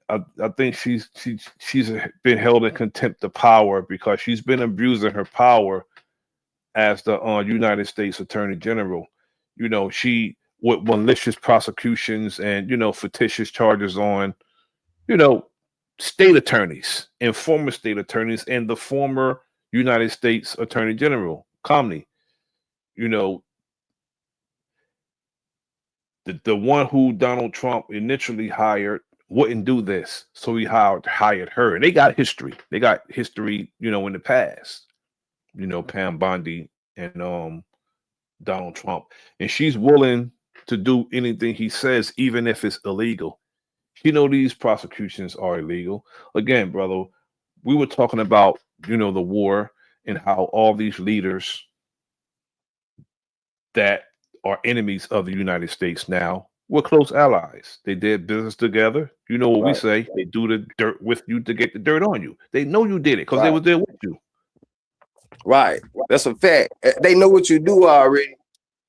I think she's been held in contempt of power because she's been abusing her power as the United States Attorney General. She with malicious prosecutions and fictitious charges on you know state attorneys and former state attorneys and the former United States Attorney General Comey. You know the one who Donald Trump initially hired wouldn't do this, so he hired her. And they got history. They got history, in the past. Pam Bondi and Donald Trump, and she's willing to do anything he says, even if it's illegal. These prosecutions are illegal. Again, brother, we were talking about the war and how all these leaders that are enemies of the United States now were close allies. They did business together. You know what we Right. say? They do the dirt with you to get the dirt on you. They know you did it because they Right. was there with you. Right. That's a fact. They know what you do already,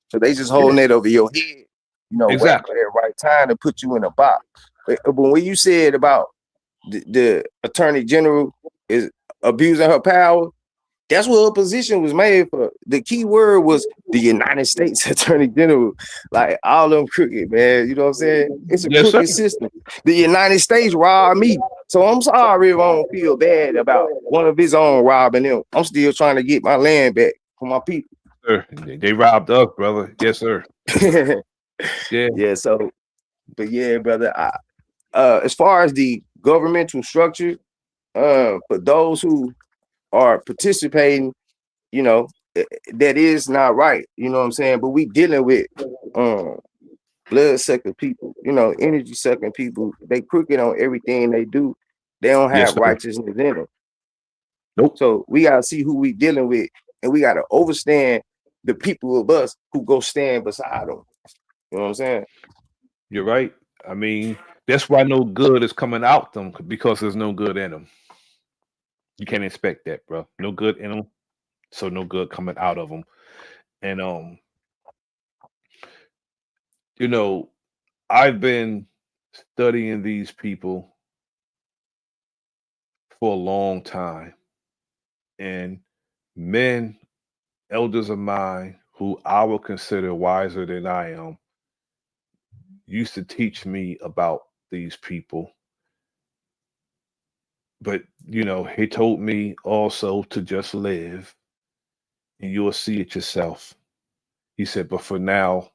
so they just holding it over your head, waiting Exactly. for that right time to put you in a box. But when you said about the Attorney General is abusing her power, that's what her position was made for. The key word was the United States Attorney General. Like all them crooked, man. You know what I'm saying? It's a Yes, sir. crooked system. The United States robbed me. So I'm sorry if I don't feel bad about one of his own robbing them. I'm still trying to get my land back for my people. Sir, they robbed us, brother. Yes, sir. Yeah. Yeah, so but yeah, brother. As far as the governmental structure, for those who are participating, that is not right. You know what I'm saying? But we dealing with blood sucking people, energy sucking people. They crooked on everything they do. They don't Yes, have sir. righteousness in them. Nope. So we gotta see who we dealing with, and we gotta overstand the people of us who go stand beside them. You know what I'm saying? You're right. I mean, that's why no good is coming out them because there's no good in them. You can't expect that, bro. No good in them, so no good coming out of them. And I've been studying these people for a long time, and men, elders of mine, who I would consider wiser than I am, used to teach me about these people. But he told me also to just live, and you'll see it yourself. He said, but for now,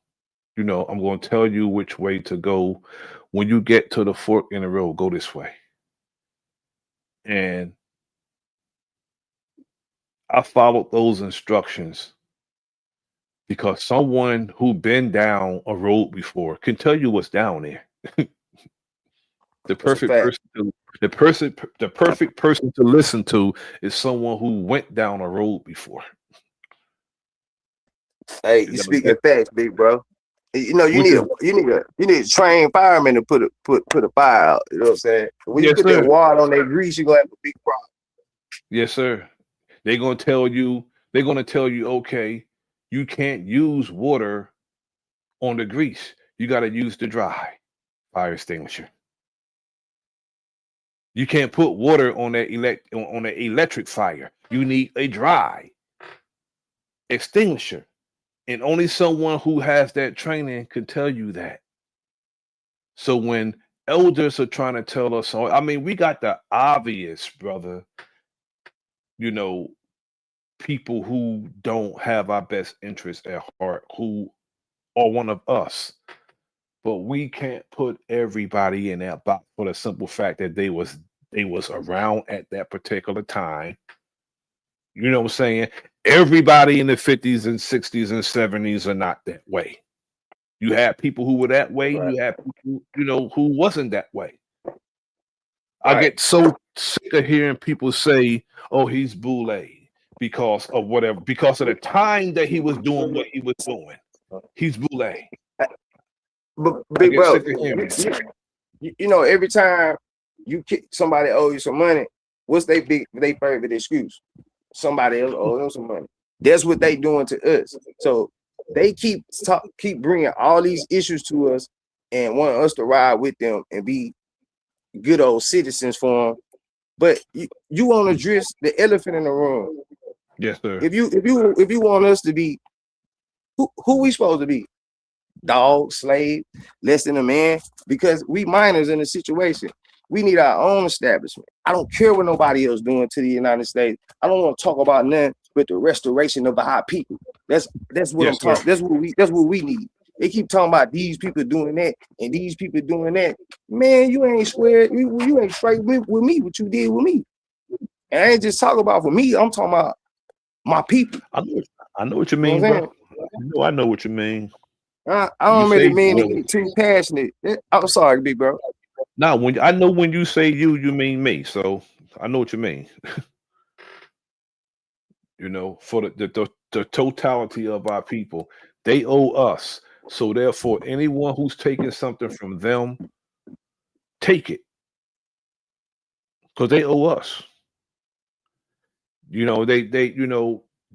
I'm going to tell you which way to go. When you get to the fork in the road, go this way. And I followed those instructions because someone who been down a road before can tell you what's down there. The perfect fact. the perfect person to listen to is someone who went down a road before. Hey, You you know, speaking facts, big bro. You which is need a trained fireman to put a fire out. You know what I'm saying? When you yes, put that sir. water on that grease, you're gonna have a big problem. Yes, sir. They're gonna tell you, okay, you can't use water on the grease. You gotta use the dry fire extinguisher. You can't put water on that on the electric fire. You need a dry extinguisher. And only someone who has that training could tell you that. So when elders are trying to tell us, I mean, we got the obvious, brother, you know, people who don't have our best interests at heart, who are one of us. But we can't put everybody in that box for the simple fact that they was around at that particular time. You know what I'm saying? Everybody in the 50s and 60s and 70s are not that way. You had people who were that way, and you had people, who wasn't that way. I get so sick of hearing people say, "Oh, he's boule," because of whatever, because of the time that he was doing what he was doing. He's boule. But big bro, Sick of hearing that. you know, every time you kick somebody owe you some money, what's they favorite excuse? Somebody else owe them some money. That's what they doing to us. So they keep bringing all these issues to us and want us to ride with them and be good old citizens for them. But you want to address the elephant in the room. Yes, sir. If you want us to be who we supposed to be? Dog, slave, less than a man, because we minors in the situation. We need our own establishment. I don't care what nobody else doing to the United States. I don't want to talk about nothing but the restoration of our people. That's what I'm talking. That's what we need. They keep talking about these people doing that and these people doing that. Man, you ain't square. You ain't straight with me. What you did with me. And I ain't just talking about for me. I'm talking about my people. I know what you mean, bro. I know what you mean. I don't really mean to get too passionate. I'm sorry, big bro. Now, when you say you mean me. So I know what you mean. For the totality of our people, they owe us. So therefore, anyone who's taking something from them, take it, because they owe us. They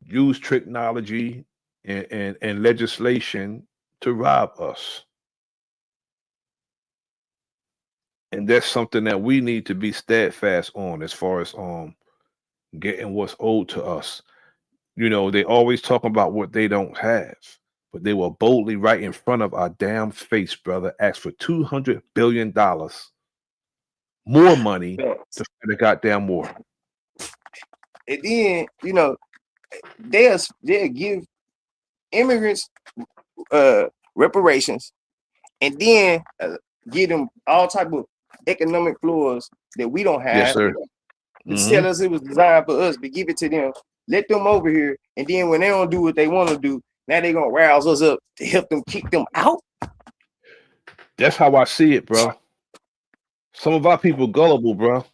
use technology and legislation to rob us. And that's something that we need to be steadfast on as far as getting what's owed to us. They always talk about what they don't have, but they will boldly right in front of our damn face, brother, ask for $200 billion more money to fight the goddamn war. And then, they'll give immigrants reparations, and then give them all type of economic flaws that we don't have. Yes, sir. Tell us it was designed for us, but give it to them. Let them over here, and then when they don't do what they want to do, now they're gonna rouse us up to help them kick them out. That's how I see it, bro. Some of our people gullible, bro.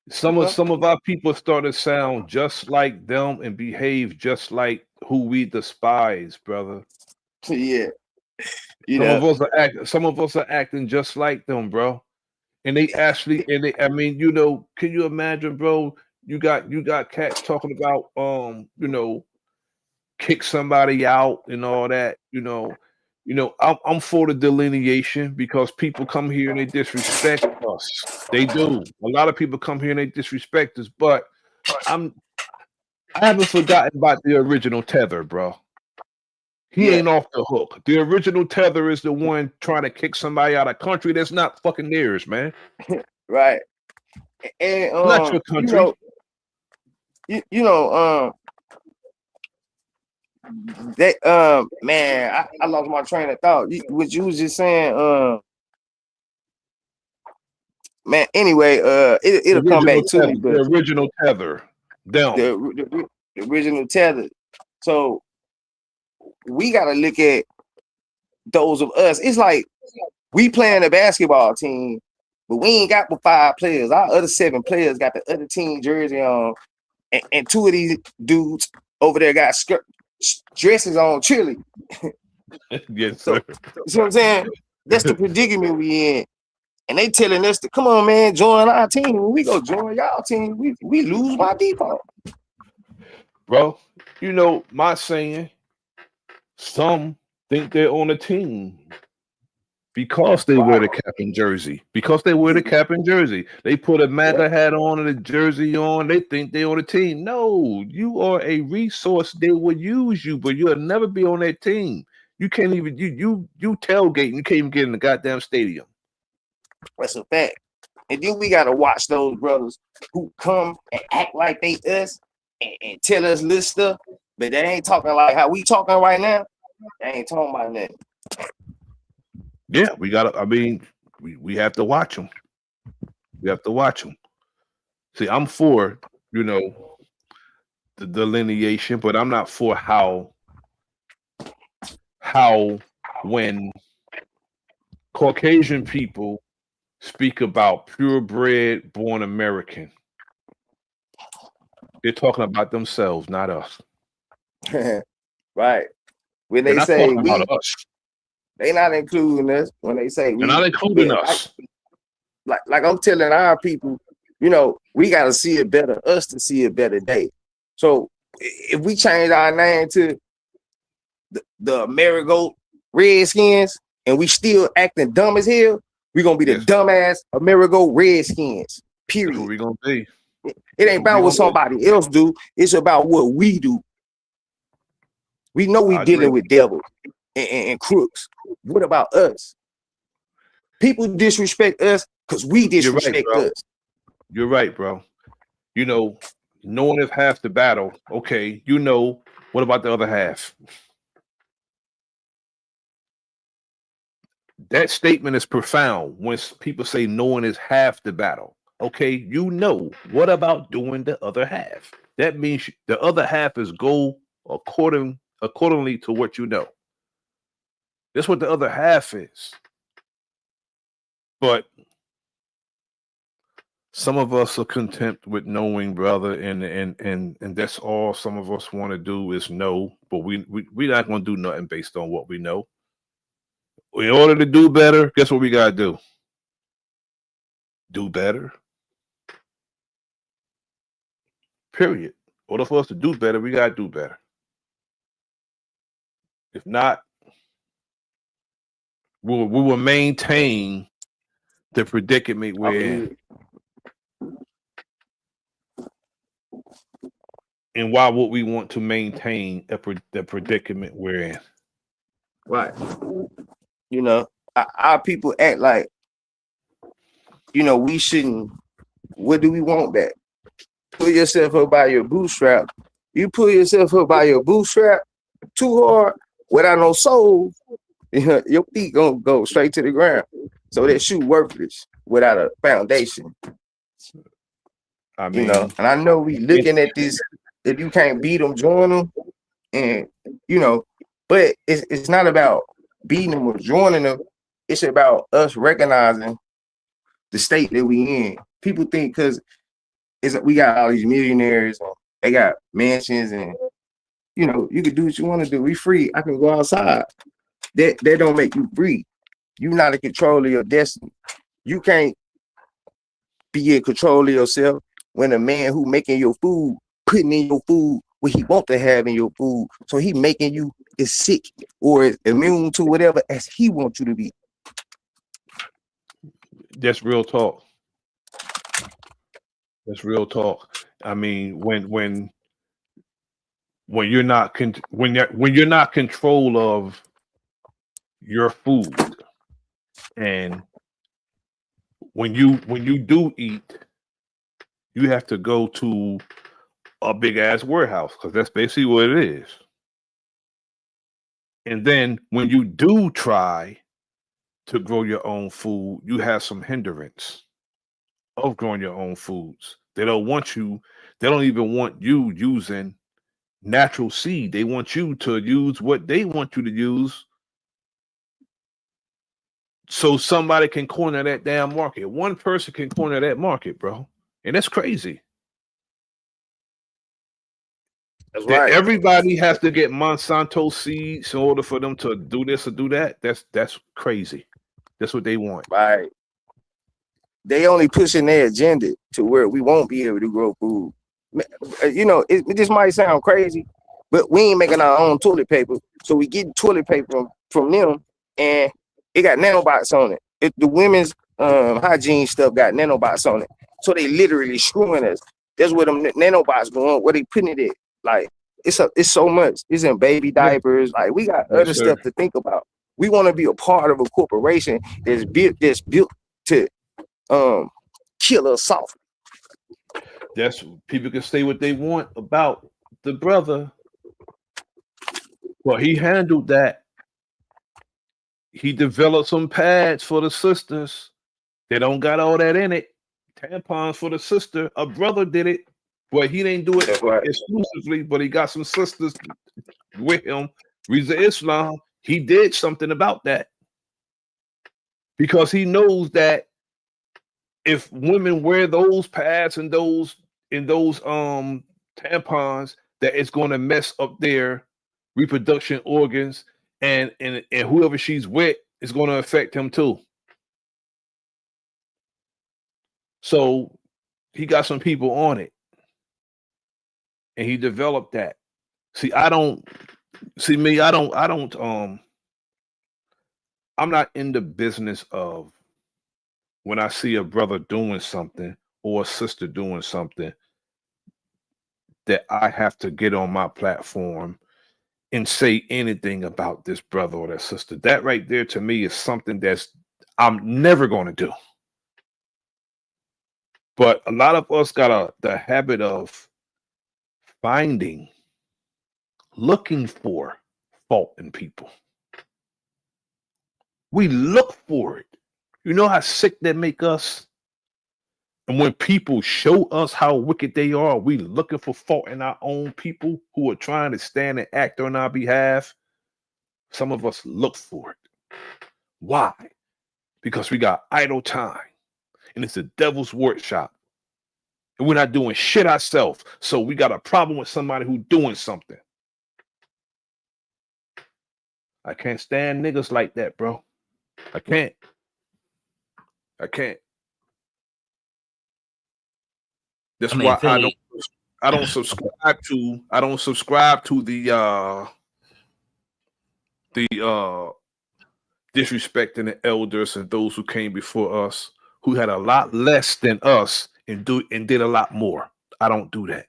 Some of our people start to sound just like them and behave just like who we despise, brother. Yeah. Some of us are acting just like them, bro. And they actually, can you imagine, bro? You got cats talking about kick somebody out and all that. I'm for the delineation, because people come here and they disrespect us. They do. A lot of people come here and they disrespect us, but I haven't forgotten about the original Tether, bro. He ain't off the hook. The original Tether is the one trying to kick somebody out of country that's not fucking theirs, man. Right. And not your country. Man, I lost my train of thought. What you was just saying, man. Anyway, it'll come back to me. But the original Tether, the original Tether. So we got to look at those of us. It's like we playing a basketball team, but we ain't got but 5 players. Our other 7 players got the other team jersey on, and 2 of these dudes over there got dresses on chilly. Yes, sir. So, you see what I'm saying? That's the predicament we in. And they telling us to come on, man, join our team. When we go join y'all team, we lose by default. Bro, my saying, some think they're on a team because they wear the cap and jersey. Because they wear the cap and jersey. They put a MAGA hat on and a jersey on. They think they're on a team. No, you are a resource. They will use you, but you'll never be on that team. You can't even, you tailgate and you can't even get in the goddamn stadium. That's a fact. And then we got to watch those brothers who come and act like they us and tell us this stuff, but they ain't talking like how we talking right now. They ain't talking about that. Yeah, we got to, we have to watch them. We have to watch them. See, I'm for, the delineation, but I'm not for how when Caucasian people speak about purebred born American, they're talking about themselves, not us. Right. When They're they not say talking we, about us. they not including us. When they say They're not we, including yeah, us. like I'm telling our people, you know, we got to see it better, us to see a better day. So if we change our name to the Amerigo Redskins and we still acting dumb as hell, we're gonna be the dumbass Amerigo Redskins. Period. That's what we're gonna be. It ain't about what somebody else do. It's about what we do. We know we dealing with devils and crooks. What about us? People disrespect us because we disrespect us. You're right, bro. You know, knowing if half the battle, okay, you know, what about the other half? That statement is profound when people say knowing is half the battle. Okay, you know, what about doing the other half? That means the other half is go accordingly to what you know. That's what the other half is. But some of us are content with knowing, brother, and that's all some of us want to do is know. But we're not going to do nothing based on what we know. In order to do better, guess what we got to do? Do better. Period. In order for us to do better, we got to do better. If not, we will maintain the predicament we're in. And why would we want to maintain the predicament we're in? Right. You know, our people act like, you know, we shouldn't. What do we want back? Pull yourself up by your bootstrap. You pull yourself up by your bootstrap too hard without no soul, your feet gonna go straight to the ground. So that shoe worthless without a foundation. I mean, you know, and I know we looking at this. If you can't beat them, join them, and you know, but it's not about beating them or joining them. It's about us recognizing the state that we in. People think because we got all these millionaires, and they got mansions, and you know, you can do what you want to do. We free. I can go outside. That don't make you free. You're not in control of your destiny. You can't be in control of yourself when a man who making your food, putting in your food what he want to have in your food, so he making you is sick or is immune to whatever as he wants you to be. That's real talk. That's real talk. I mean, when you're not when you're not control of your food, and when you do eat, you have to go to a big ass warehouse because that's basically what it is. And then when you do try to grow your own food, you have some hindrance of growing your own foods. They don't want you. They don't even want you using natural seed. They want you to use what they want you to use, so somebody can corner that damn market. One person can corner that market, bro, and that's crazy. That's right. Everybody has to get Monsanto seeds in order for them to do this or do that. That's crazy. That's what they want. Right. They only pushing their agenda to where we won't be able to grow food. You know, it just might sound crazy, but we ain't making our own toilet paper. So we get toilet paper from them, and it got nanobots on it. The women's hygiene stuff got nanobots on it. So they literally screwing us. That's where them nanobots going. Where they putting it at? Like it's so much. It's in baby diapers. Like we got other stuff to think about. We want to be a part of a corporation that's built to kill us soft. That's people can say what they want about the brother. Well, he handled that. He developed some pads for the sisters. They don't got all that in it. Tampons for the sister. A brother did it. But he didn't do it That's right. exclusively, but he got some sisters with him. Reza Islam, he did something about that. Because he knows that if women wear those pads and those tampons, that it's going to mess up their reproduction organs, and whoever she's with is going to affect him too. So he got some people on it, and he developed that. See, I'm not in the business of when I see a brother doing something or a sister doing something that I have to get on my platform and say anything about this brother or that sister. That right there to me is something I'm never going to do. But a lot of us got the habit of looking for fault in people. We look for it. You know how sick that make us? And when people show us how wicked they are, we looking for fault in our own people who are trying to stand and act on our behalf. Some of us look for it. Why? Because we got idle time. And it's a devil's workshop. And we're not doing shit ourselves. So we got a problem with somebody who's doing something. I can't stand niggas like that, bro. I can't. That's why Philly, I don't subscribe to the disrespecting the elders and those who came before us, who had a lot less than us and did a lot more. I don't do that.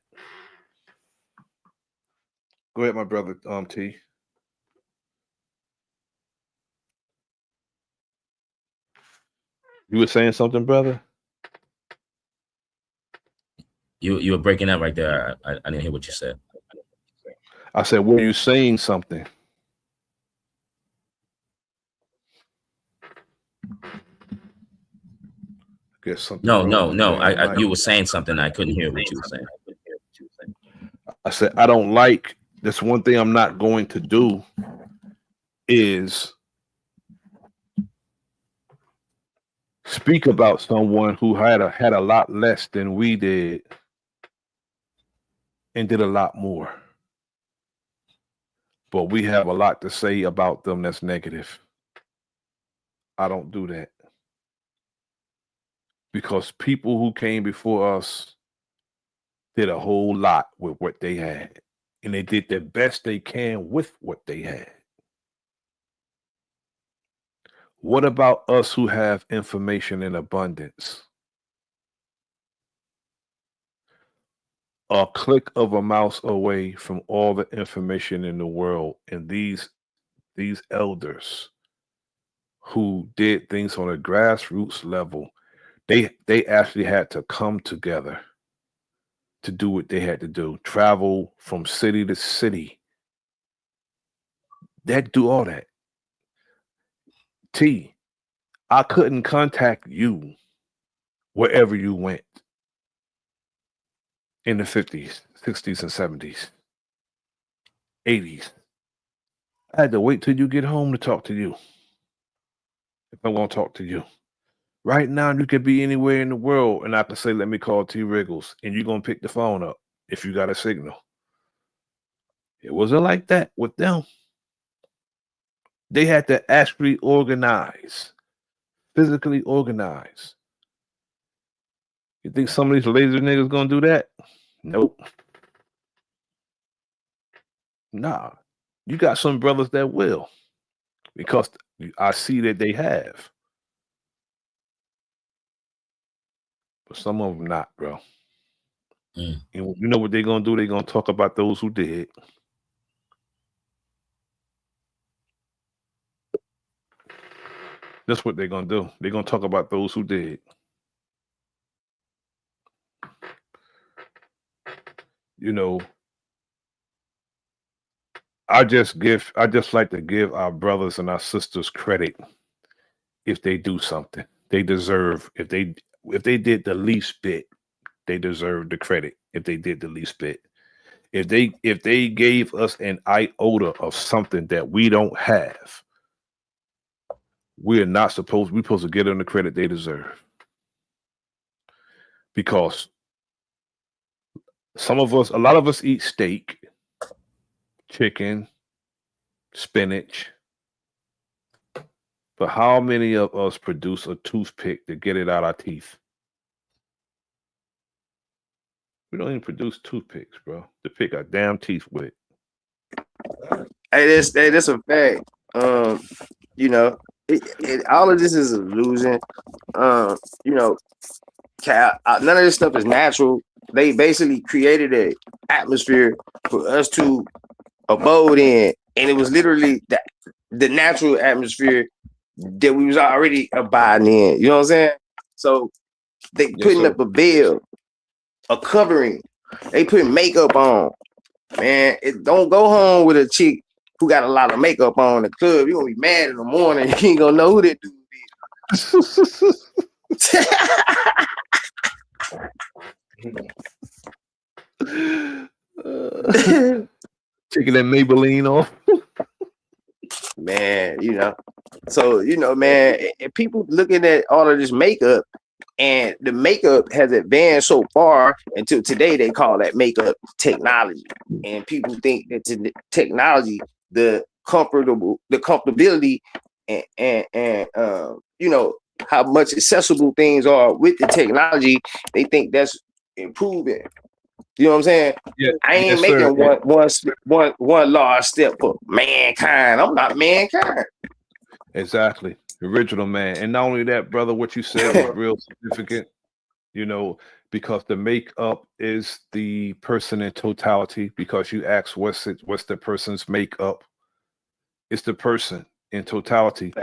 Go ahead, my brother, T. You were saying something, brother? You were breaking up right there. I didn't hear what you said. I said, were you saying something? Guess something. No. You were saying something. I couldn't hear what you were saying. I said, I don't like. That's one thing I'm not going to do is speak about someone who had a lot less than we did and did a lot more. But we have a lot to say about them that's negative. I don't do that. Because people who came before us did a whole lot with what they had. And they did the best they can with what they had. What about us who have information in abundance? A click of a mouse away from all the information in the world. And these elders who did things on a grassroots level, they actually had to come together to do what they had to do. Travel from city to city. They had to do all that. T, I couldn't contact you wherever you went in the 50s, 60s, and 70s, 80s. I had to wait till you get home to talk to you. If I'm going to talk to you. Right now, you could be anywhere in the world, and I can say, let me call T. Wriggles, and you're going to pick the phone up if you got a signal. It wasn't like that with them. They had to actually organize, physically organize. You think some of these laser niggas going to do that? Nope. Nah. You got some brothers that will, because I see that they have. But some of them not, bro. And you know what they're going to do? They're going to talk about those who did. That's what they're going to do. They're going to talk about those who did. You know, I just like to give our brothers and our sisters credit if they do something. They deserve, if they did the least bit, they deserve the credit if they did the least bit. If they gave us an iota of something that we don't have, we're supposed to get them the credit they deserve. Because a lot of us eat steak, chicken, spinach. But how many of us produce a toothpick to get it out our teeth? We don't even produce toothpicks, bro, to pick our damn teeth with. Hey, that's a fact. You know, all of this is an illusion. You know, none of this stuff is natural. They basically created an atmosphere for us to abode in, and it was literally the natural atmosphere that we was already abiding in. You know what I'm saying? So they putting up a veil, a covering. They putting makeup on. Man, don't go home with a chick who got a lot of makeup on in the club. You're gonna be mad in the morning. You ain't gonna know who that dude is. Taking that Maybelline off. Man, you know. So, you know, man, and people looking at all of this makeup, and the makeup has advanced so far until today they call that makeup technology. And people think that the technology, the comfortability and you know, how much accessible things are with the technology, they think that's improving. You know what I'm saying? Yeah, I ain't making one large step for mankind. I'm not mankind. Exactly. Original man. And not only that, brother, what you said was real significant, you know, because the makeup is the person in totality, because you ask what's the person's makeup. It's the person in totality.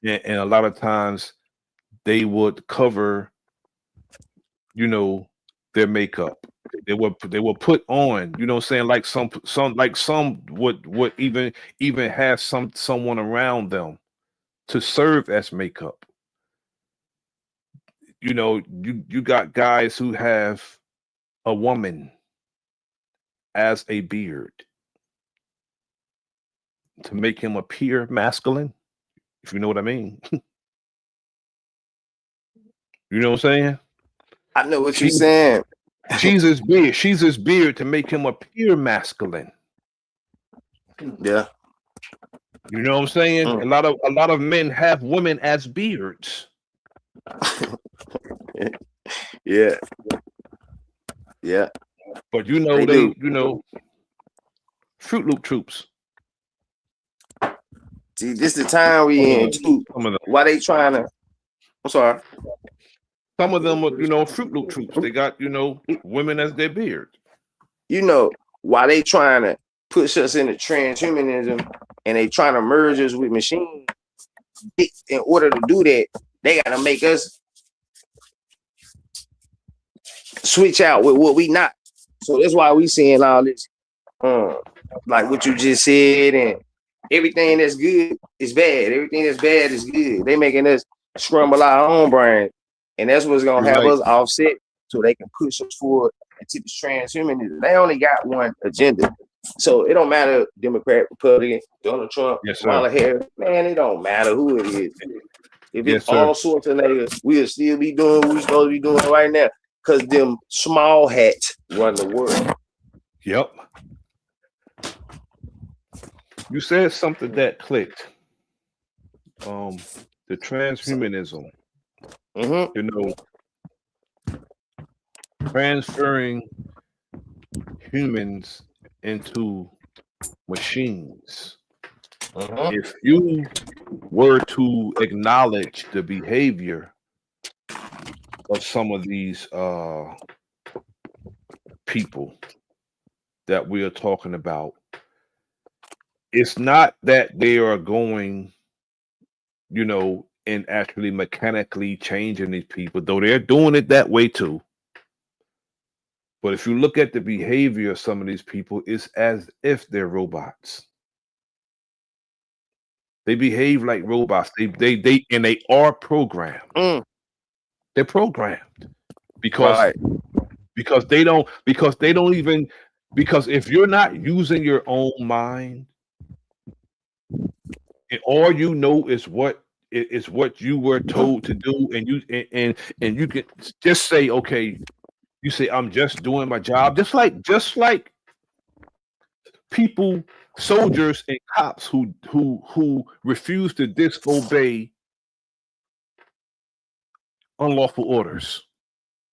And a lot of times they would cover, you know, their makeup. They will put on, you know what I'm saying, like some would even have someone around them to serve as makeup. You know, you got guys who have a woman as a beard to make him appear masculine, if you know what I mean. You know what I'm saying? I know what you're saying. She's his beard to make him appear masculine. Yeah. You know what I'm saying? A lot of men have women as beards. Yeah. Yeah. But you know, they you know, Fruit Loop troops. See, this is the time we in too. Why they trying to? I'm sorry. Some of them are, you know, Fruit Loop troops. They got, you know, women as their beard. You know, why they trying to push us into transhumanism and they trying to merge us with machines? In order to do that, they got to make us switch out with what we not. So that's why we seeing all this, like what you just said, and everything that's good is bad. Everything that's bad is good. They making us scramble our own brain, and that's what's gonna have us offset so they can push us forward into this transhumanism. They only got one agenda, so it don't matter Democrat, Republican, Donald Trump, Kamala Harris. Man, it don't matter who it is. If it's all sorts of niggas, we'll still be doing what we supposed to be doing right now, because them small hats run the world. Yep. You said something that clicked. The transhumanism. You know, transferring humans into machines. If you were to acknowledge the behavior of some of these people that we are talking about, it's not that they are going, you know, and actually mechanically changing these people, though they're doing it that way too. But if you look at the behavior of some of these people, it's as if they're robots. They behave like robots. They are programmed. They're programmed because because they don't even, because if you're not using your own mind, and all you know is what you were told to do, and and you can just say, okay, you say, I'm just doing my job, just like people, soldiers and cops who refuse to disobey unlawful orders.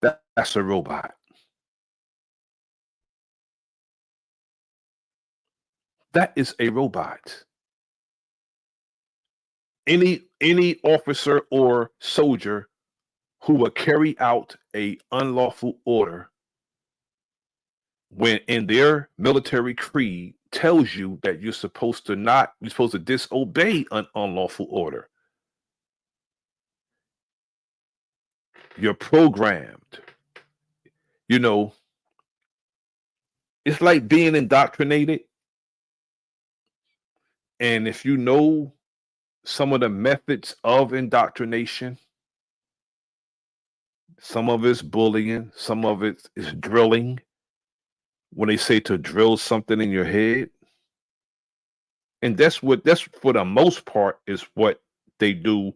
That's a robot. That is a robot. Any officer or soldier who will carry out a unlawful order, when in their military creed tells you that you're supposed to disobey an unlawful order. You're programmed. You know, it's like being indoctrinated. And if you know some of the methods of indoctrination, some of it's bullying, some of it is drilling. When they say to drill something in your head, and that's for the most part is what they do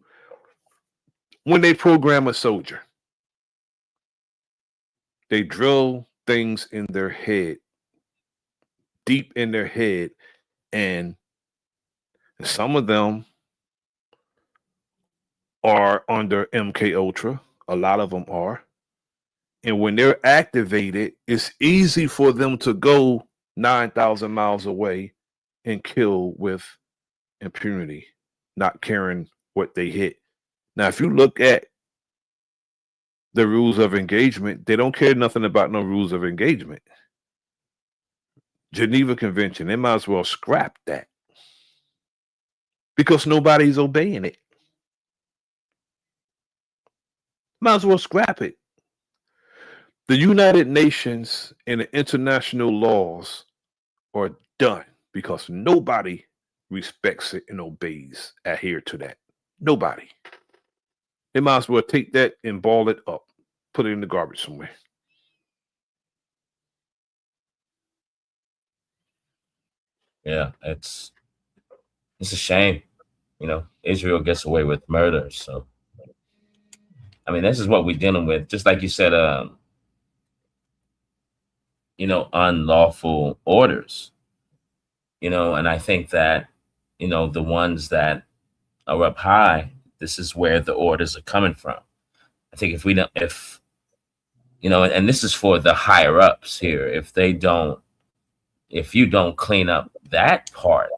when they program a soldier. They drill things in their head, deep in their head, and some of them are under MK Ultra. A lot of them are. And when they're activated, it's easy for them to go 9,000 miles away and kill with impunity, not caring what they hit. Now, if you look at the rules of engagement, they don't care nothing about no rules of engagement. Geneva Convention, they might as well scrap that because nobody's obeying it. Might as well scrap it. The United Nations and the international laws are done because nobody respects it and adhere to that. Nobody. They might as well take that and ball it up, put it in the garbage somewhere. Yeah, it's a shame. Israel gets away with murder. So, I mean, this is what we're dealing with. Just like you said, unlawful orders. And I think that, the ones that are up high, this is where the orders are coming from. I think and this is for the higher ups here. If you don't clean up that part,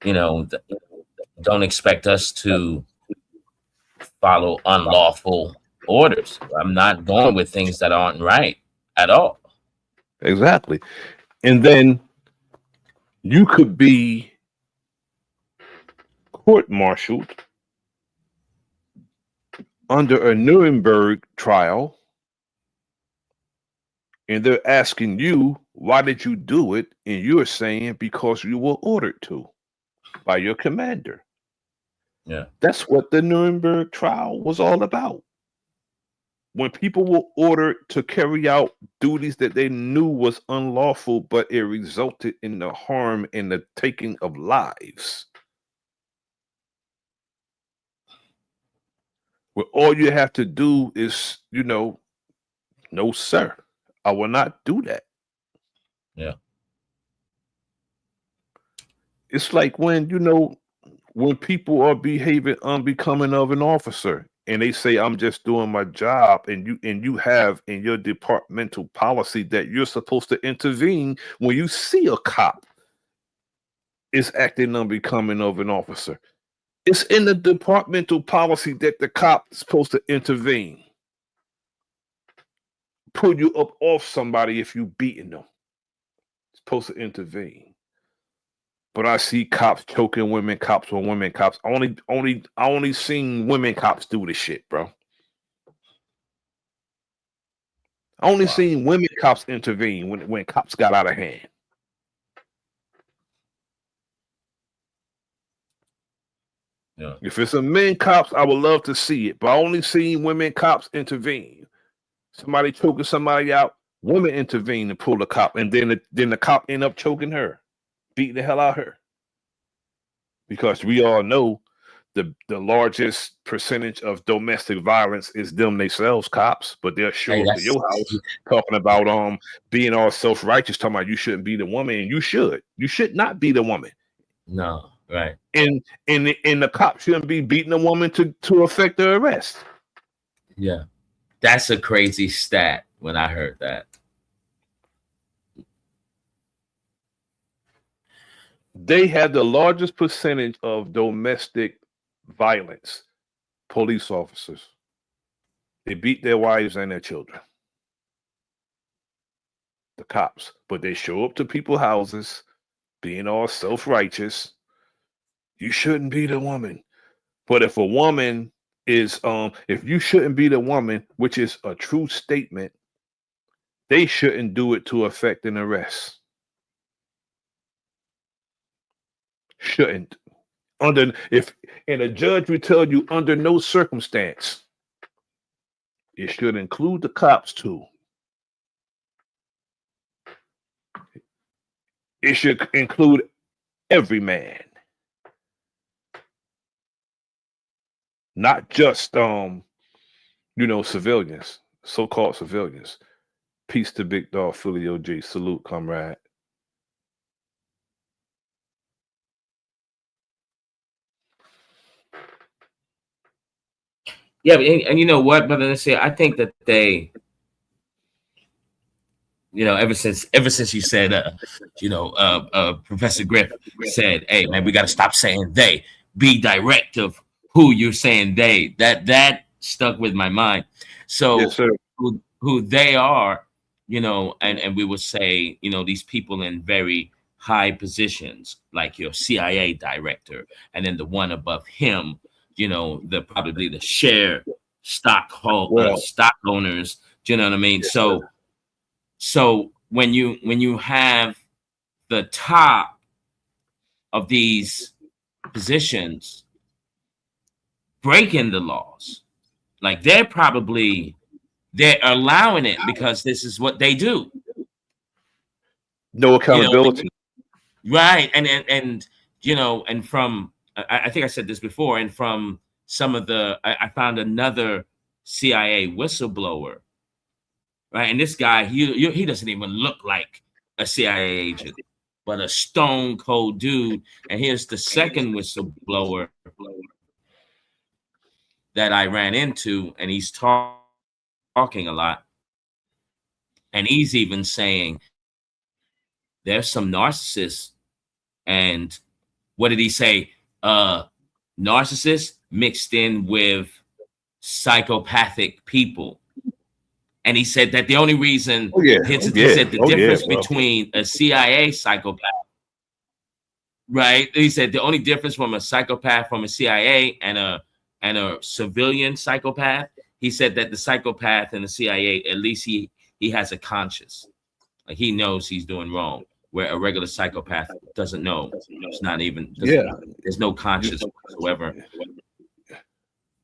don't expect us to follow unlawful orders. I'm not going with things that aren't right at all. Exactly. And then you could be court-martialed under a Nuremberg trial, and they're asking you, why did you do it? And you're saying because you were ordered to by your commander. Yeah. That's what the Nuremberg trial was all about. When people were ordered to carry out duties that they knew was unlawful, but it resulted in the harm and the taking of lives. Where all you have to do is, no, sir, I will not do that. Yeah. It's like when people are behaving unbecoming of an officer and they say, I'm just doing my job, and you have in your departmental policy that you're supposed to intervene when you see a cop is acting unbecoming of an officer. It's in the departmental policy that the cop is supposed to intervene. Pull you up off somebody if you beating them. It's supposed to intervene. But I see cops choking women cops on women cops. I only seen women cops do this shit, bro. I only seen women cops intervene when cops got out of hand. Yeah. If it's a men cops, I would love to see it, but I only seen women cops intervene. Somebody choking somebody out. Woman intervened and pulled the cop, and then the cop end up choking her, beating the hell out of her. Because we all know the largest percentage of domestic violence is them themselves, cops, but they'll show up to your house talking about being all self-righteous, talking about you shouldn't be the woman, and you should not be the woman. No, right. And the cop shouldn't be beating a woman to effect the arrest. Yeah. That's a crazy stat when I heard that. They had the largest percentage of domestic violence, police officers. They beat their wives and their children. The cops. But they show up to people's houses being all self-righteous. You shouldn't be the woman. But if a woman is, if you shouldn't be the woman, which is a true statement, they shouldn't do it to effect an arrest. Shouldn't. And a judge would tell you under no circumstance. It should include the cops too. It should include every man. Not just civilians, so-called civilians. Peace to Big Dog Philly OG. Salute, comrade. Yeah, and you know what, Brother Nasir, I think that they, ever since you said, Professor Griff said, "Hey, man, we got to stop saying they. Be direct of who you're saying they." That stuck with my mind. So yes, sir. Who they are, and we would say, these people in very high positions, like your CIA director, and then the one above him, probably the stock owners. Do you know what I mean? Yes, so when you have the top of these positions breaking the laws, like they're allowing it because this is what they do. No accountability. Right. And from, I think I said this before, and from some of I found another CIA whistleblower, right? And this guy, he doesn't even look like a CIA agent, but a stone cold dude. And here's the second whistleblower that I ran into, and he's talking a lot. And he's even saying there's some narcissists. And what did he say? Narcissists mixed in with psychopathic people. And he said that the only reason he said the difference between a CIA psychopath, right? He said the only difference from a psychopath from a CIA and a civilian psychopath, he said that the psychopath in the CIA, at least he has a conscience. Like he knows he's doing wrong, where a regular psychopath doesn't know. It's not even, there's no conscience whatsoever.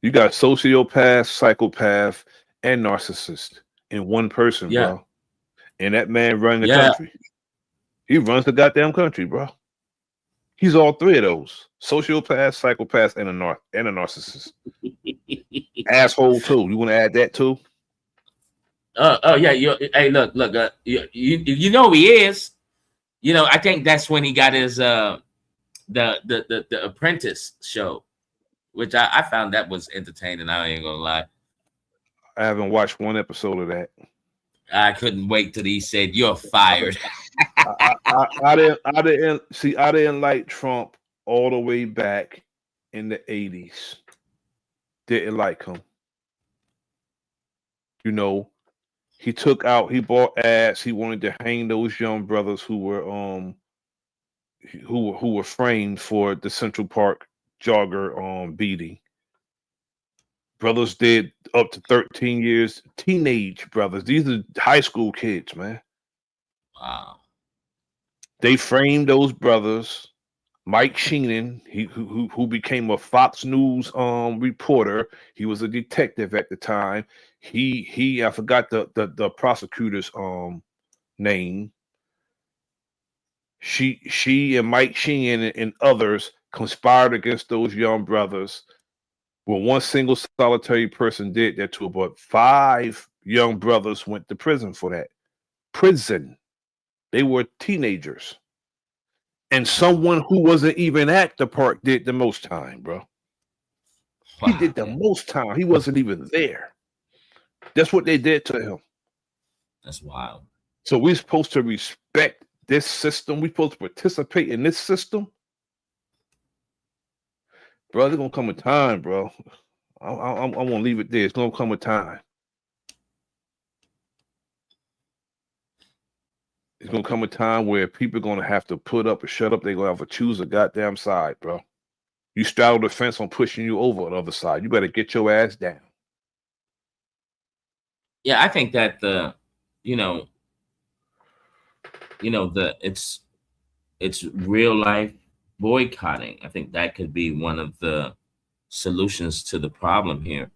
You got sociopath, psychopath, and narcissist in one person, bro. And that man running the country. He runs the goddamn country, bro. He's all three of those: sociopath, psychopath, and a narcissist. Asshole too. You want to add that too? Oh yeah. Hey, look. You know who he is. I think that's when he got his the Apprentice show, which I found that was entertaining. I ain't gonna lie. I haven't watched one episode of that. I couldn't wait till he said, "You're fired." I didn't like Trump all the way back in the 80s. Didn't like him. He bought ass. He wanted to hang those young brothers who were framed for the Central Park jogger beating. Brothers did up to 13 years. Teenage brothers. These are high school kids, man. Wow. They framed those brothers Mike Sheenan, who became a Fox News reporter. He was a detective at the time. I forgot the prosecutor's name. She and Mike Sheenan and others conspired against those young brothers. Well, one single solitary person did that to, but 5 young brothers went to prison for that. Prison. They were teenagers. And someone who wasn't even at the park did the most time, bro. He did the most time. He wasn't even there. That's what they did to him. That's wild. So we're supposed to respect this system. We're supposed to participate in this system. Bro, there's gonna come a time, bro. I'm gonna leave it there. It's gonna come a time. It's gonna come a time where people are gonna have to put up or shut up. They're gonna have to choose a goddamn side, bro. You straddle the fence on pushing you over on the other side. You better get your ass down. Yeah, I think that it's real life boycotting. I think that could be one of the solutions to the problem here.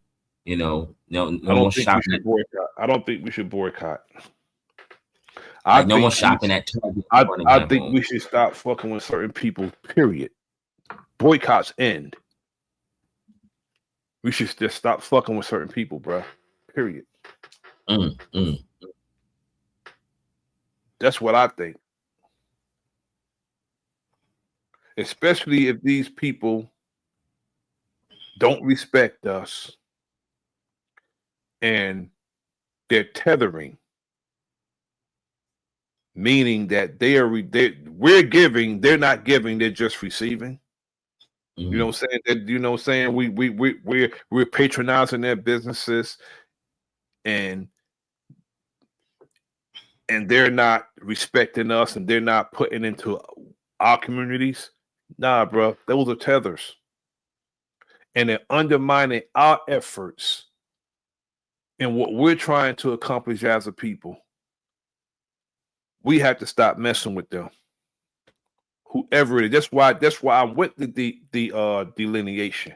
No more shopping at boycott. I don't think we should boycott. no more shopping at Target. I think we should stop fucking with certain people. Period. Boycotts end. We should just stop fucking with certain people, bro. Period. That's what I think. Especially if these people don't respect us and they're tethering, meaning that we're giving, they're not giving, they're just receiving. You know what I'm saying? You know what I'm saying? We're patronizing their businesses and they're not respecting us and they're not putting into our communities. Nah, bro, those are tethers. And they're undermining our efforts and what we're trying to accomplish as a people. We have to stop messing with them. Whoever it is. That's why I went to the delineation.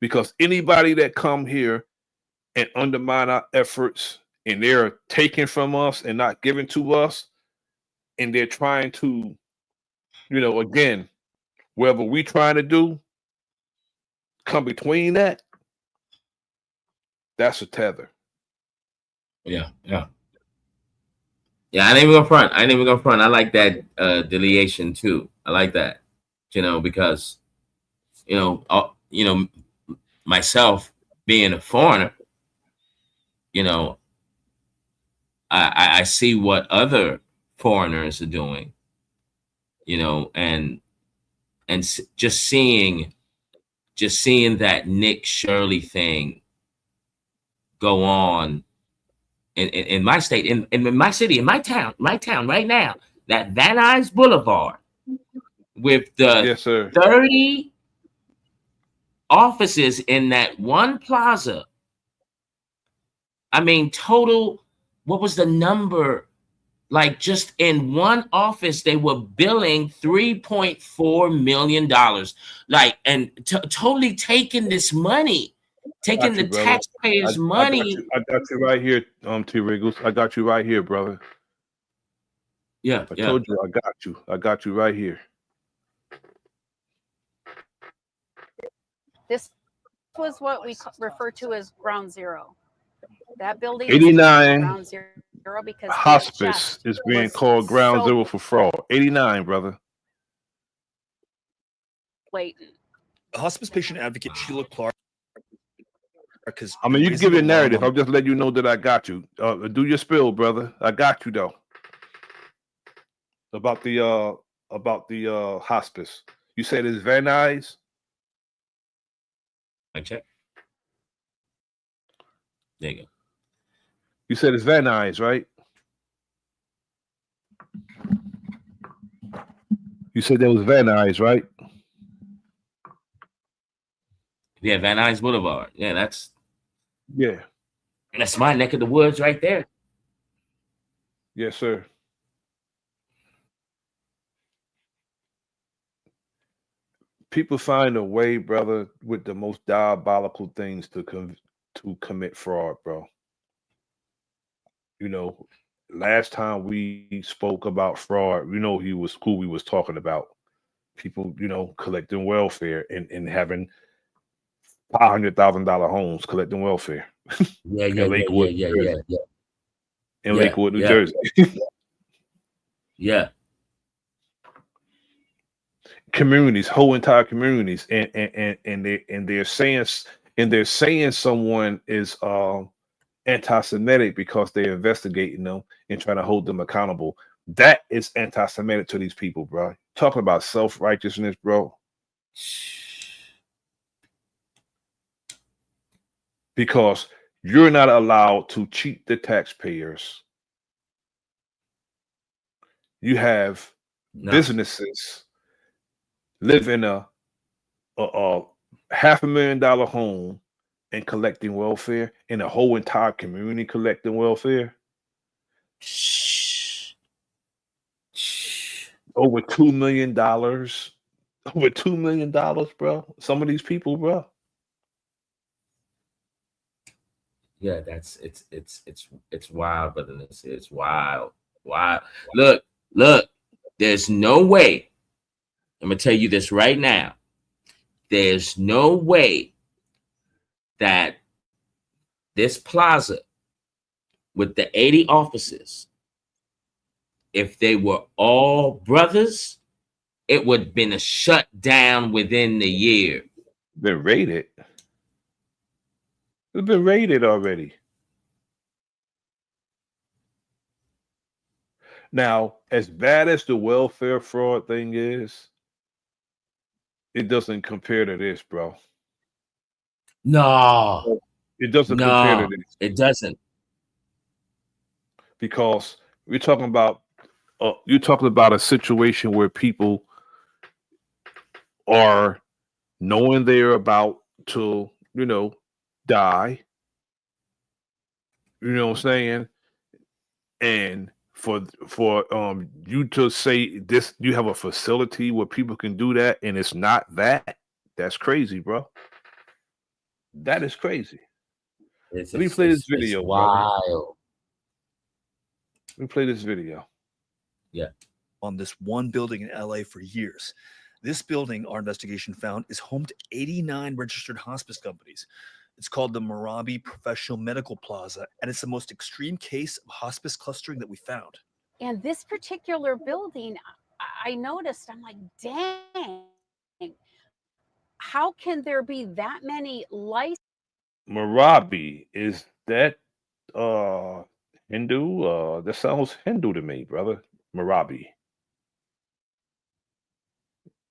Because anybody that come here and undermine our efforts and they're taking from us and not giving to us, and they're trying to, again, whatever we trying to do, come between that, that's a tether. Yeah. I ain't even gonna front. I like that delineation too. I like that, because myself being a foreigner, I see what other foreigners are doing, and just seeing that Nick Shirley thing go on in my state, in my city, in my town right now, that Van Nuys Boulevard with the 30 offices in that one plaza. I mean, total, what was the number? Like, just in one office, they were billing $3.4 million. Like, and totally taking this money, taking the taxpayers' money. I got you right here, T. Wriggles. I got you right here, brother. Yeah, I told you I got you. I got you right here. This was what we refer to as ground zero. That building 89 is ground zero because hospice is being called ground zero for fraud. 89, brother. Blatant. Hospice patient advocate Sheila Clark. Because I mean, you can give your narrative. I'll just let you know that I got you. Do your spill, brother. I got you though. About the hospice. You said it's Van Nuys? I check. There you go. You said it's Van Nuys, right? You said there was Van Nuys, right? Yeah, Van Nuys Boulevard. Yeah, that's my neck of the woods right there. Yes, sir. People find a way, brother, with the most diabolical things to commit fraud, bro. You know, last time we spoke about fraud, who we was talking about. People, collecting welfare and having $500,000 homes collecting welfare Yeah, in yeah, yeah, yeah, Lakewood, yeah, New yeah, Jersey. yeah, In yeah, Lakewood, New yeah, Jersey. yeah. Communities, whole entire communities, and they're saying someone is anti-Semitic because they're investigating them and trying to hold them accountable. That is anti-Semitic to these people, bro. Talking about self-righteousness, bro. Because you're not allowed to cheat the taxpayers. You have No. businesses live in a $500,000 home and collecting welfare, and a whole entire community collecting welfare. Over $2 million. Over $2 million, bro. Some of these people, bro. Yeah, it's wild, brother. It's wild. Wild. Look, there's no way. I'm gonna tell you this right now. There's no way that this plaza with the 80 offices, if they were all brothers, it would have been a shut down within the year. Been raided. It's been raided already. Now, as bad as the welfare fraud thing is, it doesn't compare to this, bro. No, It doesn't compare to no, this it doesn't. because you're talking about a situation where people are knowing they're about to, die. You know what I'm saying? And for you to say this, you have a facility where people can do that, and it's not that. That's crazy, bro. That is crazy. It's Let me it's play this it's, it's video, brother. wild. Let me play this video. Yeah. On this one building in LA for years. This building, our investigation found, is home to 89 registered hospice companies. It's called the Merabi Professional Medical Plaza, and it's the most extreme case of hospice clustering that we found. And this particular building, I noticed, I'm like, dang, how can there be that many licenses? Merabi, is that Hindu? That sounds Hindu to me, brother. Merabi.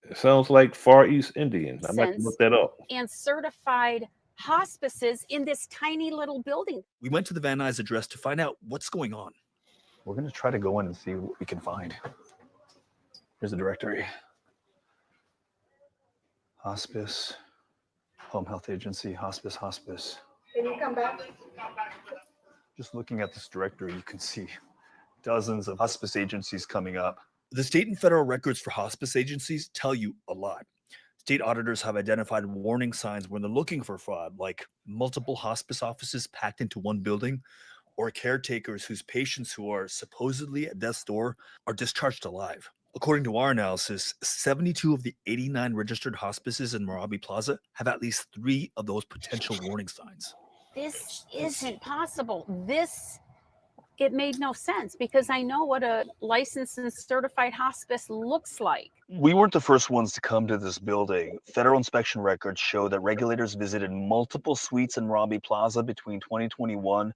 It sounds like Far East Indian. I might look that up. And certified hospices in this tiny little building. We went to the Van Nuys address to find out what's going on. We're going to try to go in and see what we can find. Here's the directory. Hospice, home health agency, hospice. Can you come back? Just looking at this directory, you can see dozens of hospice agencies coming up. The state and federal records for hospice agencies tell you a lot. State auditors have identified warning signs when they're looking for fraud, like multiple hospice offices packed into one building, or caretakers whose patients who are supposedly at death's door are discharged alive. According to our analysis, 72 of the 89 registered hospices in Merabi Plaza have at least 3 of those potential warning signs. This isn't possible. It made no sense because I know what a licensed and certified hospice looks like. We weren't the first ones to come to this building. Federal inspection records show that regulators visited multiple suites in Merabi Plaza between 2021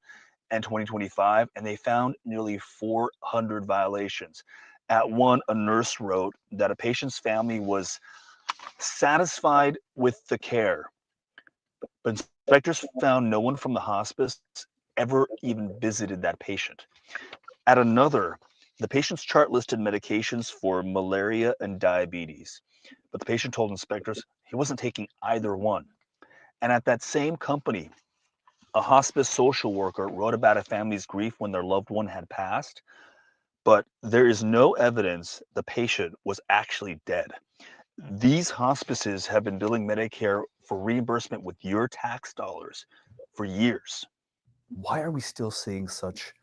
and 2025, and they found nearly 400 violations. At one, a nurse wrote that a patient's family was satisfied with the care, but inspectors found no one from the hospice ever even visited that patient. At another, the patient's chart listed medications for malaria and diabetes, but the patient told inspectors he wasn't taking either one. And at that same company, a hospice social worker wrote about a family's grief when their loved one had passed, but there is no evidence the patient was actually dead. These hospices have been billing Medicare for reimbursement with your tax dollars for years. Why are we still seeing such,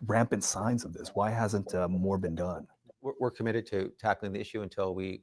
rampant signs of this? Why hasn't more been done? We're committed to tackling the issue until we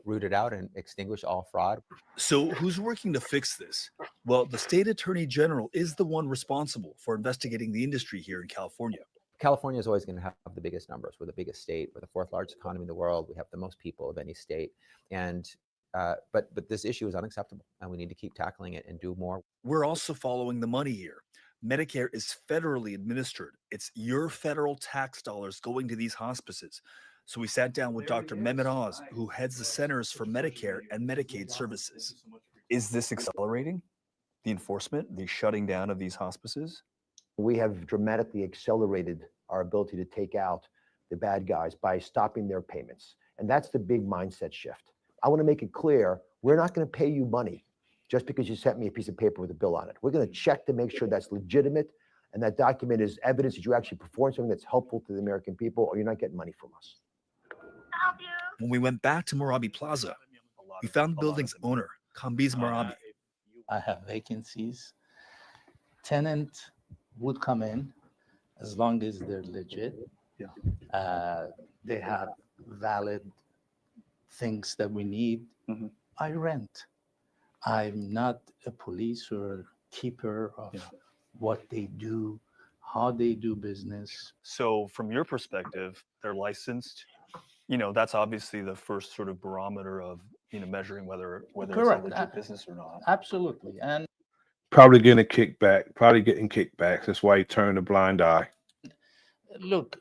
root it out and extinguish all fraud. So who's working to fix this? Well, the state attorney general is the one responsible for investigating the industry here in California. California is always going to have the biggest numbers. We're the biggest state. We're the fourth largest economy in the world. We have the most people of any state. And but this issue is unacceptable, and we need to keep tackling it and do more. We're also following the money here. Medicare is federally administered. It's your federal tax dollars going to these hospices. So we sat down with Dr. Mehmet Oz, who heads the Centers for Medicare and Medicaid Services. Is this accelerating the enforcement, the shutting down of these hospices? We have dramatically accelerated our ability to take out the bad guys by stopping their payments. And that's the big mindset shift. I want to make it clear, we're not going to pay you money just because you sent me a piece of paper with a bill on it. We're going to check to make sure that's legitimate and that document is evidence that you actually performed something that's helpful to the American people, or you're not getting money from us. When we went back to Marabi Plaza, we found the building's owner, Kambiz Marabi. I have vacancies. Tenant would come in as long as they're legit. They have valid things that we need. I rent. I'm not a police or keeper of what they do, how they do business. So from your perspective, they're licensed. That's obviously the first sort of barometer of, measuring whether Correct. it's a legit business or not. Absolutely. And Probably getting kickbacks. That's why he turned a blind eye. look,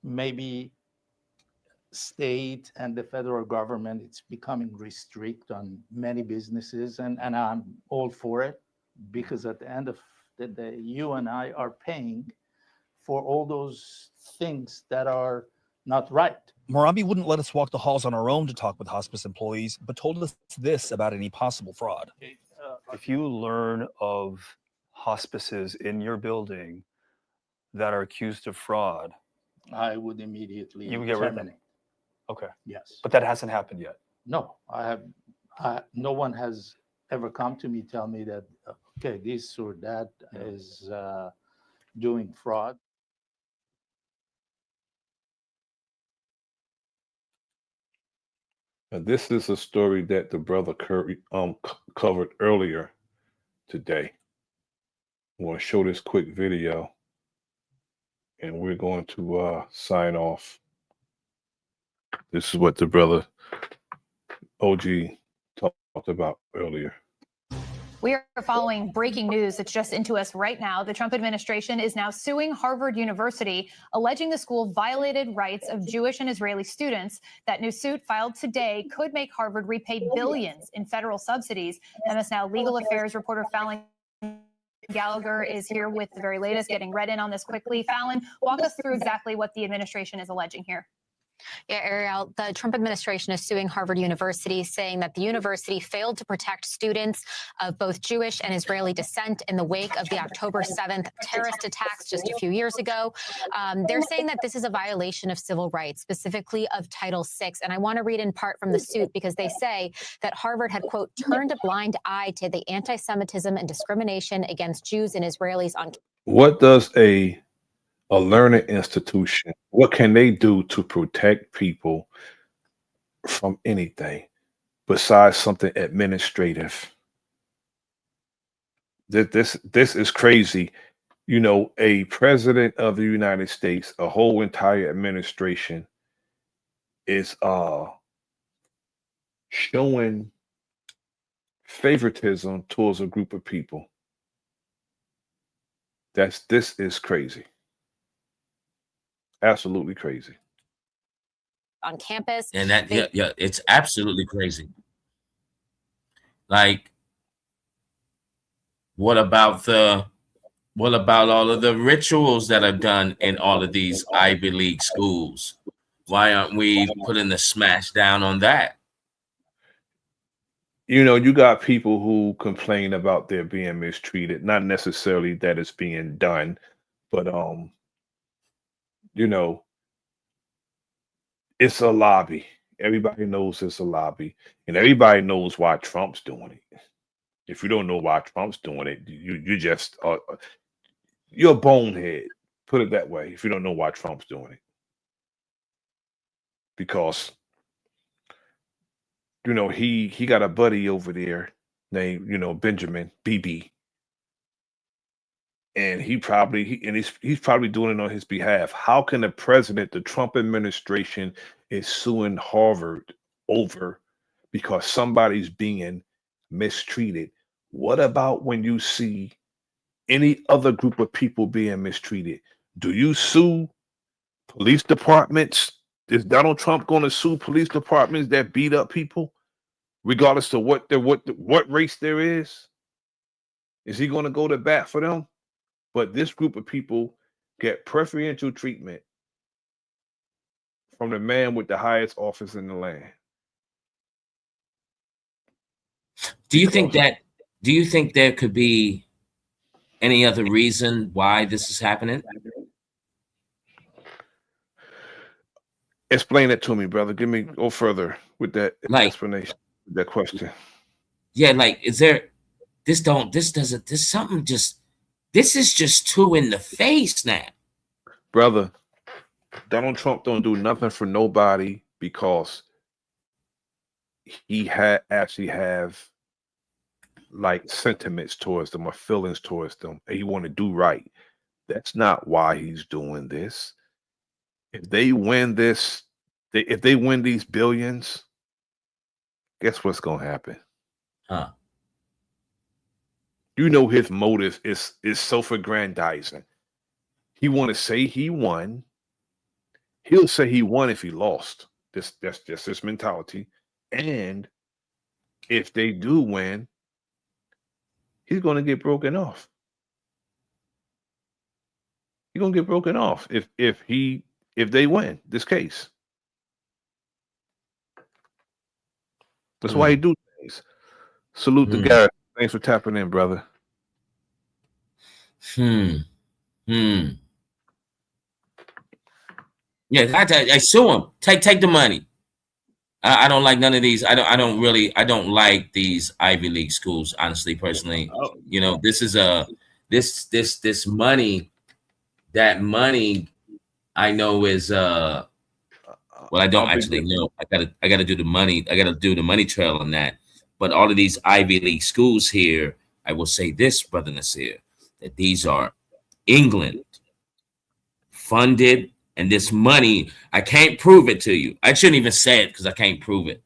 maybe state and the federal government, it's becoming restrict on many businesses, and I'm all for it, because at the end of the day, you and I are paying for all those things that are not right. Marabi wouldn't let us walk the halls on our own to talk with hospice employees, but told us this about any possible fraud. If you learn of hospices in your building that are accused of fraud, I would immediately you would get rid of them. terminate. Okay. Yes. But that hasn't happened yet. No, no one has ever come to me, tell me that, okay, this or that is doing fraud. Now, this is a story that the brother Curry covered earlier today. I want to show this quick video, and we're going to sign off. This is what the brother OG talked about earlier. We are following breaking news that's just into us right now. The Trump administration is now suing Harvard University, alleging the school violated rights of Jewish and Israeli students. That new suit filed today could make Harvard repay billions in federal subsidies. MS Now legal affairs reporter Fallon Gallagher is here with the very latest, getting read in on this quickly. Fallon, walk us through exactly what the administration is alleging here. Yeah, Ariel, the Trump administration is suing Harvard University, saying that the university failed to protect students of both Jewish and Israeli descent in the wake of the October 7th terrorist attacks just a few years ago. They're saying that this is a violation of civil rights, specifically of Title VI. And I want to read in part from the suit because they say that Harvard had, quote, turned a blind eye to the anti-Semitism and discrimination against Jews and Israelis on. What does a learning institution, what can they do to protect people from anything besides something administrative? This is crazy. A president of the United States, a whole entire administration is showing favoritism towards a group of people. This is crazy. Absolutely crazy. On campus. And that, it's absolutely crazy. Like, what about all of the rituals that are done in all of these Ivy League schools? Why aren't we putting the smash down on that? You got people who complain about their being mistreated, not necessarily that it's being done, but It's a lobby. Everybody knows it's a lobby, and everybody knows why Trump's doing it. If you don't know why Trump's doing it, you just you're a bonehead. Put it that way. If you don't know why Trump's doing it, because he got a buddy over there named Benjamin BB, and he's probably doing it on his behalf. How can the Trump administration is suing Harvard over because somebody's being mistreated? What about when you see any other group of people being mistreated? Do you sue police departments? Is Donald Trump going to sue police departments that beat up people, regardless of what race there is? Is he going to go to bat for them? But this group of people get preferential treatment from the man with the highest office in the land. Do you think there could be any other reason why this is happening? Explain it to me, brother. Go further with that explanation, that question. Yeah, like, is there this is just too in the face now. Brother, Donald Trump don't do nothing for nobody because he actually have like sentiments towards them or feelings towards them, and he want to do right. That's not why he's doing this. If they win if they win these billions, guess what's gonna happen? Huh. His motive is self-aggrandizing. He want to say he won. He'll say he won if he lost. That's just his mentality. And if they do win, he's going to get broken off. He's going to get broken off if they win this case. That's why he do things. Salute to Garrett. Thanks for tapping in, brother. Yeah, I sue him. Take the money. I don't like none of these. I don't like these Ivy League schools, honestly, personally. This is this money. That money I know is well, I don't actually know. I gotta do the money. I gotta do the money trail on that. But all of these Ivy League schools here, I will say this, Brother Nasir, that these are England funded, and this money, I can't prove it to you. I shouldn't even say it because I can't prove it.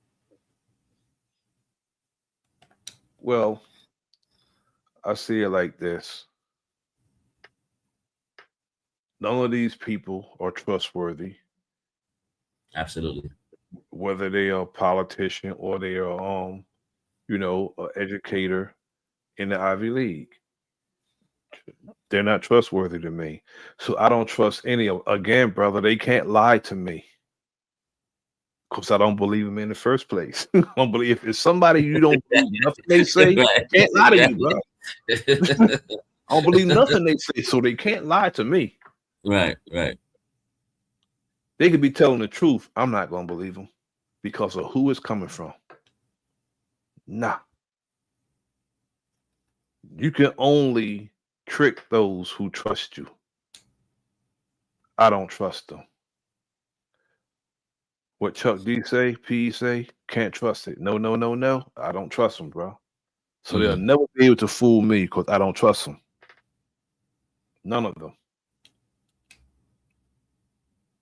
Well, I see it like this. None of these people are trustworthy. Absolutely. Whether they are a politician or they are an educator in the Ivy League. They're not trustworthy to me. So I don't trust any of them. Again, brother, they can't lie to me. Because I don't believe them in the first place. I don't believe if it's somebody you don't believe nothing they say, they can't lie to you, bro. I don't believe nothing they say, so they can't lie to me. Right. They could be telling the truth. I'm not gonna believe them because of who it's coming from. Nah. You can only trick those who trust you. I don't trust them. What Chuck D say, P say, can't trust it. No. I don't trust them, bro. So they'll never be able to fool me because I don't trust them. None of them.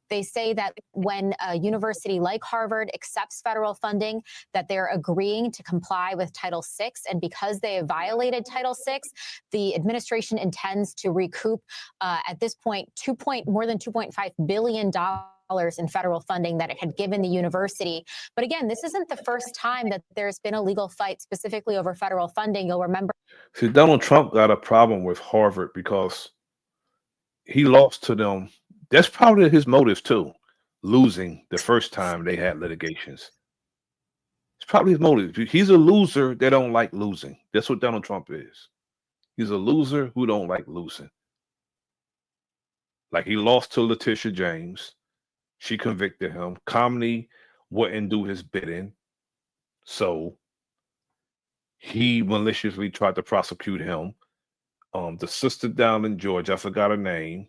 They say that when a university like Harvard accepts federal funding, that they're agreeing to comply with Title VI. And because they have violated Title VI, the administration intends to recoup, at this point, more than $2.5 billion in federal funding that it had given the university. But again, this isn't the first time that there's been a legal fight specifically over federal funding. You'll remember. See, Donald Trump got a problem with Harvard because he lost to them. That's probably his motive too, losing the first time they had litigations. It's probably his motive. He's a loser that don't like losing. That's what Donald Trump is. He's a loser who don't like losing. Like he lost to Letitia James. She convicted him. Comedy wouldn't do his bidding, so he maliciously tried to prosecute him. The sister down in Georgia, I forgot her name.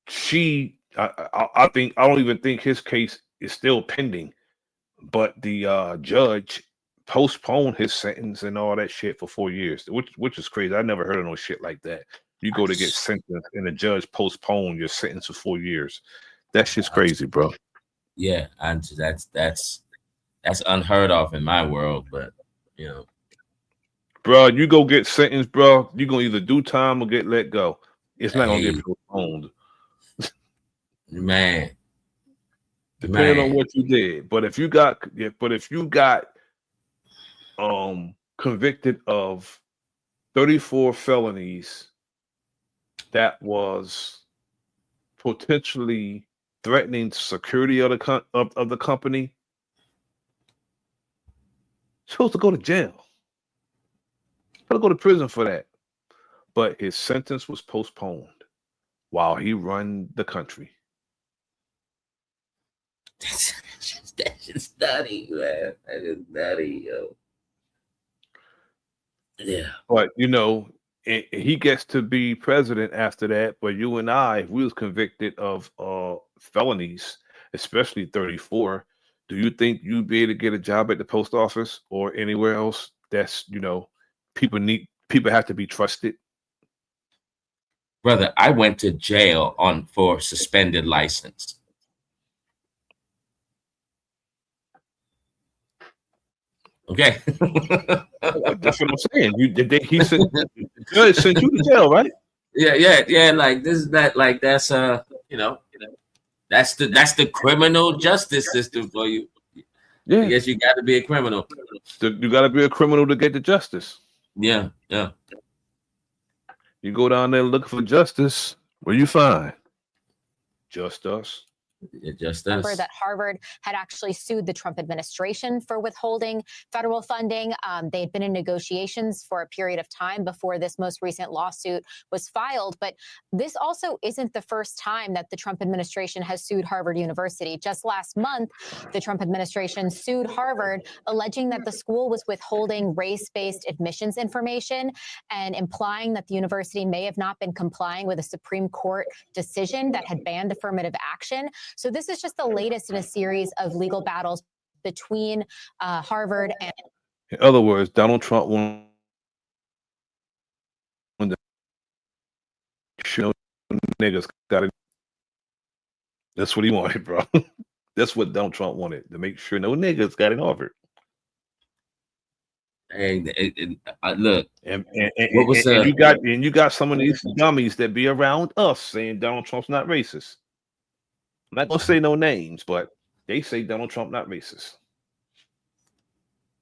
I think I don't even think his case is still pending, but the judge postponed his sentence and all that shit for 4 years, which is crazy. I never heard of no shit like that. You go to get sentenced and the judge postponed your sentence for 4 years. That shit's crazy, bro. Yeah, and that's unheard of in my world, but you know, bro, you go get sentenced, bro. You gonna either do time or get let go. It's not gonna get hey, postponed, man. depending on Man. what you did. But if you got, convicted of 34 felonies that was potentially threatening the security of the company, you're supposed to go to jail. Supposed to go to prison for that. But his sentence was postponed while he run the country. That's just nutty, man. That is nutty, yo. Yeah. But he gets to be president after that. But you and I, if we was convicted of felonies, especially 34, do you think you'd be able to get a job at the post office or anywhere else? That's people have to be trusted. Brother, I went to jail for suspended license. Okay. That's what I'm saying. He sent you to jail, right? Yeah. Like this is that. Like that's that's the criminal justice system for you. Yeah. I guess you got to be a criminal. You got to be a criminal to get the justice. Yeah. You go down there looking for justice. What you find? Just us. Remember that Harvard had actually sued the Trump administration for withholding federal funding. They had been in negotiations for a period of time before this most recent lawsuit was filed. But this also isn't the first time that the Trump administration has sued Harvard University. Just last month, the Trump administration sued Harvard, alleging that the school was withholding race-based admissions information and implying that the university may have not been complying with a Supreme Court decision that had banned affirmative action. So this is just the latest in a series of legal battles between Harvard and. In other words, Donald Trump wanted to show niggas got it. That's what he wanted, bro. That's what Donald Trump wanted, to make sure no niggas got in Harvard. Hey, look, and what was you got some of these dummies that be around us saying Donald Trump's not racist. I'm not gonna say no names, but they say Donald Trump not racist.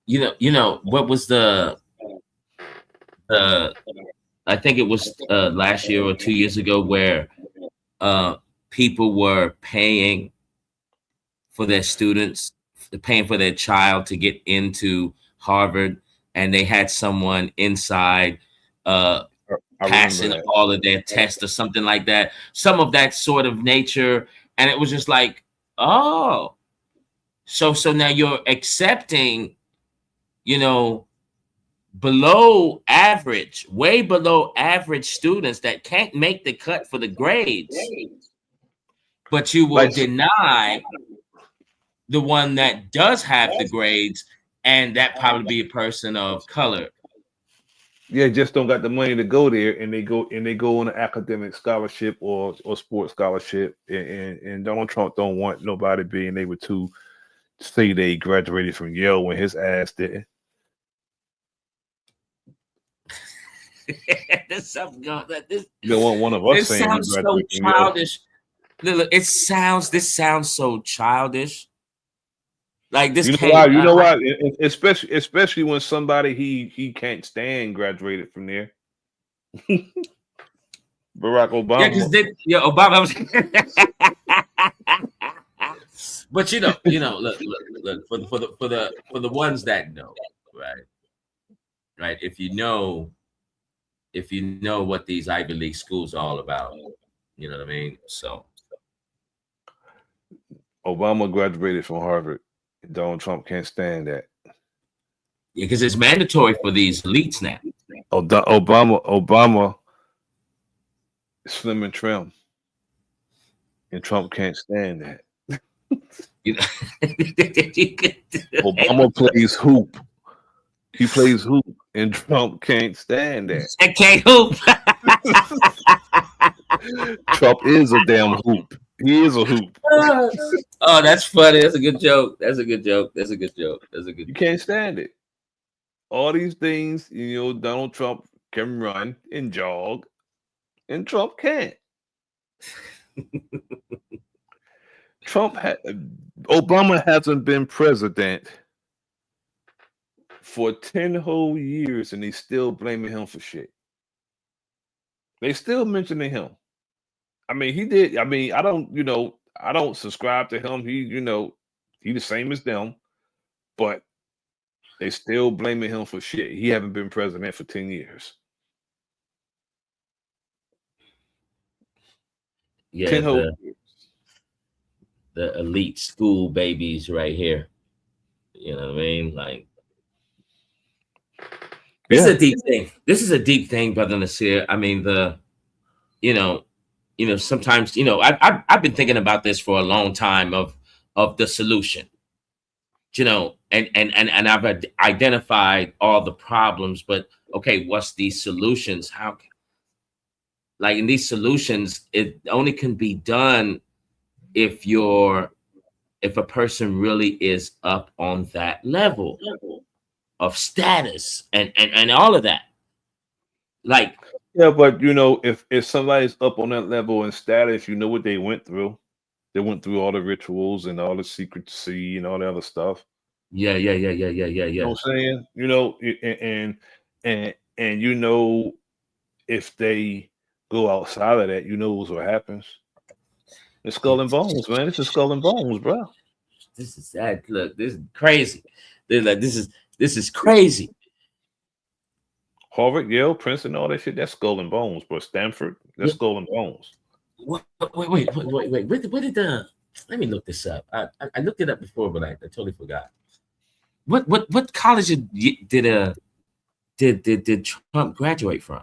You know what was the I think it was last year or 2 years ago where people were paying for their students, paying for their child to get into Harvard, and they had someone inside passing all of their tests or something like that, some of that sort of nature. And it was just like, oh, so now you're accepting, below average, way below average students that can't make the cut for the grades, but you will deny the one that does have the grades, and that probably be a person of color. Yeah, just don't got the money to go there, and they go on an academic scholarship or sports scholarship, and Donald Trump don't want nobody being able to say they graduated from Yale when his ass didn't. There's something going on. You don't want one of us saying sounds so childish. Look, this sounds so childish. Like this, you know why? Especially when somebody he can't stand graduated from there. Barack Obama. Yeah, Obama was. But look, for the ones that know, right. If you know what these Ivy League schools are all about, you know what I mean. So Obama graduated from Harvard. Donald Trump can't stand that. Yeah, because it's mandatory for these elites now. Obama is slim and trim, and Trump can't stand that. Obama plays hoop. He plays hoop, and Trump can't stand that. I can't hoop. Trump is a damn hoop. He is a hoop. Oh, that's funny. That's a good joke. That's a good joke. That's a good joke. That's a good. You can't stand it. All these things, Donald Trump can run and jog, and Trump can't. Obama hasn't been president for 10 whole years, and they still blaming him for shit. They still mentioning him. I mean, he did. I mean, I don't subscribe to him. He the same as them, but they still blaming him for shit. He haven't been president for 10 years. Yeah, 10 whole years. The elite school babies right here. You know what I mean? Like, this is a deep thing. This is a deep thing, Brother Nasir. I mean, sometimes, I've been thinking about this for a long time of the solution. And I've identified all the problems, but okay, what's these solutions? How, like, in these solutions, it only can be done if a person really is up on that level of status and all of that. Like, yeah, but if somebody's up on that level in status, you know what they went through. They went through all the rituals and all the secrecy and all the other stuff. Yeah. You know what I'm saying? And if they go outside of that, what happens. It's skull and bones, man. It's a skull and bones, bro. This is sad. Look, this is crazy. This is crazy. Harvard, Yale, Princeton, all that shit, that's skull and bones, bro. Stanford, that's skull and bones. Wait. What did let me look this up. I looked it up before, but I totally forgot. What college did Trump graduate from?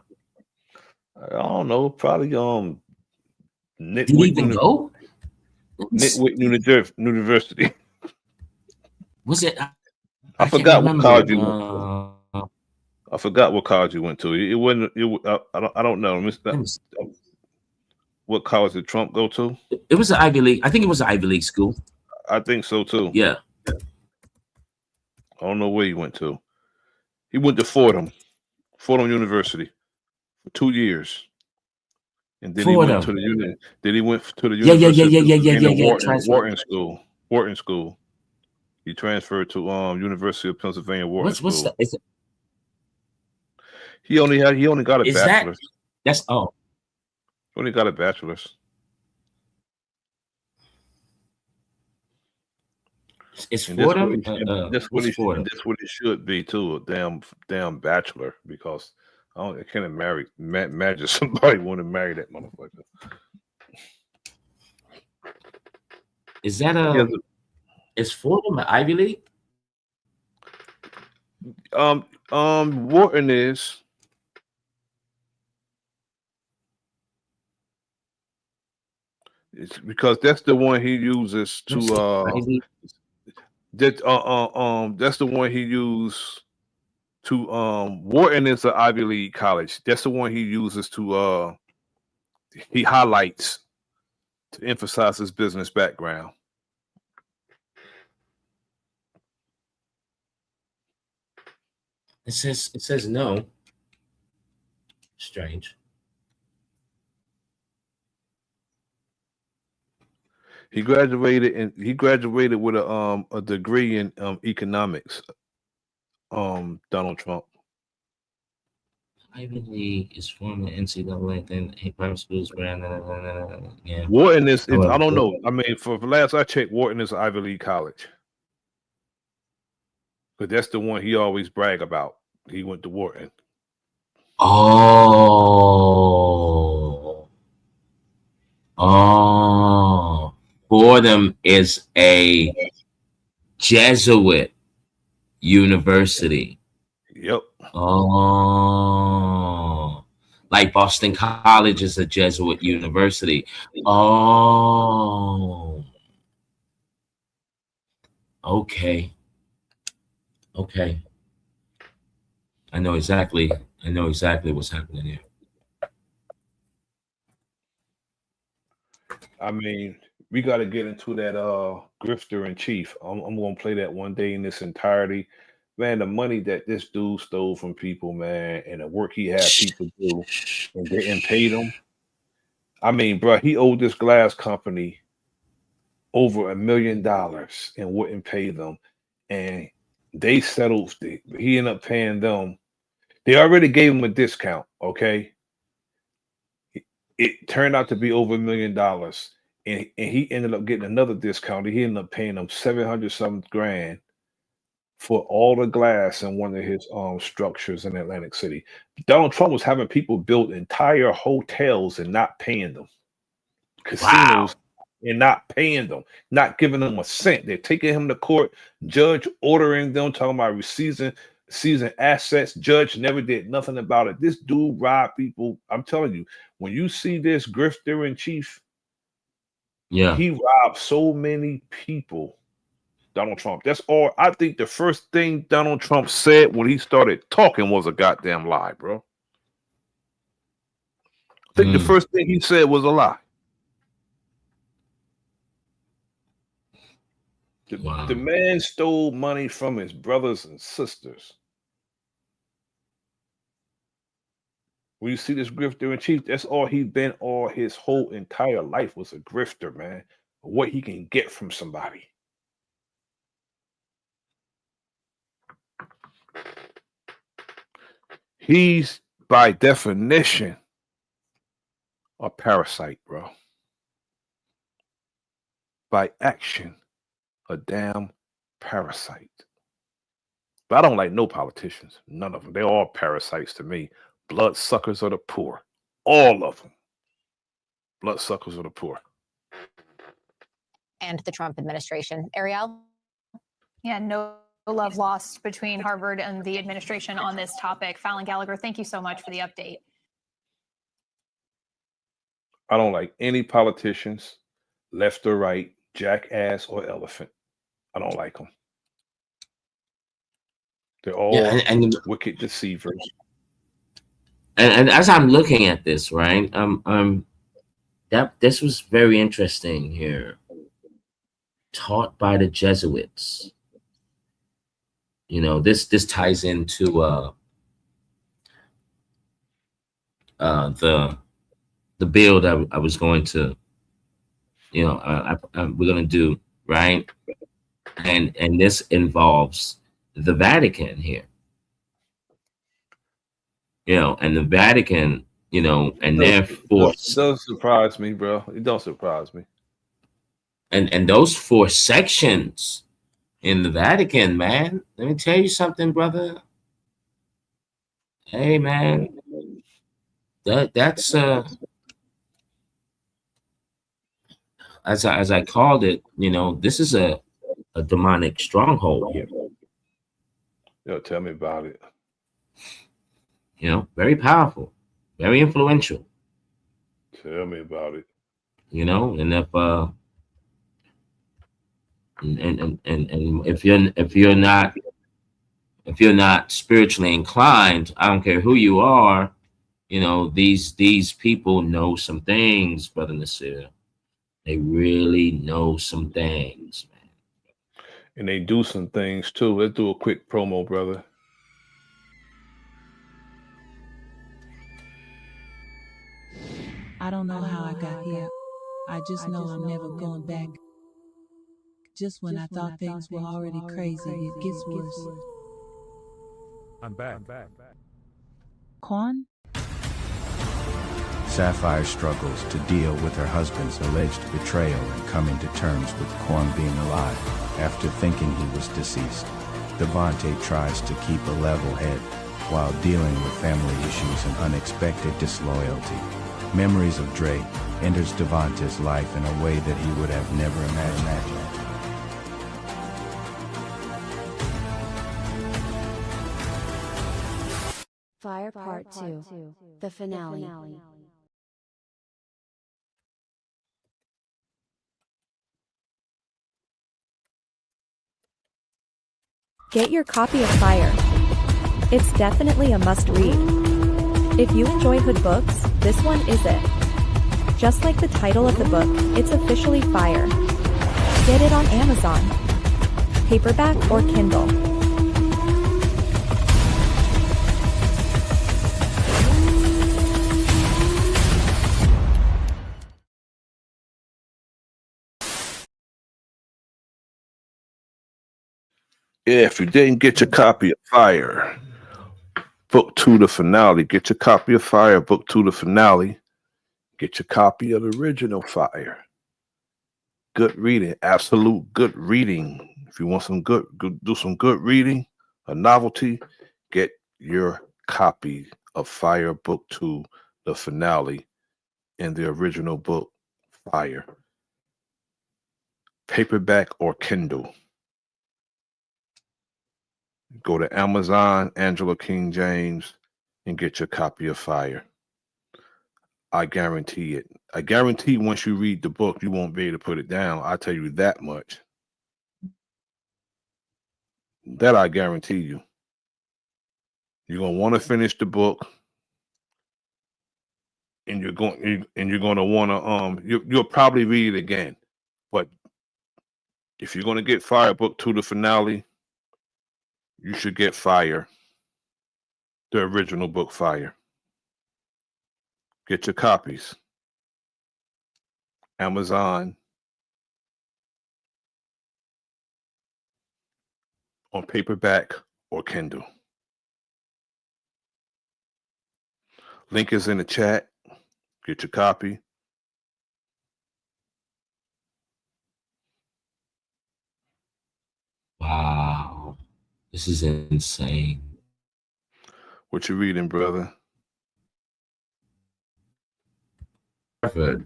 I don't know. Probably Did he even go? Nitwit University. Was it? I forgot what college you went to. I forgot what college you went to. It wasn't. I don't know. What college did Trump go to? It was an Ivy League. I think it was an Ivy League school. I think so too. Yeah. I don't know where he went to. He went to Fordham University for 2 years, and then he went to the University of Wharton School. He transferred to University of Pennsylvania Wharton School. What's that? Is it? He only got a bachelor's. That's all. Only got a bachelor's. It's Fordham. That's what it should be too. A damn bachelor, because I can't imagine somebody want to marry that motherfucker. Is that is Fordham an Ivy League? Wharton is. It's because that's the one he uses to that's the one he used to Wharton is an Ivy League college. That's the one he uses to he highlights to emphasize his business background. It says no. Strange. He graduated with a degree in economics. Donald Trump. Ivy League is former NCAA, then private schools brand. Yeah. Wharton is. I don't know. I mean, for the last I checked, Wharton is an Ivy League college. But that's the one he always brag about. He went to Wharton. Oh, Fordham is a Jesuit university. Yep. Oh, like Boston College is a Jesuit university. Oh, okay. Okay. I know exactly what's happening here. I mean, we got to get into that grifter in chief. I'm gonna play that one day in its entirety. Man, the money that this dude stole from people, man, and the work he had people do and didn't pay them. I mean, bro, he owed this glass company over $1 million and wouldn't pay them. And they settled. He ended up paying them. They already gave him a discount, okay? It turned out to be over $1 million. And he ended up getting another discount. He ended up paying them 700 something grand for all the glass in one of his structures in Atlantic City. Donald Trump was having people build entire hotels and not paying them. Casinos and not paying them, not giving them a cent. They're taking him to court, judge ordering them, talking about seizing assets. Judge never did nothing about it. This dude robbed people. I'm telling you, when you see this grifter in chief, yeah, he robbed so many people. Donald Trump. That's all. I think the first thing Donald Trump said when he started talking was a goddamn lie, bro. I think the first thing he said was a lie. The man stole money from his brothers and sisters. When you see this grifter in chief, that's all he's been all his whole entire life was a grifter, man. What he can get from somebody. He's by definition a parasite, bro. By action, a damn parasite. But I don't like no politicians. None of them. They're all parasites to me. Bloodsuckers of the poor. All of them. Bloodsuckers of the poor. And the Trump administration. Ariel? Yeah, no love lost between Harvard and the administration on this topic. Fallon Gallagher, thank you so much for the update. I don't like any politicians, left or right, jackass or elephant. I don't like them. They're all and wicked deceivers. And as I'm looking at this, right, that this was very interesting here. Taught by the Jesuits. You know, this ties into the bill that I was going to, you know, we're going to do, right, and this involves the Vatican here. You know, and the Vatican, you know, and therefore it doesn't surprise me, bro. It don't surprise me. And those 4 sections in the Vatican, man, let me tell you something, brother. Hey, man, that's as I called it, you know, this is a demonic stronghold here. Yo, tell me about it. You know, very powerful, very influential. Tell me about it. You know, and if and if you're not spiritually inclined, I don't care who you are, you know, these people know some things, Brother Nasir. They really know some things, man. And they do some things too. Let's do a quick promo, brother. I don't know how I got here. I just know I'm never going back. Just when I thought things were already crazy, it gets worse. I'm back. Quan? Sapphire struggles to deal with her husband's alleged betrayal and coming to terms with Quan being alive after thinking he was deceased. Devante tries to keep a level head while dealing with family issues and unexpected disloyalty. Memories of Dre enters Devonta's life in a way that he would have never imagined. Fire Part 2, the finale. Get your copy of Fire. It's definitely a must-read. If you enjoy hood books, this one is it. Just like the title of the book, it's officially Fire. Get it on Amazon, paperback or Kindle. Yeah, if you didn't get your copy of Fire, Book 2, the finale, get your copy of Fire, Book 2, the finale. Get your copy of the original Fire. Good reading, absolute good reading. If you want some good do some good reading, a novelty, get your copy of Fire Book 2, the finale, and the original book, Fire. Paperback or Kindle. Go to Amazon, Angela King James, and get your copy of Fire. I guarantee it. I guarantee once you read the book, you won't be able to put it down. I tell you that much. That I guarantee you. You're gonna want to finish the book, and you're going to want to you'll probably read it again. But if you're gonna get Fire Book 2, the finale, you should get Fire, the original book, Fire. Get your copies. Amazon, on paperback or Kindle. Link is in the chat. Get your copy. Wow. This is insane. What you reading, brother? Harvard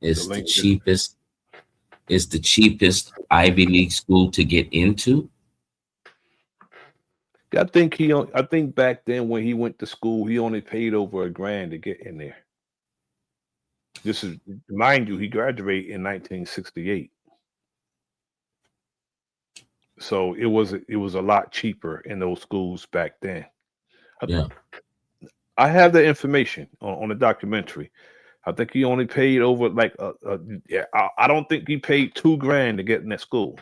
is The the link is- cheapest. Is the cheapest Ivy League school to get into. I think back then when he went to school, he only paid over $1,000 to get in there. This is, mind you, he graduated in 1968. So it was a lot cheaper in those schools back then. Yeah. I have the information on the documentary. I think he only paid over like I don't think he paid $2,000 to get in that school.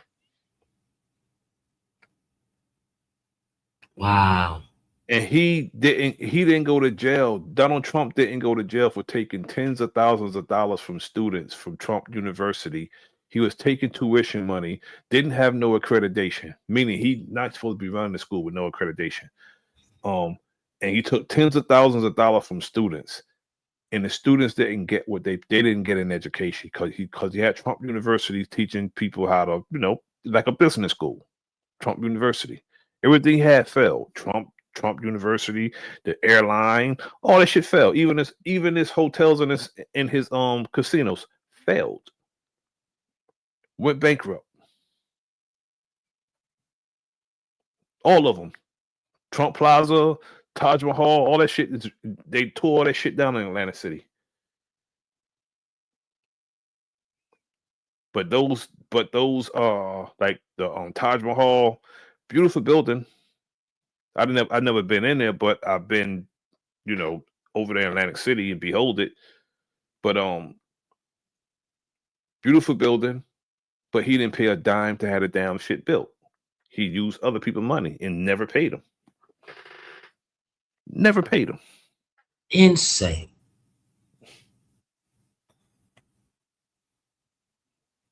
Wow. And he didn't go to jail. Donald Trump didn't go to jail for taking tens of thousands of dollars from students from Trump University. He was taking tuition money, didn't have no accreditation, meaning he not supposed to be running the school with no accreditation. And he took tens of thousands of dollars from students, and the students didn't get what they didn't get an education because he had Trump University teaching people how to, like a business school. Trump University, everything he had failed. Trump University, the airline, all that shit failed. Even his hotels and his casinos failed. Went bankrupt. All of them. Trump Plaza, Taj Mahal, all that shit. They tore all that shit down in Atlantic City. But those like the Taj Mahal, beautiful building. I've never been in there, but I've been, over there in Atlantic City and behold it. But beautiful building, but he didn't pay a dime to have the damn shit built. He used other people's money and never paid them. Never paid them. Insane.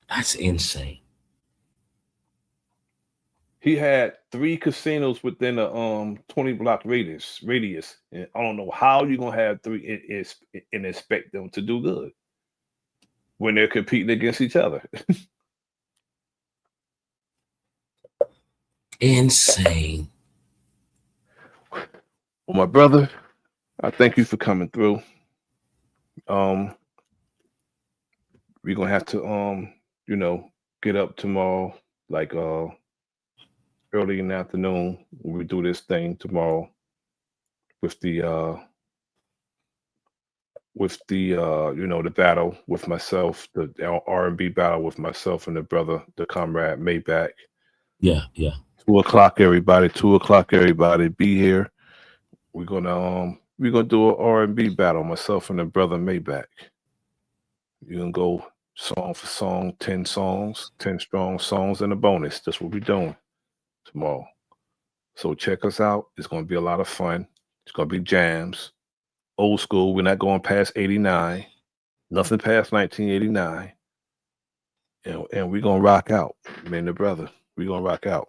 That's insane. He had 3 casinos within a 20-block radius. And I don't know how you're gonna have 3 and expect them to do good when they're competing against each other. Insane. Well, my brother, I thank you for coming through. we're gonna have to you know, get up tomorrow, like early in the afternoon when we do this thing tomorrow with the you know, the battle with myself, the R&B battle with myself and the brother, the comrade Maybach. Yeah, yeah. 2 o'clock, everybody. 2 o'clock, everybody. Be here. We're gonna do an R&B battle, myself and the brother Maybach. You can go song for song, 10 songs, 10 strong songs, and a bonus. That's what we're doing tomorrow. So check us out. It's gonna be a lot of fun. It's gonna be jams. Old school. We're not going past 89. Nothing past 1989. And we're gonna rock out. Me and the brother. We're gonna rock out.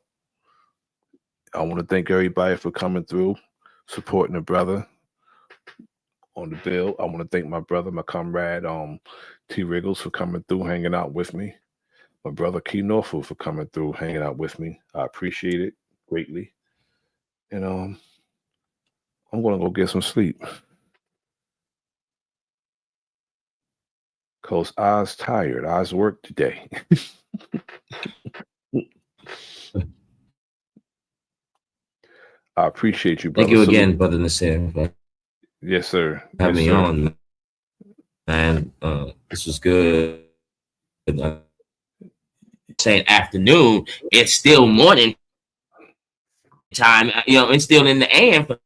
I want to thank everybody for coming through, supporting the brother on the bill. I want to thank my brother, my comrade, T Wriggles, for coming through, hanging out with me. My brother Key Norfolk for coming through, hanging out with me. I appreciate it greatly. And I'm gonna go get some sleep. Cause I was tired. I was worked today. I appreciate you, brother. Thank you Salute. again, Brother Nasir. Yes, sir. Have Yes, me sir. on, man. This was good. Saying afternoon, it's still morning time. You know, it's still in the AM for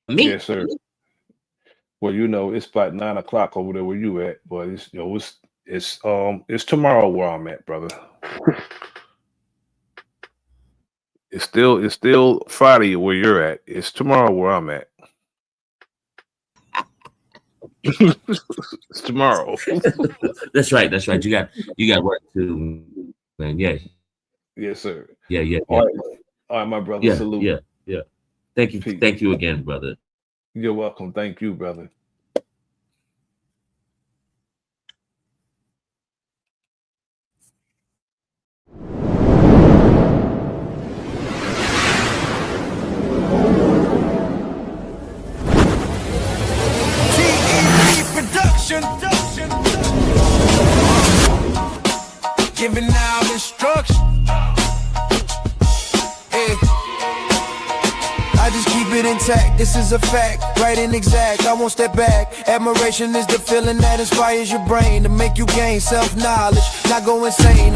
me. Yes, sir. Well, you know, it's about 9 o'clock over there where you at, but it's, you know, it's tomorrow where I'm at, brother. It's still Friday where you're at. It's tomorrow where I'm at. It's tomorrow. That's right. That's right. You got work too, man. Yeah. Yes, sir. Yeah. All right, my brother. Yeah. Salute. Yeah. Thank you. Peace. Thank you again, brother. You're welcome. Thank you, brother. Production. Giving out instruction. Hey. I just keep it intact. This is a fact, right and exact. I won't step back. Admiration is the feeling that inspires your brain to make you gain self-knowledge, not go insane.